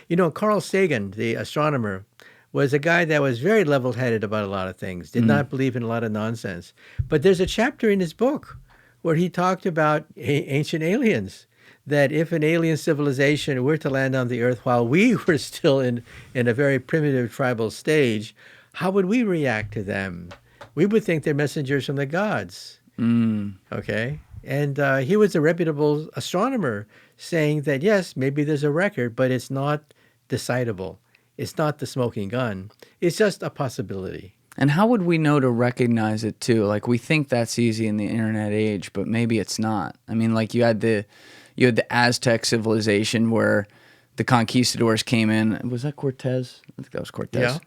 You know, Carl Sagan, the astronomer, was a guy that was very level-headed about a lot of things, did not believe in a lot of nonsense. But there's a chapter in his book where he talked about ancient aliens, that if an alien civilization were to land on the Earth while we were still in a very primitive tribal stage, how would we react to them? We would think they're messengers from the gods. Okay? And he was a reputable astronomer saying that, yes, maybe there's a record, but it's not decidable. It's not the smoking gun. It's just a possibility. And how would we know to recognize it too? Like, we think that's easy in the internet age, but maybe it's not. I mean, like, you had the Aztec civilization where the conquistadors came in. Was that Cortes? I think that was Cortes. Yeah.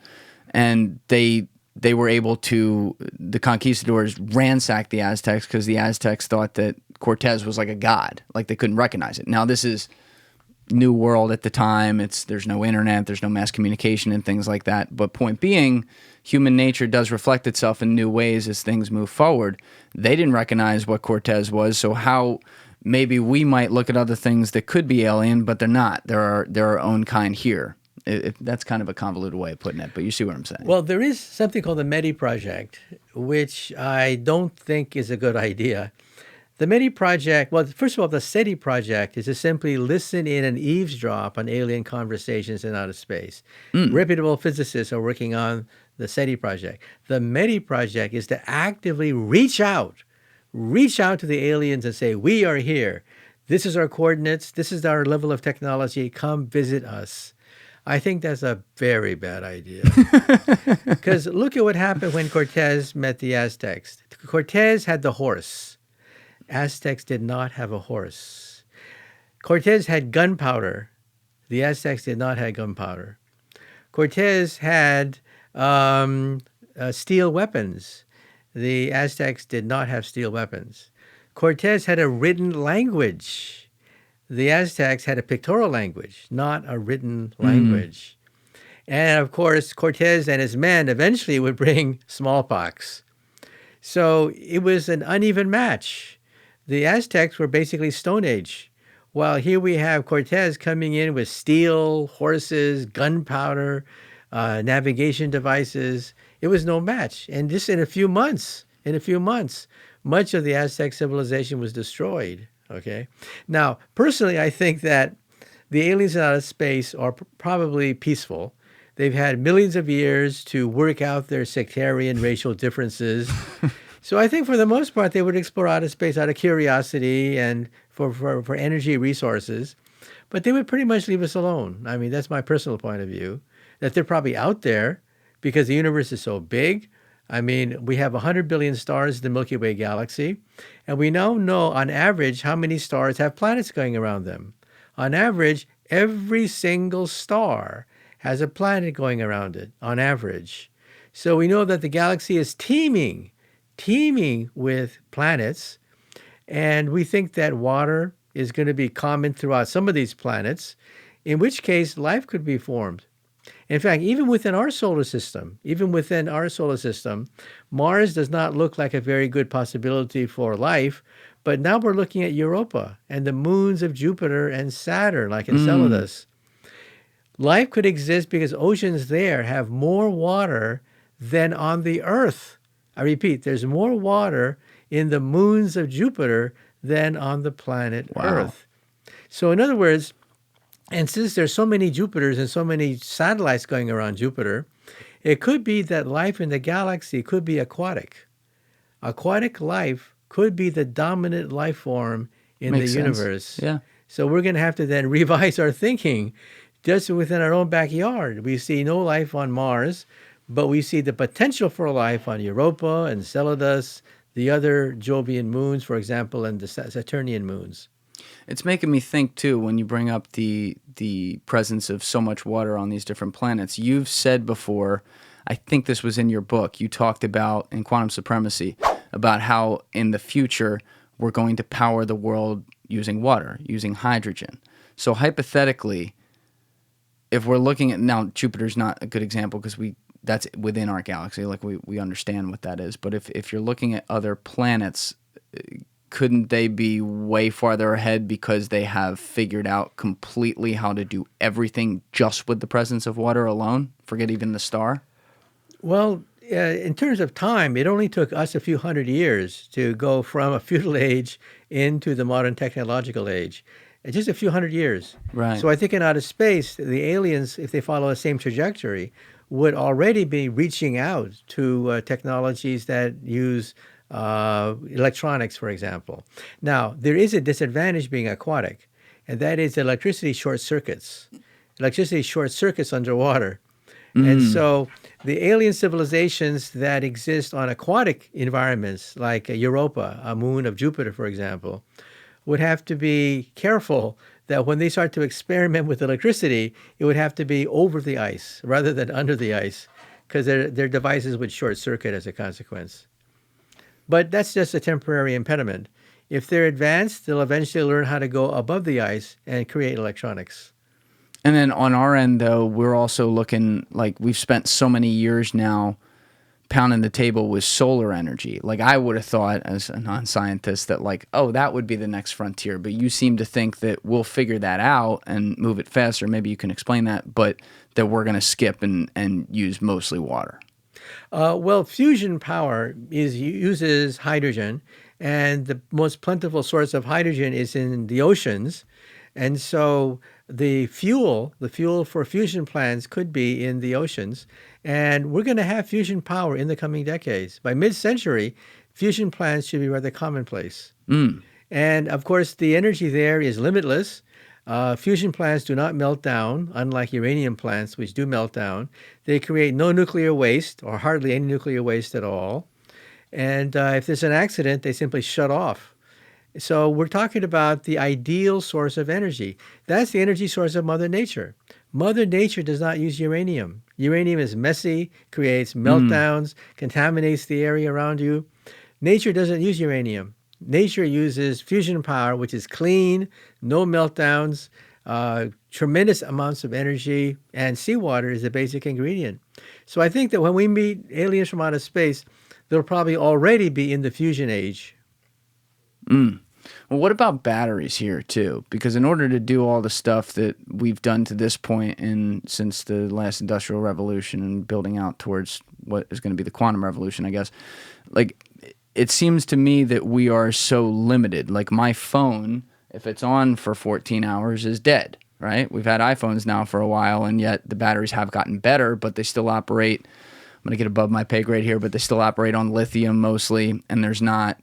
And they were able to, the conquistadors ransacked the Aztecs because the Aztecs thought that Cortes was like a god, like they couldn't recognize it. Now, this is new world at the time. There's no internet, there's no mass communication and things like that. But point being, human nature does reflect itself in new ways as things move forward. They didn't recognize what Cortes was, so how maybe we might look at other things that could be alien, but they're not. They're our own kind here. That's kind of a convoluted way of putting it, but you see what I'm saying. Well, there is something called the METI project, which I don't think is a good idea. The METI project, well, first of all, the SETI project is to simply listen in and eavesdrop on alien conversations in outer space. Reputable physicists are working on the SETI project. The METI project is to actively reach out to the aliens and say, we are here. This is our coordinates. This is our level of technology. Come visit us. I think that's a very bad idea. Because look at what happened when Cortes met the Aztecs. Cortes had the horse. Aztecs did not have a horse. Cortes had gunpowder. The Aztecs did not have gunpowder. Cortes had steel weapons. The Aztecs did not have steel weapons. Cortes had a written language. The Aztecs had a pictorial language, not a written language. And of course, Cortes and his men eventually would bring smallpox. So it was an uneven match. The Aztecs were basically Stone Age, while here we have Cortes coming in with steel, horses, gunpowder, navigation devices. It was no match. And just in a few months, much of the Aztec civilization was destroyed. Okay. Now, personally, I think that the aliens in outer space are probably peaceful. They've had millions of years to work out their sectarian racial differences. So I think for the most part, they would explore outer space out of curiosity and for energy resources. But they would pretty much leave us alone. I mean, that's my personal point of view, that they're probably out there because the universe is so big. I mean, we have 100 billion stars in the Milky Way galaxy, and we now know on average how many stars have planets going around them. On average, every single star has a planet going around it, on average. So we know that the galaxy is teeming with planets, and we think that water is going to be common throughout some of these planets, in which case life could be formed. In fact, even within our solar system, Mars does not look like a very good possibility for life, but now we're looking at Europa and the moons of Jupiter and Saturn, like Enceladus. Life could exist because oceans there have more water than on the Earth. I repeat, there's more water in the moons of Jupiter than on the planet Earth. So in other words, and since there's so many Jupiters and so many satellites going around Jupiter, it could be that life in the galaxy could be aquatic. Aquatic life could be the dominant life form in Makes the sense. universe. Yeah. So we're going to have to then revise our thinking just within our own backyard. We see no life on Mars, but we see the potential for life on Europa, Enceladus, the other Jovian moons, for example, and the Saturnian moons. It's making me think, too, when you bring up the presence of so much water on these different planets. You've said before, I think this was in your book, you talked about, in Quantum Supremacy, about how in the future we're going to power the world using water, using hydrogen. So hypothetically, if we're looking at, now Jupiter's not a good example because that's within our galaxy, like we understand what that is. But if you're looking at other planets, couldn't they be way farther ahead because they have figured out completely how to do everything just with the presence of water alone? Forget even the star? Well, in terms of time, it only took us a few hundred years to go from a feudal age into the modern technological age. Just a few hundred years. Right. So I think in outer space, the aliens, if they follow the same trajectory, would already be reaching out to technologies that use electronics, for example. Now, there is a disadvantage being aquatic, and that is electricity short circuits. Electricity short circuits underwater. And so the alien civilizations that exist on aquatic environments, like Europa, a moon of Jupiter, for example, would have to be careful that when they start to experiment with electricity, it would have to be over the ice rather than under the ice, because their devices would short circuit as a consequence. But that's just a temporary impediment. If they're advanced, they'll eventually learn how to go above the ice and create electronics. And then on our end, though, we're also looking, like, we've spent so many years now pounding the table with solar energy. Like, I would have thought as a non-scientist that, like, oh, that would be the next frontier. But you seem to think that we'll figure that out and move it faster. Maybe you can explain that, but that we're going to skip and use mostly water. Well, fusion power uses hydrogen, and the most plentiful source of hydrogen is in the oceans. And so the fuel for fusion plants could be in the oceans. And we're going to have fusion power in the coming decades. By mid-century, fusion plants should be rather commonplace. And of course, the energy there is limitless. Fusion plants do not melt down, unlike uranium plants, which do melt down. They create no nuclear waste, or hardly any nuclear waste at all. And if there's an accident, they simply shut off. So we're talking about the ideal source of energy. That's the energy source of Mother Nature. Mother Nature does not use uranium. Uranium is messy, creates meltdowns, contaminates the area around you. Nature doesn't use uranium. Nature uses fusion power, which is clean, no meltdowns, tremendous amounts of energy, and seawater is the basic ingredient. So I think that when we meet aliens from outer space, they'll probably already be in the fusion age. Well, what about batteries here, too? Because in order to do all the stuff that we've done to this point since the last Industrial Revolution and building out towards what is going to be the quantum revolution, I guess, like, it seems to me that we are so limited. Like, my phone, if it's on for 14 hours, is dead, right? We've had iPhones now for a while, and yet the batteries have gotten better, but they still operate, I'm going to get above my pay grade here, but they still operate on lithium mostly, and there's not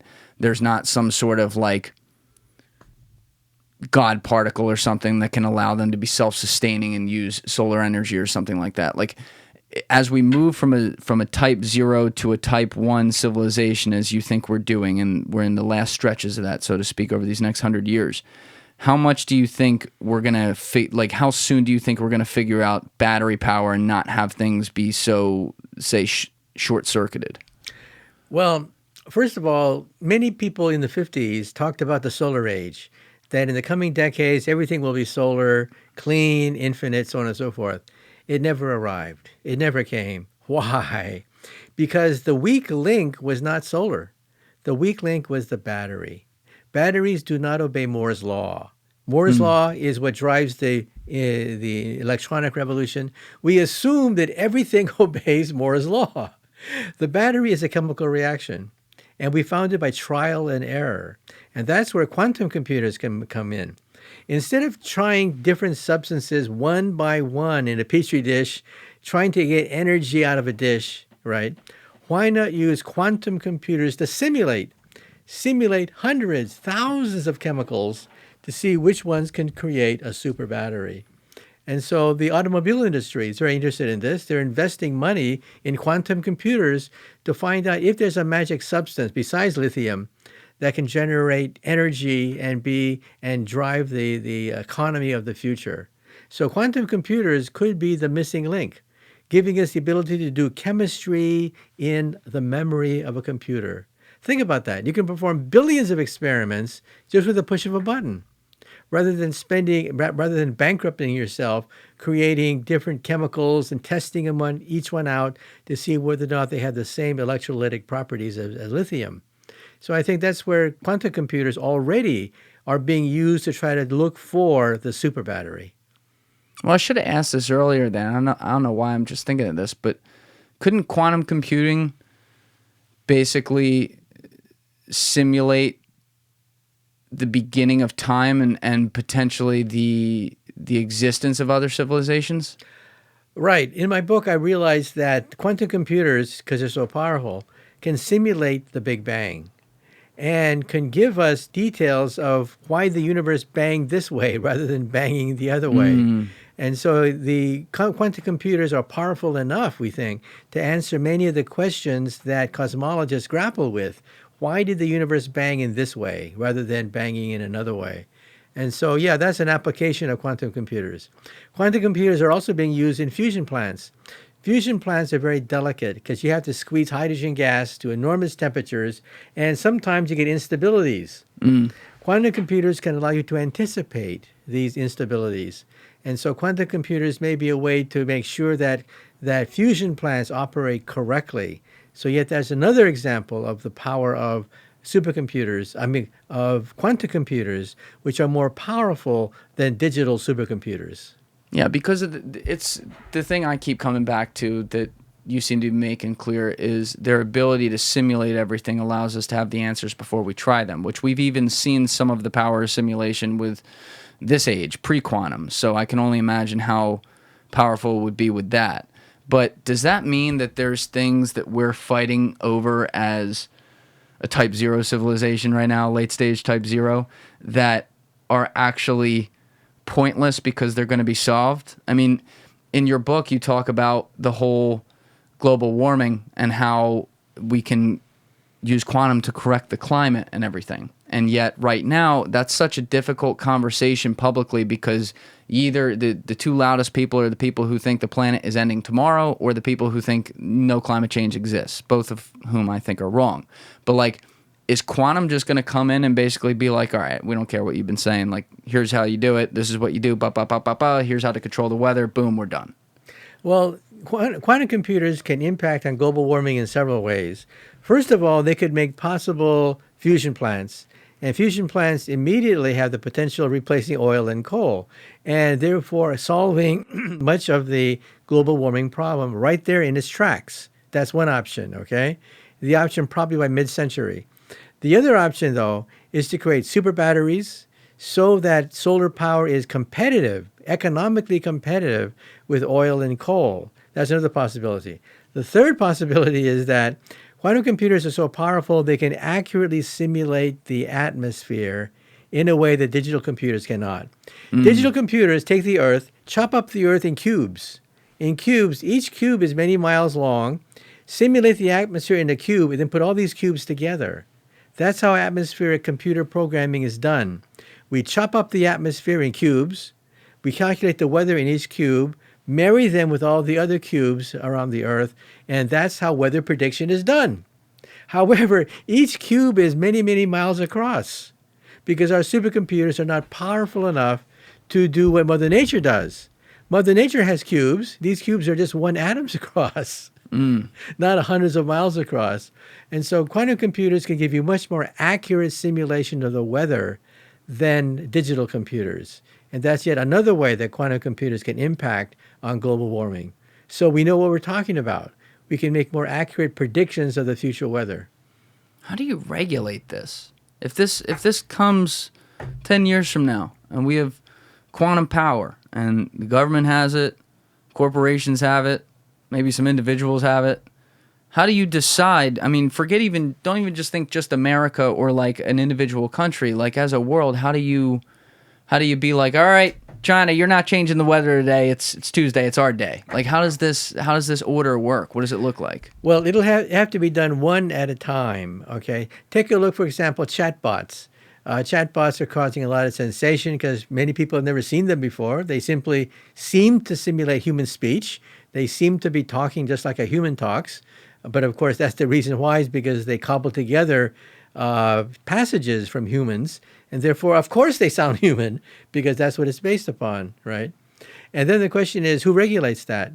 some sort of, like, God particle or something that can allow them to be self-sustaining and use solar energy or something like that. Like, as we move from a type 0 to a type 1 civilization, as you think we're doing, and we're in the last stretches of that, so to speak, over these next 100 years, how much do you think we're going to, how soon do you think we're going to figure out battery power and not have things be so, say, short-circuited? Well, first of all, many people in the 50s talked about the solar age, that in the coming decades, everything will be solar, clean, infinite, so on and so forth. It never arrived. It never came. Why? Because the weak link was not solar. The weak link was the battery. Batteries do not obey Moore's law. Moore's law is what drives the electronic revolution. We assume that everything obeys Moore's law. The battery is a chemical reaction, and we found it by trial and error. And that's where quantum computers can come in. Instead of trying different substances one by one in a petri dish, trying to get energy out of a dish, right? Why not use quantum computers to simulate hundreds, thousands of chemicals to see which ones can create a super battery? And so the automobile industry is very interested in this. They're investing money in quantum computers to find out if there's a magic substance besides lithium that can generate energy and drive the economy of the future. So quantum computers could be the missing link, giving us the ability to do chemistry in the memory of a computer. Think about that. You can perform billions of experiments just with a push of a button, rather than bankrupting yourself, creating different chemicals and testing them each one out to see whether or not they have the same electrolytic properties as lithium. So I think that's where quantum computers already are being used to try to look for the super battery. Well, I should have asked this earlier then. I don't know why I'm just thinking of this, but couldn't quantum computing basically simulate the beginning of time and potentially the existence of other civilizations? Right. In my book, I realized that quantum computers, because they're so powerful, can simulate the Big Bang and can give us details of why the universe banged this way rather than banging the other way. And so the quantum computers are powerful enough, we think, to answer many of the questions that cosmologists grapple with. Why did the universe bang in this way rather than banging in another way? And so, yeah, that's an application of quantum computers. Quantum computers are also being used in fusion plants. Fusion plants are very delicate because you have to squeeze hydrogen gas to enormous temperatures, and sometimes you get instabilities. Quantum computers can allow you to anticipate these instabilities. And so quantum computers may be a way to make sure that fusion plants operate correctly. So yet that's another example of the power of supercomputers, of quantum computers, which are more powerful than digital supercomputers. Yeah, because it's the thing I keep coming back to that you seem to be making clear is their ability to simulate everything allows us to have the answers before we try them, which we've even seen some of the power of simulation with this age, pre-quantum. So I can only imagine how powerful it would be with that. But does that mean that there's things that we're fighting over as a type 0 civilization right now, late stage type 0, that are actually pointless because they're going to be solved? I mean, in your book, you talk about the whole global warming and how we can use quantum to correct the climate and everything. And yet right now, that's such a difficult conversation publicly because either the two loudest people are the people who think the planet is ending tomorrow or the people who think no climate change exists, both of whom I think are wrong. But like, is quantum just going to come in and basically be like, all right, we don't care what you've been saying. Like, here's how you do it. This is what you do. Here's how to control the weather. Boom, we're done. Well, quantum computers can impact on global warming in several ways. First of all, they could make possible fusion plants. And fusion plants immediately have the potential of replacing oil and coal, and therefore solving much of the global warming problem right there in its tracks. That's one option, okay? The option probably by mid-century. The other option, though, is to create super batteries so that solar power is competitive, economically competitive with oil and coal. That's another possibility. The third possibility is that quantum computers are so powerful they can accurately simulate the atmosphere in a way that digital computers cannot. Digital computers take the Earth, chop up the Earth in cubes. In cubes, each cube is many miles long, simulate the atmosphere in a cube, and then put all these cubes together. That's how atmospheric computer programming is done. We chop up the atmosphere in cubes, we calculate the weather in each cube, marry them with all the other cubes around the Earth, and that's how weather prediction is done. However, each cube is many, many miles across because our supercomputers are not powerful enough to do what Mother Nature does. Mother Nature has cubes. These cubes are just 1 atom across, not hundreds of miles across. And so quantum computers can give you much more accurate simulation of the weather than digital computers. And that's yet another way that quantum computers can impact on global warming. So we know what we're talking about. We can make more accurate predictions of the future weather. How do you regulate this? If this comes 10 years from now and we have quantum power and the government has it, corporations have it, maybe some individuals have it, how do you decide? I mean, don't even just think just America or like an individual country. Like as a world, how do you be like, all right, China, you're not changing the weather today. It's Tuesday. It's our day. Like, how does this order work? What does it look like? Well, it'll have to be done one at a time. Okay. Take a look, for example, chatbots. Chatbots are causing a lot of sensation because many people have never seen them before. They simply seem to simulate human speech. They seem to be talking just like a human talks. But of course, that's the reason why, is because they cobble together passages from humans, and therefore, of course, they sound human, because that's what it's based upon, right? And then the question is, who regulates that?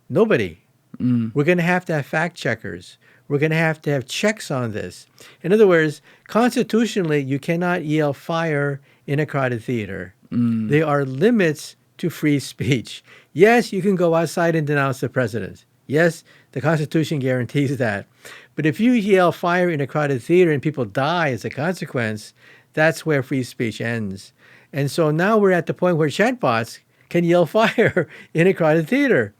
Nobody. We're going to have fact checkers. We're going to have checks on this. In other words, constitutionally, you cannot yell fire in a crowded theater. There are limits to free speech. Yes, you can go outside and denounce the president. Yes, the Constitution guarantees that. But if you yell fire in a crowded theater and people die as a consequence, that's where free speech ends. And so now we're at the point where chatbots can yell fire in a crowded theater.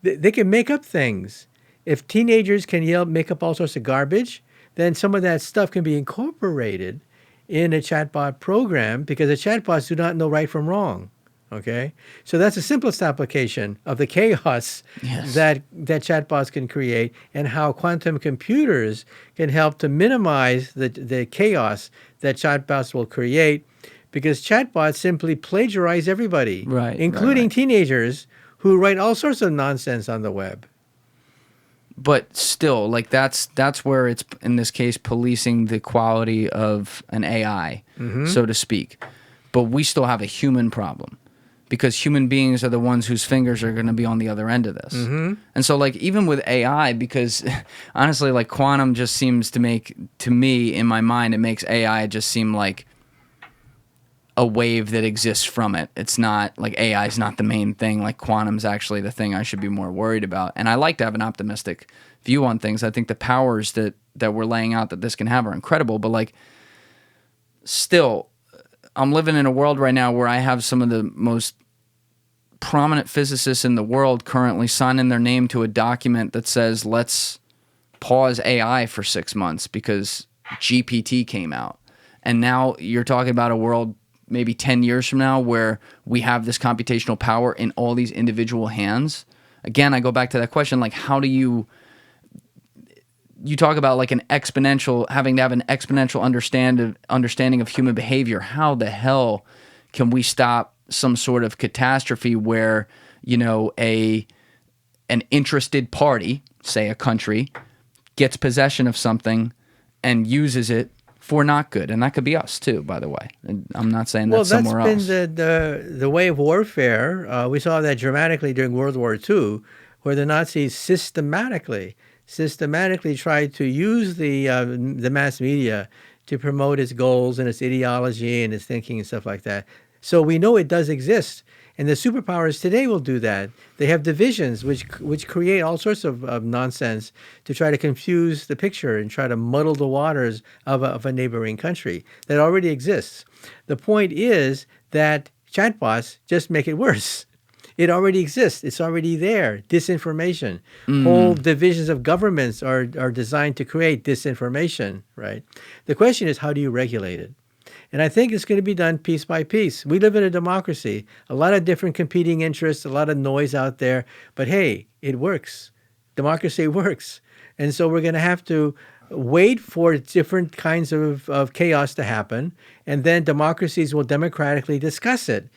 They can make up things. If teenagers can make up all sorts of garbage, then some of that stuff can be incorporated in a chatbot program, because the chatbots do not know right from wrong. Okay, so that's the simplest application of the chaos that chatbots can create, and how quantum computers can help to minimize the chaos that chatbots will create, because chatbots simply plagiarize everybody, including teenagers who write all sorts of nonsense on the web. But still, like that's where it's, in this case, policing the quality of an AI, so to speak. But we still have a human problem, because human beings are the ones whose fingers are going to be on the other end of this. And so, like, even with AI, because honestly, like, quantum just seems to make, to me, in my mind, it makes AI just seem like a wave that exists from it. It's not, like, AI is not the main thing. Like, quantum's actually the thing I should be more worried about. And I like to have an optimistic view on things. I think the powers that we're laying out that this can have are incredible. But, like, still, I'm living in a world right now where I have some of the most prominent physicists in the world currently signing their name to a document that says, let's pause AI for 6 months because GPT came out. And now you're talking about a world maybe 10 years from now where we have this computational power in all these individual hands. Again, I go back to that question, like, how do you talk about, like, an exponential, having to have an exponential understanding of human behavior. How the hell can we stop some sort of catastrophe where, you know, an interested party, say a country, gets possession of something and uses it for not good? And that could be us too, by the way. I'm not saying that's somewhere else. Well, that's been the way of warfare. We saw that dramatically during World War II, where the Nazis systematically tried to use the mass media to promote its goals and its ideology and its thinking and stuff like that. So we know it does exist. And the superpowers today will do that. They have divisions which create all sorts of nonsense to try to confuse the picture and try to muddle the waters of a neighboring country that already exists. The point is that chatbots just make it worse. It already exists. It's already there. Disinformation. Whole divisions of governments are designed to create disinformation, right? The question is, how do you regulate it? And I think it's going to be done piece by piece. We live in a democracy, a lot of different competing interests, a lot of noise out there. But hey, it works. Democracy works. And so we're going to have to wait for different kinds of chaos to happen. And then democracies will democratically discuss it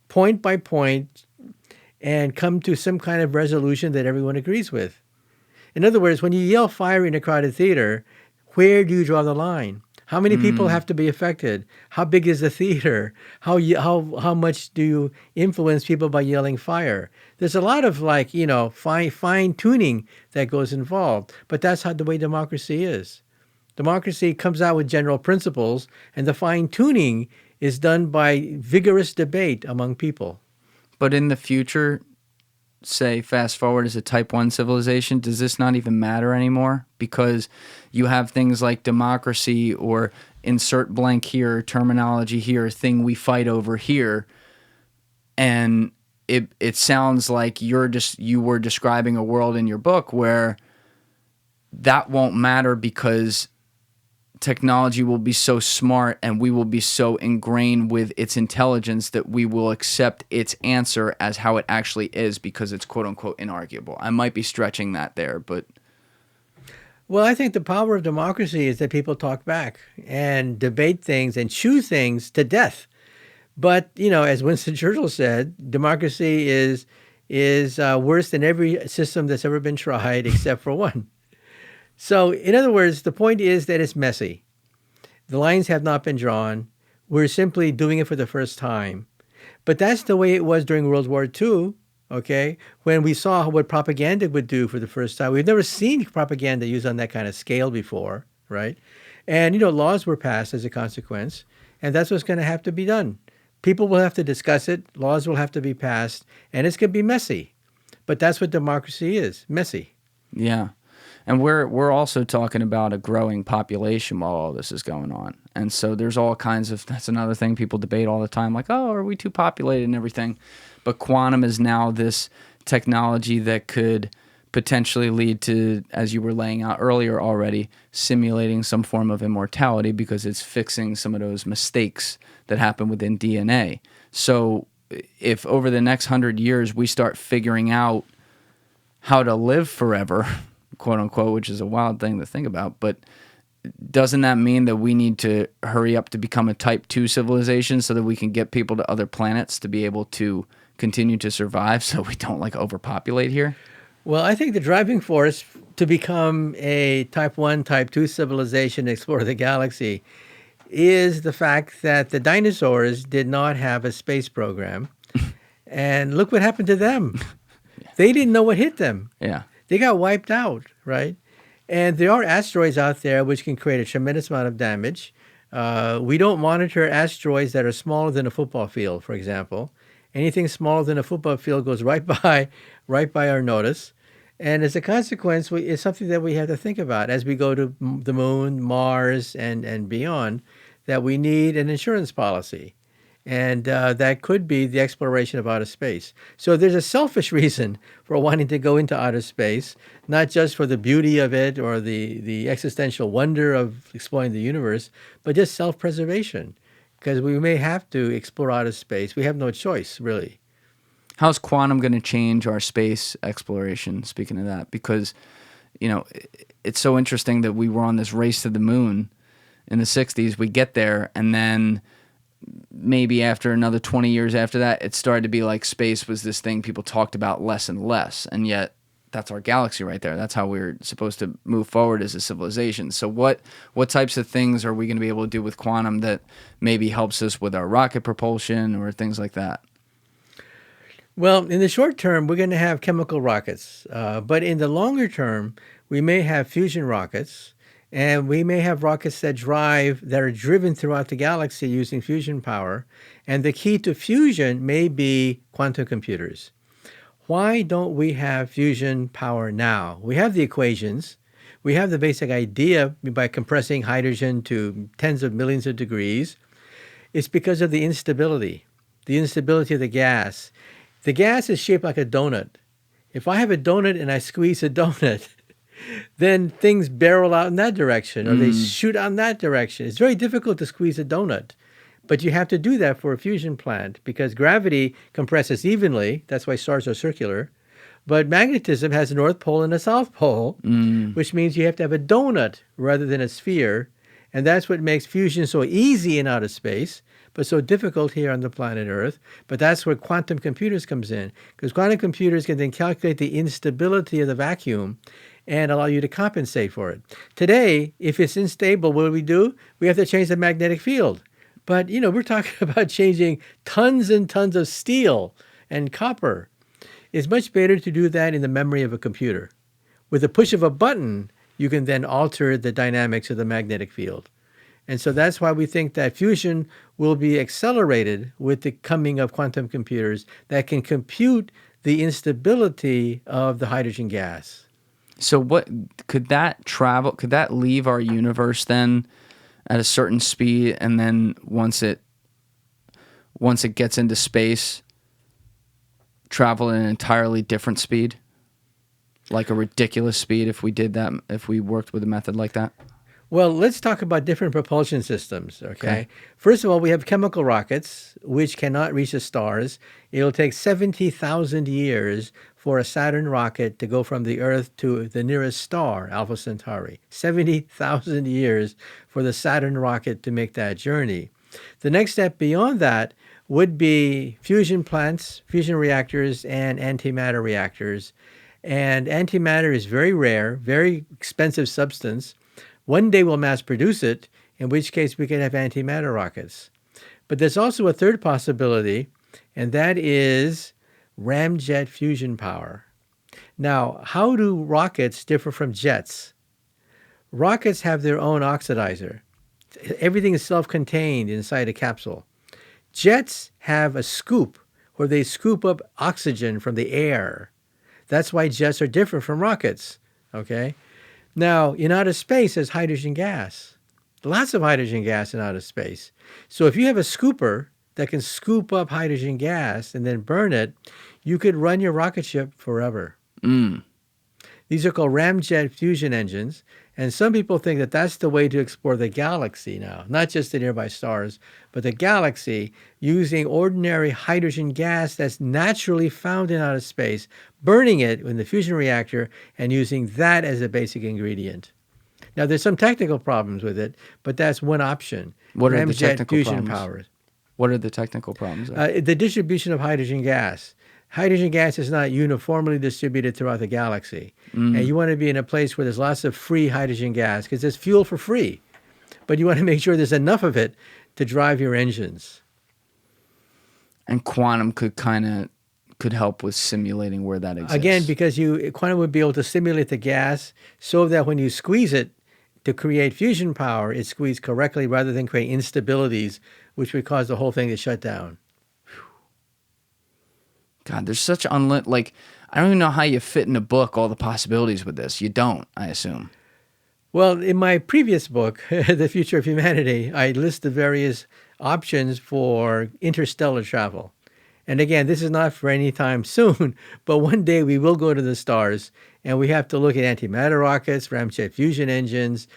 point by point and come to some kind of resolution that everyone agrees with. In other words, when you yell fire in a crowded theater, where do you draw the line? How many people have to be affected? How big is the theater? How much do you influence people by yelling fire? There's a lot of, like, you know, fine tuning that goes involved. But that's how the way democracy is. Democracy comes out with general principles, and the fine tuning is done by vigorous debate among people. But in the future, say fast forward as a type 1 civilization, does this not even matter anymore? Because you have things like democracy or insert blank here, terminology here, thing we fight over here. And it sounds like you were describing a world in your book where that won't matter because technology will be so smart and we will be so ingrained with its intelligence that we will accept its answer as how it actually is because it's quote unquote inarguable. I might be stretching that there, but... Well, I think the power of democracy is that people talk back and debate things and chew things to death. But, you know, as Winston Churchill said, democracy is worse than every system that's ever been tried except for one. So, in other words, the point is that it's messy. The lines have not been drawn. We're simply doing it for the first time. But that's the way it was during World War II, okay, when we saw what propaganda would do for the first time. We've never seen propaganda used on that kind of scale before, right? And, laws were passed as a consequence, and that's what's going to have to be done. People will have to discuss it, laws will have to be passed, and it's going to be messy. But that's what democracy is, messy. Yeah. And we're also talking about a growing population while all this is going on. And so there's all kinds of, that's another thing people debate all the time, like, oh, are we too populated and everything? But quantum is now this technology that could potentially lead to, as you were laying out earlier already, simulating some form of immortality because it's fixing some of those mistakes that happen within DNA. So if over the next 100 years we start figuring out how to live forever, quote unquote, which is a wild thing to think about, but doesn't that mean that we need to hurry up to become a type 2 civilization so that we can get people to other planets to be able to continue to survive so we don't overpopulate here? Well, I think the driving force to become a type 1, type 2 civilization, explore the galaxy, is the fact that the dinosaurs did not have a space program. And look what happened to them. They didn't know what hit them. Yeah. They got wiped out, right? And there are asteroids out there which can create a tremendous amount of damage. We don't monitor asteroids that are smaller than a football field, for example. Anything smaller than a football field goes right by our notice. And as a consequence, it's something that we have to think about as we go to the moon, Mars, and beyond, that we need an insurance policy. And that could be the exploration of outer space. So there's a selfish reason for wanting to go into outer space, not just for the beauty of it or the existential wonder of exploring the universe, but just self-preservation, because we may have to explore outer space. We have no choice, really. How's quantum going to change our space exploration, speaking of that? Because, it's so interesting that we were on this race to the moon in the 60s. We get there, and then maybe after another 20 years after that, it started to be like space was this thing people talked about less and less. And yet that's our galaxy right there. That's how we're supposed to move forward as a civilization. So what types of things are we going to be able to do with quantum that maybe helps us with our rocket propulsion or things like that? Well, in the short term, we're going to have chemical rockets. But in the longer term, we may have fusion rockets. And we may have rockets that are driven throughout the galaxy using fusion power. And the key to fusion may be quantum computers. Why don't we have fusion power now? We have the equations. We have the basic idea by compressing hydrogen to tens of millions of degrees. It's because of the instability of the gas. The gas is shaped like a donut. If I have a donut and I squeeze a donut, then things barrel out in that direction or they shoot out in that direction. It's very difficult to squeeze a donut, but you have to do that for a fusion plant because gravity compresses evenly. That's why stars are circular. But magnetism has a north pole and a south pole, which means you have to have a donut rather than a sphere. And that's what makes fusion so easy in outer space, but so difficult here on the planet Earth. But that's where quantum computers comes in, because quantum computers can then calculate the instability of the vacuum and allow you to compensate for it. Today, if it's unstable, what do? We have to change the magnetic field. But, we're talking about changing tons and tons of steel and copper. It's much better to do that in the memory of a computer. With the push of a button, you can then alter the dynamics of the magnetic field. And so that's why we think that fusion will be accelerated with the coming of quantum computers that can compute the instability of the hydrogen gas. So what could that leave our universe then at a certain speed, and then once it gets into space, travel at an entirely different speed? Like a ridiculous speed if we did that, if we worked with a method like that? Well, let's talk about different propulsion systems, okay? First of all, we have chemical rockets, which cannot reach the stars. It'll take 70,000 years for a Saturn rocket to go from the Earth to the nearest star, Alpha Centauri. 70,000 years for the Saturn rocket to make that journey. The next step beyond that would be fusion plants, fusion reactors, and antimatter reactors. And antimatter is very rare, very expensive substance. One day we'll mass produce it, in which case we could have antimatter rockets. But there's also a third possibility, and that is ramjet fusion power. Now, how do rockets differ from jets? Rockets have their own oxidizer. Everything is self-contained inside a capsule. Jets have a scoop where they scoop up oxygen from the air. That's why jets are different from rockets, okay? Now, in outer space, there's hydrogen gas. Lots of hydrogen gas in outer space. So if you have a scooper that can scoop up hydrogen gas and then burn it, you could run your rocket ship forever. These are called ramjet fusion engines. And some people think that that's the way to explore the galaxy now, not just the nearby stars, but the galaxy using ordinary hydrogen gas that's naturally found in outer space, burning it in the fusion reactor and using that as a basic ingredient. Now, there's some technical problems with it, but that's one option. What are the Ramjet technical fusion problems? powers. What are the technical problems? The distribution of hydrogen gas. Hydrogen gas is not uniformly distributed throughout the galaxy. And you want to be in a place where there's lots of free hydrogen gas because there's fuel for free. But you want to make sure there's enough of it to drive your engines. And quantum could help with simulating where that exists. Again, because quantum would be able to simulate the gas so that when you squeeze it to create fusion power, it's squeezed correctly rather than create instabilities, which would cause the whole thing to shut down. God, there's such I don't even know how you fit in a book all the possibilities with this. You don't, I assume. Well, in my previous book, The Future of Humanity, I list the various options for interstellar travel. And again, this is not for any time soon, but one day we will go to the stars, and we have to look at antimatter rockets, ramjet fusion engines,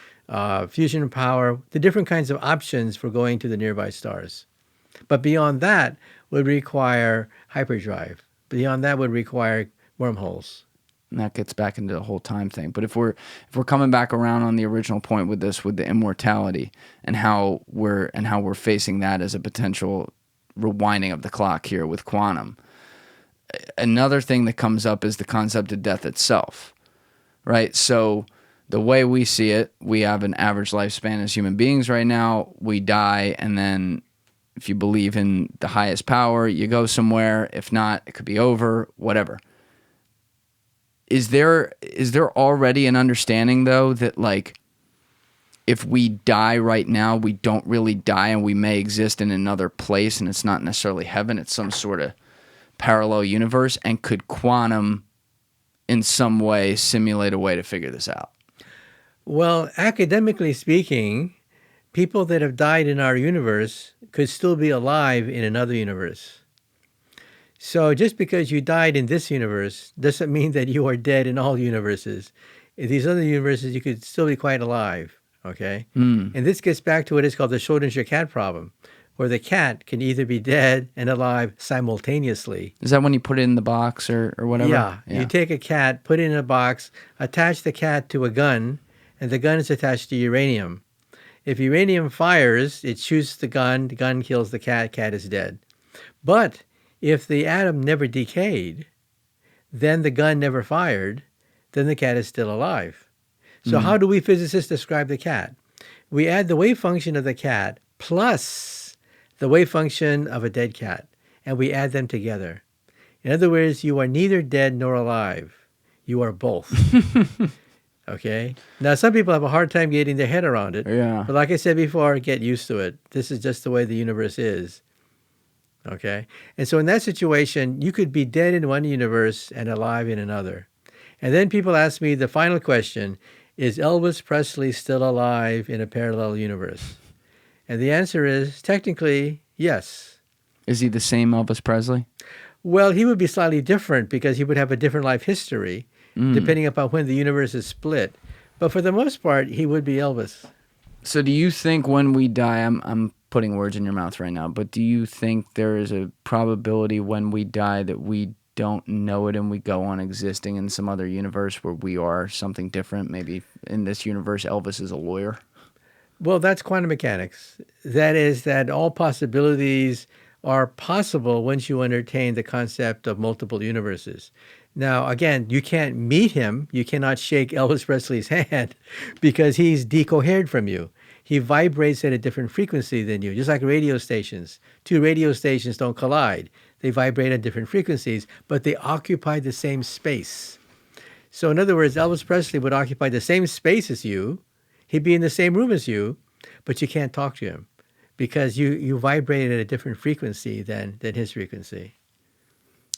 fusion power, the different kinds of options for going to the nearby stars. But beyond that would require hyperdrive. Beyond that would require wormholes. And that gets back into the whole time thing. But if we're coming back around on the original point with this, with the immortality and how we're facing that as a potential rewinding of the clock here with quantum, another thing that comes up is the concept of death itself, right? So the way we see it, we have an average lifespan as human beings right now. We die, and then if you believe in the highest power, you go somewhere. If not, it could be over, whatever. Is there already an understanding, though, that like if we die right now, we don't really die and we may exist in another place and it's not necessarily heaven, it's some sort of parallel universe? And could quantum in some way simulate a way to figure this out? Well, academically speaking, people that have died in our universe could still be alive in another universe. So just because you died in this universe doesn't mean that you are dead in all universes. In these other universes, you could still be quite alive, okay? And this gets back to what is called the Schrodinger cat problem, where the cat can either be dead and alive simultaneously. Is that when you put it in the box or whatever? Yeah. You take a cat, put it in a box, attach the cat to a gun, and the gun is attached to uranium. If uranium fires, it shoots the gun kills the cat is dead. But if the atom never decayed, then the gun never fired, then the cat is still alive. So how do we physicists describe the cat? We add the wave function of the cat plus the wave function of a dead cat, and we add them together. In other words, you are neither dead nor alive. You are both. Okay? Now, some people have a hard time getting their head around it. Yeah. But like I said before, get used to it. This is just the way the universe is. Okay? And so in that situation, you could be dead in one universe and alive in another. And then people ask me the final question, is Elvis Presley still alive in a parallel universe? And the answer is, technically, yes. Is he the same Elvis Presley? Well, he would be slightly different because he would have a different life history, depending upon when the universe is split. But for the most part, he would be Elvis. So do you think when we die, I'm putting words in your mouth right now, but do you think there is a probability when we die that we don't know it and we go on existing in some other universe where we are something different? Maybe in this universe, Elvis is a lawyer? Well, that's quantum mechanics. That is that all possibilities are possible once you entertain the concept of multiple universes. Now, again, you can't meet him. You cannot shake Elvis Presley's hand because he's decoherent from you. He vibrates at a different frequency than you, just like radio stations. Two radio stations don't collide. They vibrate at different frequencies, but they occupy the same space. So in other words, Elvis Presley would occupy the same space as you. He'd be in the same room as you, but you can't talk to him because you vibrate at a different frequency than his frequency.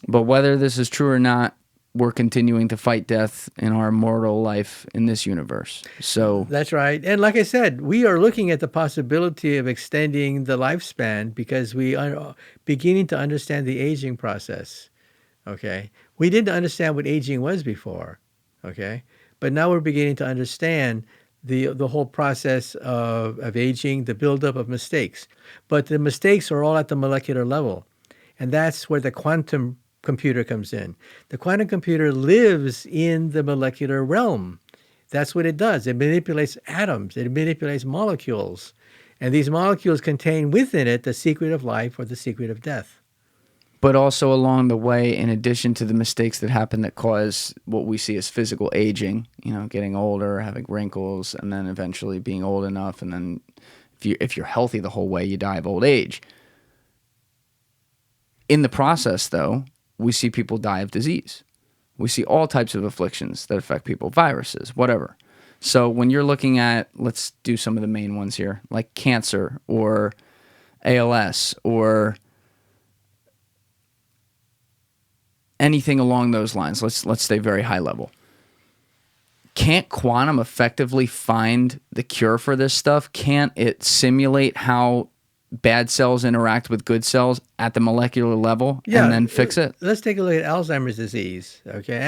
But whether this is true or not, we're continuing to fight death in our mortal life in this universe. So that's right. And like I said, we are looking at the possibility of extending the lifespan because we are beginning to understand the aging process. Okay. We didn't understand what aging was before. Okay. But now we're beginning to understand the whole process of aging, the buildup of mistakes. But the mistakes are all at the molecular level. And that's where the quantum computer comes in. The quantum computer lives in the molecular realm. That's what it does. It manipulates atoms. It manipulates molecules. And these molecules contain within it the secret of life or the secret of death. But also along the way, in addition to the mistakes that happen that cause what we see as physical aging, getting older, having wrinkles, and then eventually being old enough, and then if you're healthy the whole way, you die of old age. In the process, though, we see people die of disease. We see all types of afflictions that affect people, viruses, whatever. So when you're looking at, let's do some of the main ones here, like cancer or ALS or anything along those lines. Let's stay very high level. Can't quantum effectively find the cure for this stuff? Can't it simulate how bad cells interact with good cells at the molecular level and then fix it? Let's take a look at Alzheimer's disease. Okay,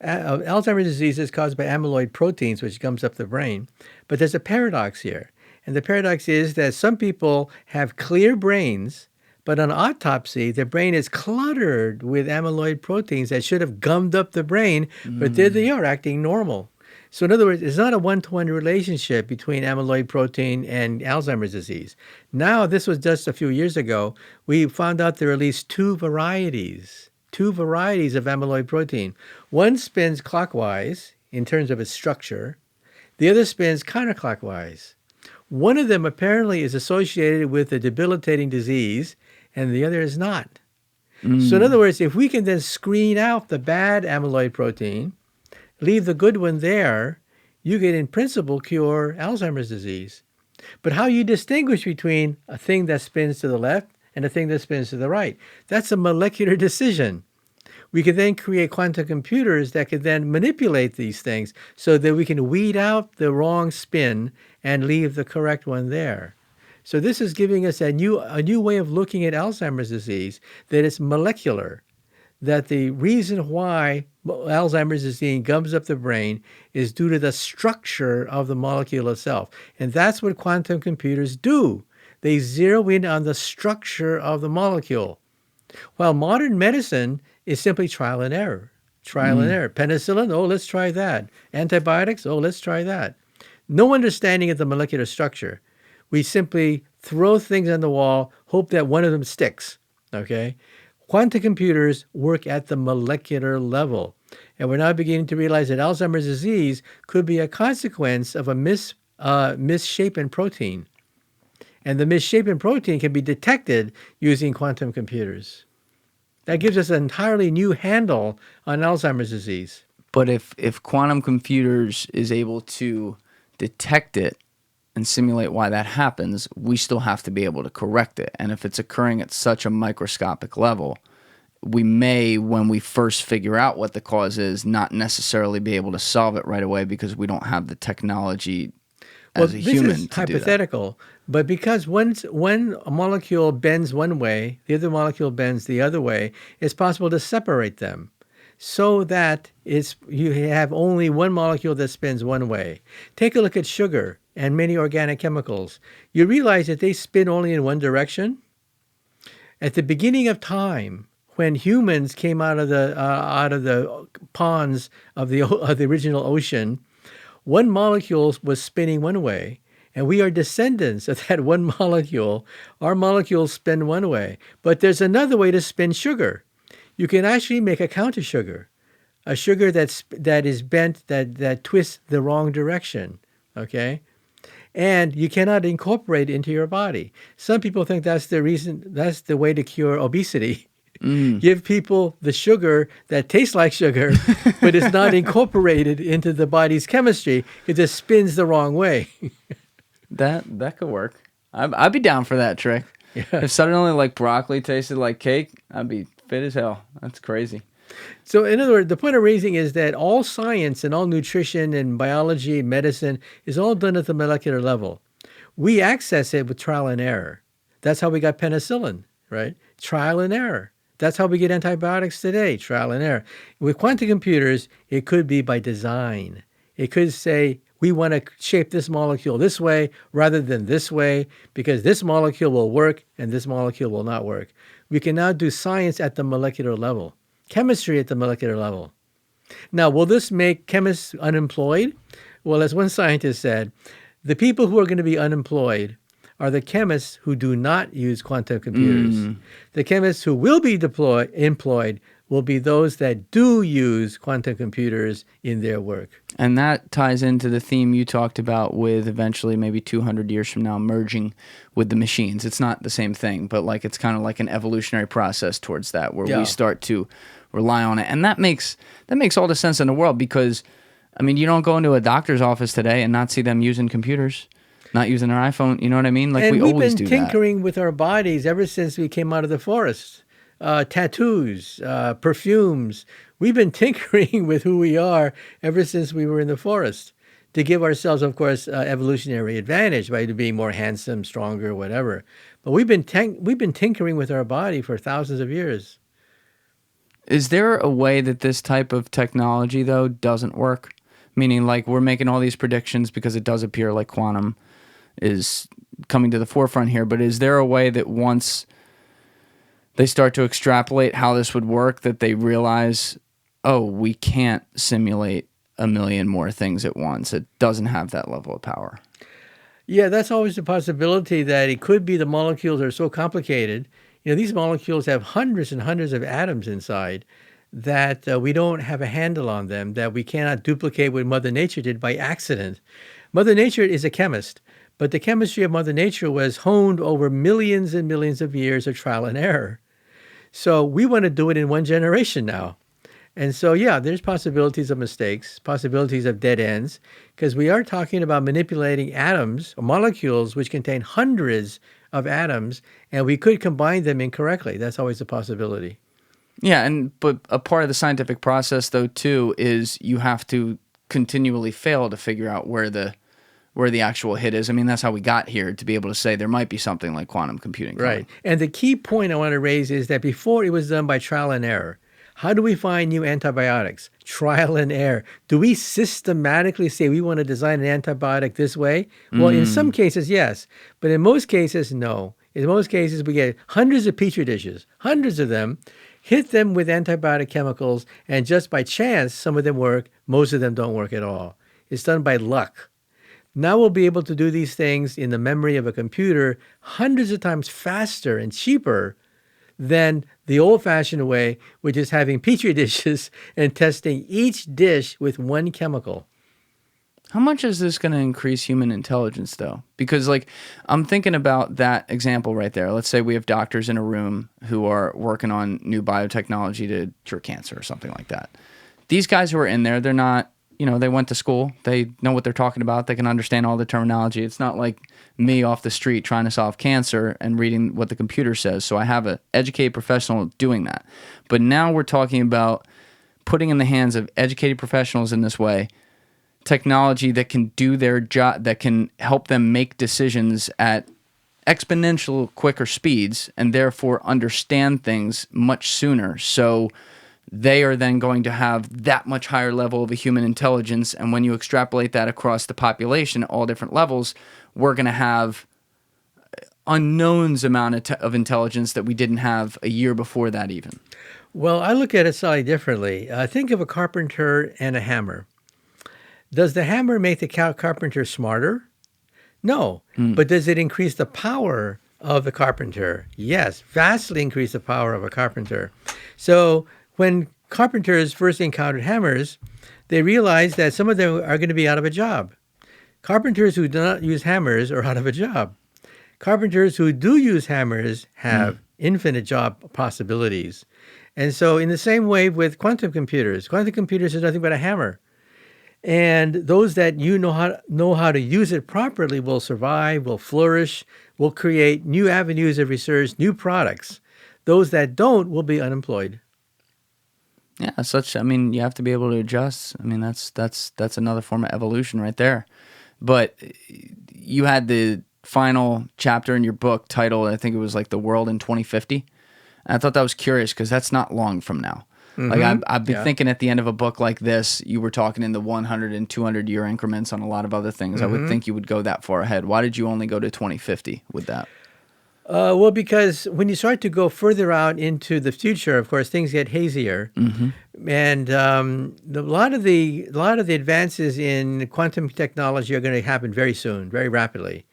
Alzheimer's disease is caused by amyloid proteins, which comes up the brain. But there's a paradox here. And the paradox is that some people have clear brains, but on autopsy, the brain is cluttered with amyloid proteins that should have gummed up the brain, but there they are acting normal. So in other words, it's not a one-to-one relationship between amyloid protein and Alzheimer's disease. Now, this was just a few years ago, we found out there are at least two varieties of amyloid protein. One spins clockwise in terms of its structure. The other spins counterclockwise. One of them apparently is associated with a debilitating disease, and the other is not. So in other words, if we can then screen out the bad amyloid protein, leave the good one there, you can in principle cure Alzheimer's disease. But how you distinguish between a thing that spins to the left and a thing that spins to the right, that's a molecular decision. We can then create quantum computers that can then manipulate these things so that we can weed out the wrong spin and leave the correct one there. So this is giving us a new way of looking at Alzheimer's disease, that it's molecular, that the reason why Alzheimer's disease gums up the brain is due to the structure of the molecule itself. And that's what quantum computers do. They zero in on the structure of the molecule. While modern medicine is simply trial and error. Trial and error. Penicillin, oh, let's try that. Antibiotics, oh, let's try that. No understanding of the molecular structure. We simply throw things on the wall, hope that one of them sticks, okay? Quantum computers work at the molecular level. And we're now beginning to realize that Alzheimer's disease could be a consequence of a misshapen protein. And the misshapen protein can be detected using quantum computers. That gives us an entirely new handle on Alzheimer's disease. But if quantum computers is able to detect it and simulate why that happens, we still have to be able to correct it. And if it's occurring at such a microscopic level, we may, when we first figure out what the cause is, not necessarily be able to solve it right away because we don't have the technology as a human this is to hypothetical, but because when a molecule bends one way, the other molecule bends the other way, it's possible to separate them so that you have only one molecule that spins one way. Take a look at sugar and many organic chemicals. You realize that they spin only in one direction? At the beginning of time, when humans came out of the ponds of the original ocean, one molecule was spinning one way, and we are descendants of that one molecule. Our molecules spin one way, but there's another way to spin sugar. You can actually make a counter sugar. a sugar that is bent, that twists the wrong direction, okay? And you cannot incorporate it into your body. Some people think that's the reason, that's the way to cure obesity. Give people the sugar that tastes like sugar, but it's not incorporated into the body's chemistry. It just spins the wrong way. That could work. I'd be down for that trick. Yeah. If suddenly like broccoli tasted like cake, I'd be fit as hell. That's crazy. So in other words, the point I'm raising is that all science and all nutrition and biology, medicine is all done at the molecular level. We access it with trial and error. That's how we got penicillin, right? Trial and error. That's how we get antibiotics today, trial and error. With quantum computers, it could be by design. It could say, we want to shape this molecule this way rather than this way because this molecule will work and this molecule will not work. We can now do science at the molecular level, chemistry at the molecular level. Now, will this make chemists unemployed? Well, as one scientist said, the people who are going to be unemployed are the chemists who do not use quantum computers. The chemists who will be employed will be those that do use quantum computers in their work. And that ties into the theme you talked about with eventually maybe 200 years from now merging with the machines. It's not the same thing, but like it's kind of like an evolutionary process towards that where we start to rely on it. And that makes all the sense in the world because, I mean, you don't go into a doctor's office today and not see them using computers, not using their iPhone. You know what I mean? Like and we always do we've that. been tinkering with our bodies ever since we came out of the forest. Tattoos, perfumes. We've been tinkering with who we are ever since we were in the forest to give ourselves, of course, evolutionary advantage by being more handsome, stronger, whatever. But we've been tinkering with our body for thousands of years. Is there a way that this type of technology, though, doesn't work? Meaning, like, we're making all these predictions because it does appear like quantum is coming to the forefront here, but is there a way that once they start to extrapolate how this would work, that they realize, oh, we can't simulate a million more things at once. It doesn't have that level of power. Yeah, that's always a possibility that it could be the molecules are so complicated. You know, these molecules have hundreds and hundreds of atoms inside that we don't have a handle on them, that we cannot duplicate what Mother Nature did by accident. Mother Nature is a chemist, but the chemistry of Mother Nature was honed over millions and millions of years of trial and error. So we want to do it in one generation now. And so, yeah, there's possibilities of mistakes, possibilities of dead ends, because we are talking about manipulating atoms or molecules which contain hundreds of atoms, and we could combine them incorrectly. That's always a possibility. Yeah, but a part of the scientific process, though, too, is you have to continually fail to figure out where the actual hit is. I mean, that's how we got here, to be able to say there might be something like quantum computing. Right. And the key point I want to raise is that before it was done by trial and error. How do we find new antibiotics? Trial and error. Do we systematically say we want to design an antibiotic this way? Well, in some cases, yes. But in most cases, no. In most cases, we get hundreds of petri dishes, hundreds of them, hit them with antibiotic chemicals, and just by chance, some of them work, most of them don't work at all. It's done by luck. Now we'll be able to do these things in the memory of a computer hundreds of times faster and cheaper than the old-fashioned way, which is having petri dishes and testing each dish with one chemical. How much is this going to increase human intelligence, though? Because, like, I'm thinking about that example right there. Let's say we have doctors in a room who are working on new biotechnology to cure cancer or something like that. These guys who are in there, they're not, you know, they went to school. They know what they're talking about. They can understand all the terminology. It's not like me off the street trying to solve cancer and reading what the computer says. So I have an educated professional doing that. But now we're talking about putting in the hands of educated professionals in this way technology that can do their job, that can help them make decisions at exponential quicker speeds and therefore understand things much sooner. So they are then going to have that much higher level of a human intelligence. And when you extrapolate that across the population, all different levels, we're going to have unknowns amount of intelligence that we didn't have a year before that even. Well, I look at it slightly differently. Think of a carpenter and a hammer. Does the hammer make the carpenter smarter? No. But does it increase the power of the carpenter? Yes, vastly increase the power of a carpenter. So when carpenters first encountered hammers, they realized that some of them are going to be out of a job. Carpenters who do not use hammers are out of a job. Carpenters who do use hammers have infinite job possibilities. And so in the same way with quantum computers is nothing but a hammer. And those that know how to use it properly will survive, will flourish, will create new avenues of research, new products. Those that don't will be unemployed. Yeah, you have to be able to adjust. I mean, that's another form of evolution right there. But you had the final chapter in your book titled, I think it was like The World in 2050. And I thought that was curious because that's not long from now. Like I've been thinking at the end of a book like this, you were talking in the 100 and 200 year increments on a lot of other things. I would think you would go that far ahead. Why did you only go to 2050 with that? Well, because when you start to go further out into the future, of course, things get hazier, and a lot of the advances in quantum technology are going to happen very soon, very rapidly.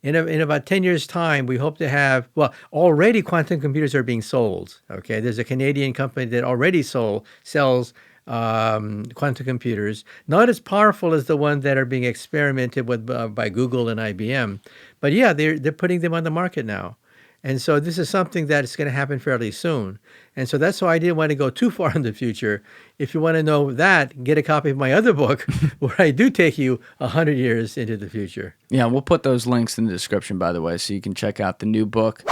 In about 10 years' time, we hope to have, well, already quantum computers are being sold. Okay, there's a Canadian company that already sells quantum computers, not as powerful as the ones that are being experimented with by Google and IBM, but yeah, they're putting them on the market now. And so this is something that is going to happen fairly soon. And so that's why I didn't want to go too far in the future. If you want to know that, get a copy of my other book where I do take you 100 years into the future. Yeah, we'll put those links in the description, by the way, so you can check out the new book.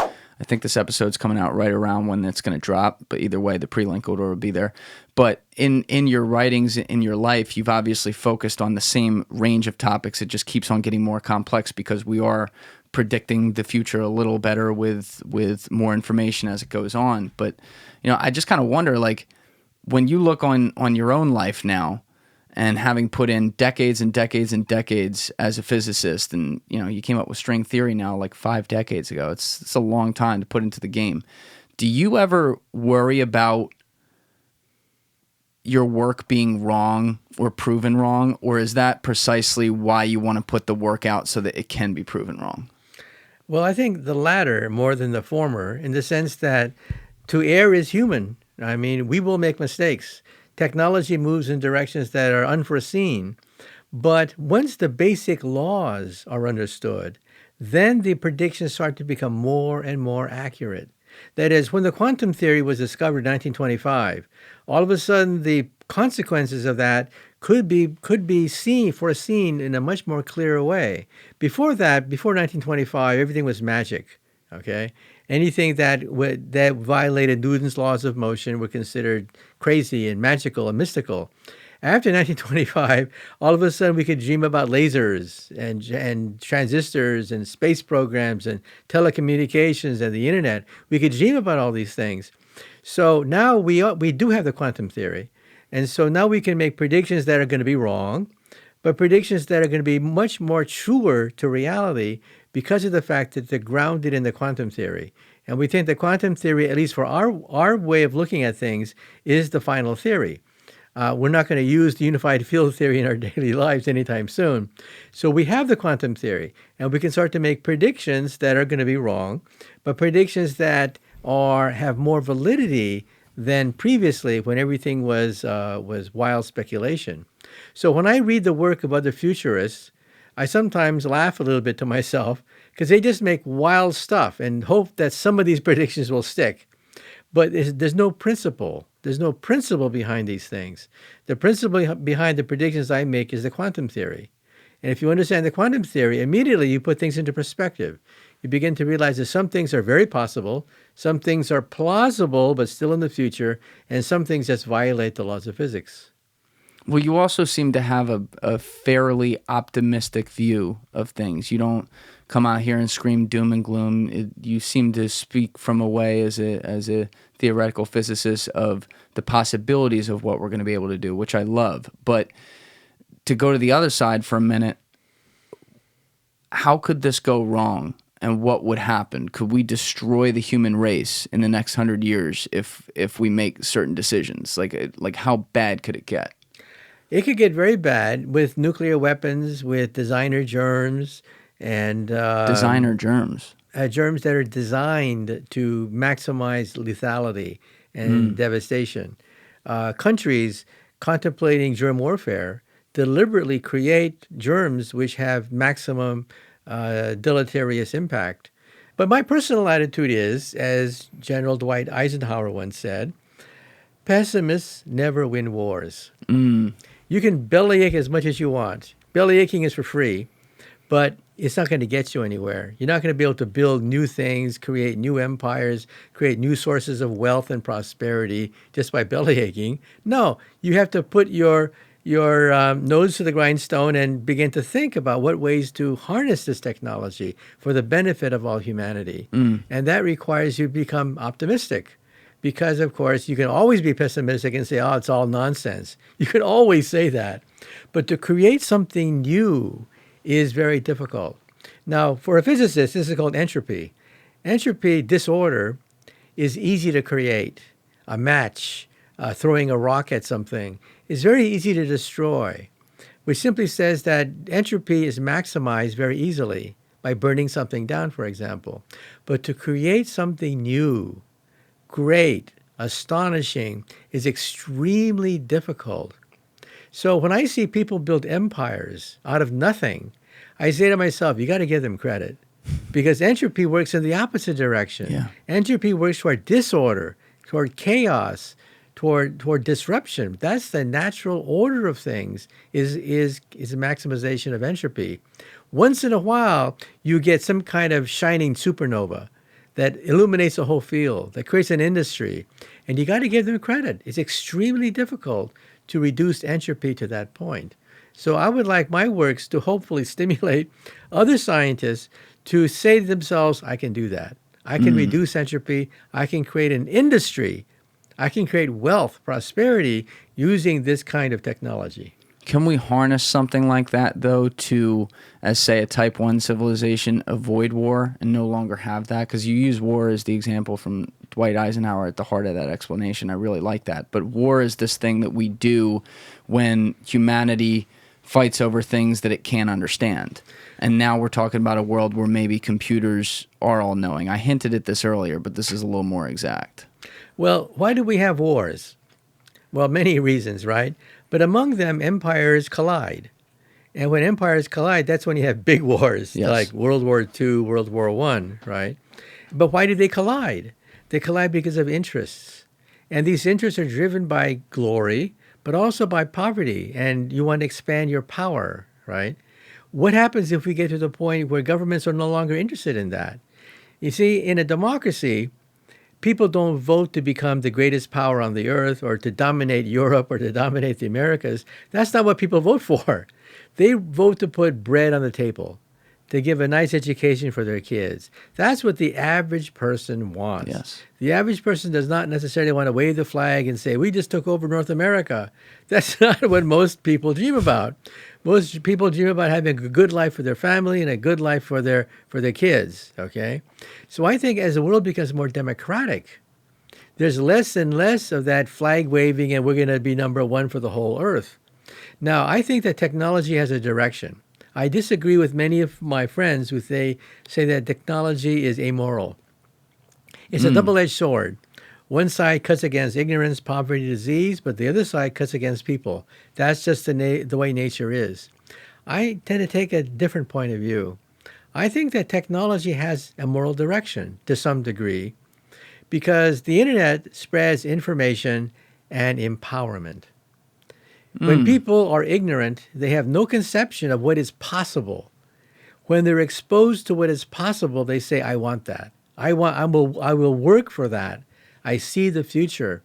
I think this episode's coming out right around when it's going to drop, but either way, the pre-link order will be there. But in your writings, in your life, you've obviously focused on the same range of topics. It just keeps on getting more complex because we are predicting the future a little better with more information as it goes on. But, I just kind of wonder, like, when you look on your own life now and having put in decades and decades and decades as a physicist, and, you came up with string theory now like 5 decades ago. It's a long time to put into the game. Do you ever worry about your work being wrong or proven wrong, or is that precisely why you want to put the work out so that it can be proven wrong? Well, I think the latter more than the former, in the sense that to err is human. I mean, we will make mistakes. Technology moves in directions that are unforeseen. But once the basic laws are understood, then the predictions start to become more and more accurate. That is, when the quantum theory was discovered in 1925, all of a sudden the consequences of that could be foreseen in a much more clearer way. Before that, before 1925, everything was magic. Okay, anything that violated Newton's laws of motion were considered crazy and magical and mystical. After 1925, all of a sudden we could dream about lasers and transistors and space programs and telecommunications and the internet. We could dream about all these things. So now we do have the quantum theory. And so now we can make predictions that are going to be wrong, but predictions that are going to be much more truer to reality because of the fact that they're grounded in the quantum theory. And we think the quantum theory, at least for our way of looking at things, is the final theory. We're not going to use the unified field theory in our daily lives anytime soon. So we have the quantum theory, and we can start to make predictions that are going to be wrong, but predictions that have more validity than previously when everything was wild speculation. So when I read the work of other futurists, I sometimes laugh a little bit to myself because they just make wild stuff and hope that some of these predictions will stick. But there's no principle. There's no principle behind these things. The principle behind the predictions I make is the quantum theory. And if you understand the quantum theory, immediately you put things into perspective. You begin to realize that some things are very possible, some things are plausible but still in the future, and some things just violate the laws of physics. Well, you also seem to have a fairly optimistic view of things. You don't come out here and scream doom and gloom. You seem to speak from a way as a theoretical physicist of the possibilities of what we're going to be able to do, which I love. But to go to the other side for a minute, how could this go wrong? And what would happen? Could we destroy the human race in the next 100 years if we make certain decisions? Like how bad could it get? It could get very bad with nuclear weapons, with designer germs, and designer germs. Germs that are designed to maximize lethality and devastation. countries contemplating germ warfare deliberately create germs which have maximum deleterious impact. But my personal attitude is, as General Dwight Eisenhower once said, pessimists never win wars. You can bellyache as much as you want. Bellyaching is for free, but it's not going to get you anywhere. You're not going to be able to build new things, create new empires, create new sources of wealth and prosperity just by bellyaching. No, you have to put your nose to the grindstone and begin to think about what ways to harness this technology for the benefit of all humanity. And that requires you to become optimistic. Because, of course, you can always be pessimistic and say, oh, it's all nonsense. You can always say that. But to create something new is very difficult. Now, for a physicist, this is called entropy. Entropy, disorder, is easy to create. A match, throwing a rock at something, is very easy to destroy, which simply says that entropy is maximized very easily by burning something down, for example. But to create something new, great, astonishing, is extremely difficult. So when I see people build empires out of nothing, I say to myself, you got to give them credit, because entropy works in the opposite direction. Yeah. Entropy works toward disorder, toward chaos, toward disruption. That's the natural order of things, is a maximization of entropy. Once in a while, you get some kind of shining supernova that illuminates the whole field, that creates an industry, and you got to give them credit. It's extremely difficult to reduce entropy to that point. So I would like my works to hopefully stimulate other scientists to say to themselves, I can do that. I can reduce entropy. I can create an industry. I can create wealth, prosperity using this kind of technology. Can we harness something like that, though, to, as say, a type 1 civilization, avoid war and no longer have that? Because you use war as the example from Dwight Eisenhower at the heart of that explanation. I really like that. But war is this thing that we do when humanity fights over things that it can't understand. And now we're talking about a world where maybe computers are all-knowing. I hinted at this earlier, but this is a little more exact. Well, why do we have wars? Well, many reasons, right? But among them, empires collide. And when empires collide, that's when you have big wars, Yes. like World War II, World War I, right? But why do they collide? They collide because of interests. And these interests are driven by glory, but also by poverty. And you want to expand your power, right? What happens if we get to the point where governments are no longer interested in that? You see, in a democracy, people don't vote to become the greatest power on the earth or to dominate Europe or to dominate the Americas. That's not what people vote for. They vote to put bread on the table, to give a nice education for their kids. That's what the average person wants. Yes. The average person does not necessarily want to wave the flag and say, we just took over North America. That's not what most people dream about. Most people dream about having a good life for their family and a good life for their kids, okay? So I think as the world becomes more democratic, there's less and less of that flag waving and we're going to be number one for the whole earth. Now, I think that technology has a direction. I disagree with many of my friends who say that technology is amoral. It's a double-edged sword. One side cuts against ignorance, poverty, disease, but the other side cuts against people. That's just the way nature is. I tend to take a different point of view. I think that technology has a moral direction to some degree because the internet spreads information and empowerment. When people are ignorant, they have no conception of what is possible. When they're exposed to what is possible, they say, I want that. I will work for that. I see the future.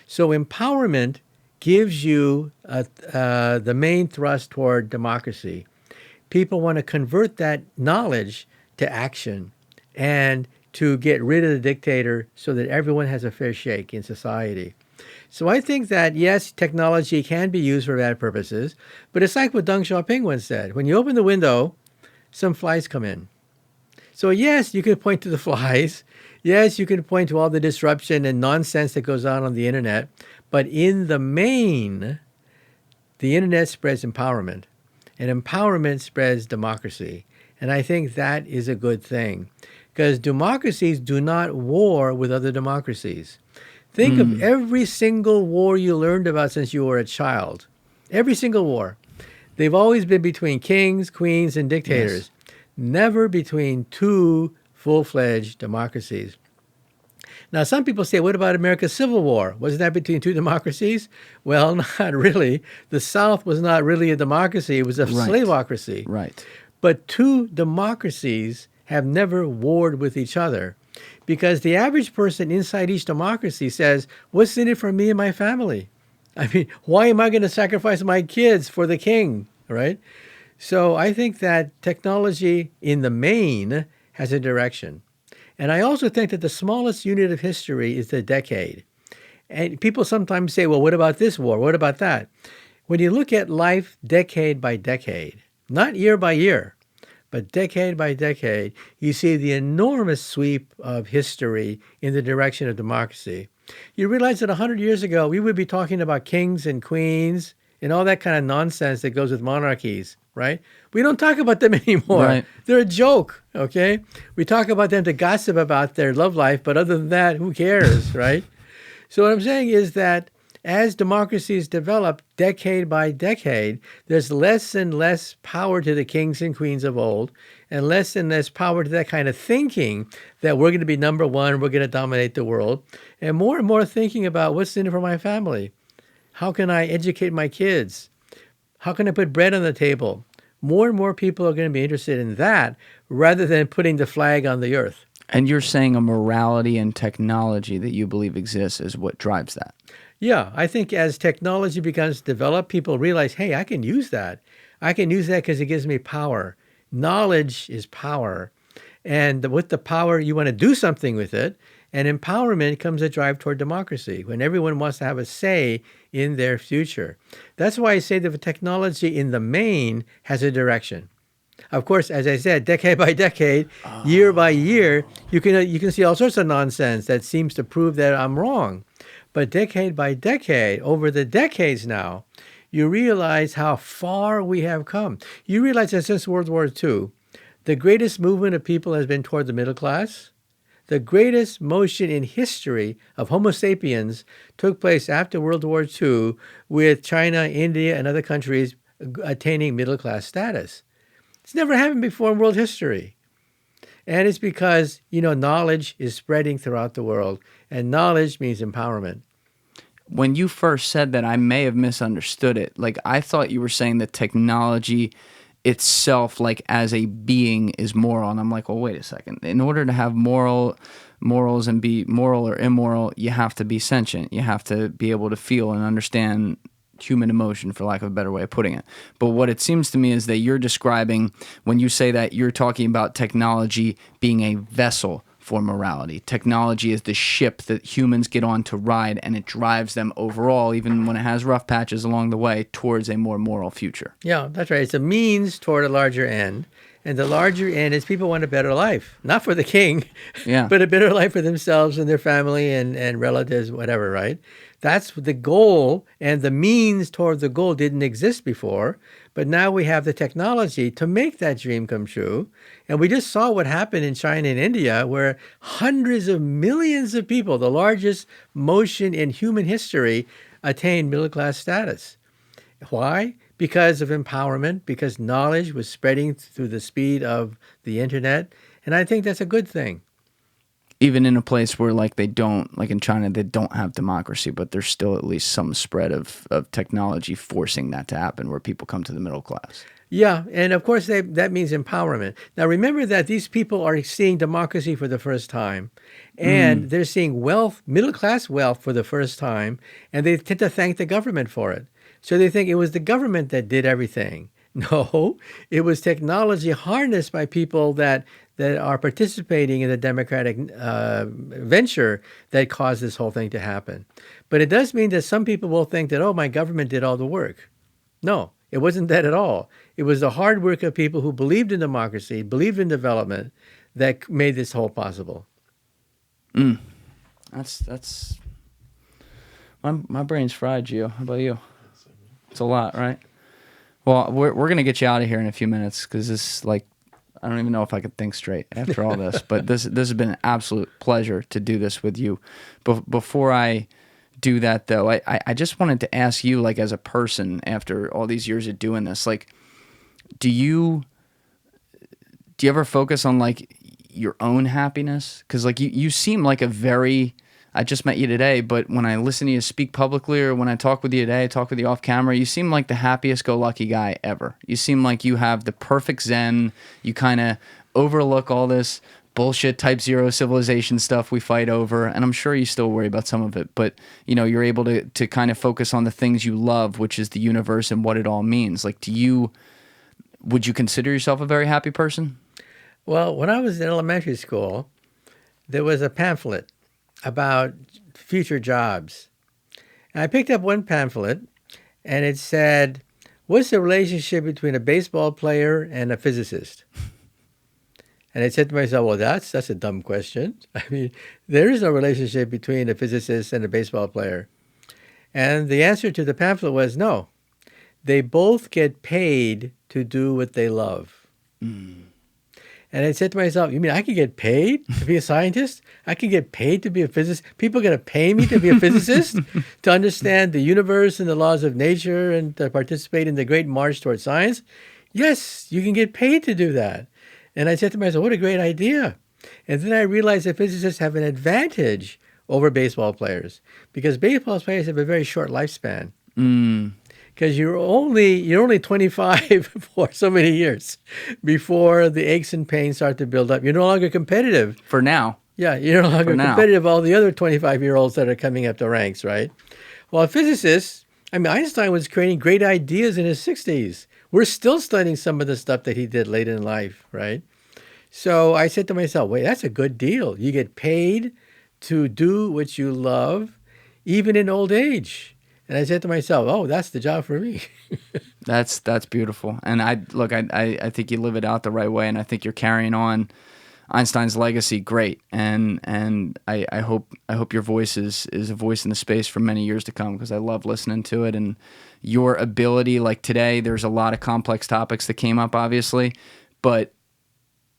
So empowerment gives you the main thrust toward democracy. People want to convert that knowledge to action and to get rid of the dictator so that everyone has a fair shake in society. So I think that, yes, technology can be used for bad purposes, but it's like what Deng Xiaoping once said. When you open the window, some flies come in. So yes, you can point to the flies. Yes, you can point to all the disruption and nonsense that goes on the internet. But in the main, the internet spreads empowerment. And empowerment spreads democracy. And I think that is a good thing. Because democracies do not war with other democracies. Think of every single war you learned about since you were a child. Every single war. They've always been between kings, queens, and dictators. Never between two full-fledged democracies. Now, some people say, what about America's Civil War? Wasn't that between two democracies? Well, not really. The South was not really a democracy. It was a slaveocracy. Right. But two democracies have never warred with each other because the average person inside each democracy says, what's in it for me and my family? I mean, why am I going to sacrifice my kids for the king, right? So I think that technology in the main has a direction. And I also think that the smallest unit of history is the decade. And people sometimes say, well, what about this war? What about that? When you look at life decade by decade, not year by year, but decade by decade, you see the enormous sweep of history in the direction of democracy. You realize that 100 years ago, we would be talking about kings and queens and all that kind of nonsense that goes with monarchies, right? We don't talk about them anymore. Right. They're a joke, okay? We talk about them to gossip about their love life, but other than that, who cares, right? So what I'm saying is that as democracies develop decade by decade, there's less and less power to the kings and queens of old and less power to that kind of thinking that we're going to be number one, we're going to dominate the world, and more thinking about what's in it for my family. How can I educate my kids? How can I put bread on the table? More and more people are going to be interested in that rather than putting the flag on the earth. And you're saying a morality and technology that you believe exists is what drives that. Yeah, I think as technology becomes developed, people realize, hey, I can use that. I can use that because it gives me power. Knowledge is power. And with the power, you want to do something with it. And empowerment comes a drive toward democracy, when everyone wants to have a say in their future. That's why I say that the technology in the main has a direction. Of course, as I said, decade by decade, year by year, you can see all sorts of nonsense that seems to prove that I'm wrong. But decade by decade, over the decades now, you realize how far we have come. You realize that since World War II, the greatest movement of people has been toward the middle class. The greatest motion in history of Homo sapiens took place after World War II with China, India, and other countries attaining middle-class status. It's never happened before in world history. And it's because, knowledge is spreading throughout the world, and knowledge means empowerment. When you first said that, I may have misunderstood it. Like, I thought you were saying that technology itself, like as a being, is moral. And I'm like, well, wait a second. In order to have morals and be moral or immoral, you have to be sentient. You have to be able to feel and understand human emotion, for lack of a better way of putting it. But what it seems to me is that you're describing, when you say that, you're talking about technology being a vessel for morality. Technology is the ship that humans get on to ride, and it drives them overall, even when it has rough patches along the way, towards a more moral future. Yeah, that's right. It's a means toward a larger end. And the larger end is people want a better life, not for the king, but a better life for themselves and their family and relatives, whatever, right? That's the goal, and the means toward the goal didn't exist before, but now we have the technology to make that dream come true. And we just saw what happened in China and India, where hundreds of millions of people, the largest motion in human history, attained middle-class status. Why? Because of empowerment, because knowledge was spreading through the speed of the internet. And I think that's a good thing. Even in a place where, like, they don't, like in China, they don't have democracy, but there's still at least some spread of technology forcing that to happen, where people come to the middle class. Yeah, and of course that means empowerment. Now remember that these people are seeing democracy for the first time, and they're seeing wealth, middle-class wealth for the first time, and they tend to thank the government for it. So they think it was the government that did everything. No, it was technology harnessed by people that are participating in the democratic venture that caused this whole thing to happen. But it does mean that some people will think that, oh, my government did all the work. No, it wasn't that at all. It was the hard work of people who believed in democracy, believed in development, that made this whole possible. That's my brain's fried, Gio. How about you? It's a lot, right? Well, we're gonna get you out of here in a few minutes because this, like, I don't even know if I could think straight after all this, but this has been an absolute pleasure to do this with you. Before I do that, though, I just wanted to ask you, like, as a person, after all these years of doing this, like, do you ever focus on, like, your own happiness? Because, like, you seem like a very... I just met you today, but when I listen to you speak publicly or when I talk with you today, talk with you off camera, you seem like the happiest-go-lucky guy ever. You seem like you have the perfect zen. You kind of overlook all this bullshit type zero civilization stuff we fight over, and I'm sure you still worry about some of it, but you know, you're able to kind of focus on the things you love, which is the universe and what it all means. Like, would you consider yourself a very happy person? Well, when I was in elementary school, there was a pamphlet about future jobs. And I picked up one pamphlet, and it said, what's the relationship between a baseball player and a physicist? And I said to myself, well, that's a dumb question. I mean, there is no relationship between a physicist and a baseball player. And the answer to the pamphlet was no. They both get paid to do what they love. And I said to myself, you mean I could get paid to be a scientist? I could get paid to be a physicist? People are going to pay me to be a physicist? To understand the universe and the laws of nature and to participate in the great march towards science? Yes, you can get paid to do that. And I said to myself, what a great idea. And then I realized that physicists have an advantage over baseball players because baseball players have a very short lifespan. Because you're only 25 for so many years before the aches and pains start to build up. You're no longer competitive. For now. Yeah, you're no longer competitive. All the other 25-year-olds that are coming up the ranks, right? Well, physicists, I mean, Einstein was creating great ideas in his 60s. We're still studying some of the stuff that he did late in life, right? So I said to myself, wait, that's a good deal. You get paid to do what you love, even in old age. And I said to myself, oh, that's the job for me. That's beautiful. And I think you live it out the right way, and I think you're carrying on Einstein's legacy great. And I hope your voice is a voice in the space for many years to come, because I love listening to it. And your ability, like today, there's a lot of complex topics that came up, obviously, but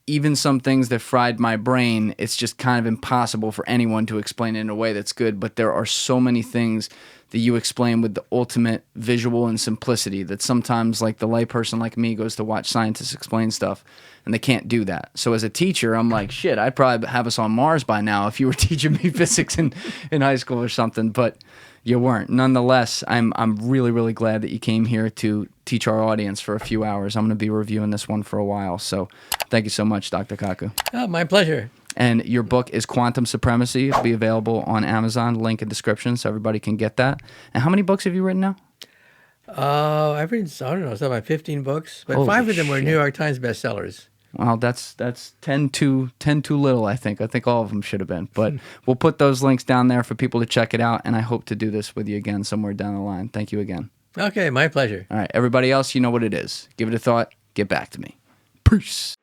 even some things that fried my brain, it's just kind of impossible for anyone to explain it in a way that's good. But there are so many things that you explain with the ultimate visual and simplicity that sometimes, like, the layperson like me goes to watch scientists explain stuff and they can't do that. So as a teacher, I'm like, shit, I'd probably have us on Mars by now if you were teaching me physics in high school or something, but you weren't. Nonetheless, I'm really, really glad that you came here to teach our audience for a few hours. I'm going to be reviewing this one for a while. So thank you so much, Dr. Kaku. Oh, my pleasure. And your book is Quantum Supremacy. It'll be available on Amazon, link in description, so everybody can get that. And how many books have you written now? I've written, I don't know, it's about 15 books, but Holy 5 of them were shit. New York Times bestsellers. Well, that's 10 too little, I think. I think all of them should have been. But we'll put those links down there for people to check it out, and I hope to do this with you again somewhere down the line. Thank you again. Okay, my pleasure. All right, everybody else, you know what it is. Give it a thought. Get back to me. Peace.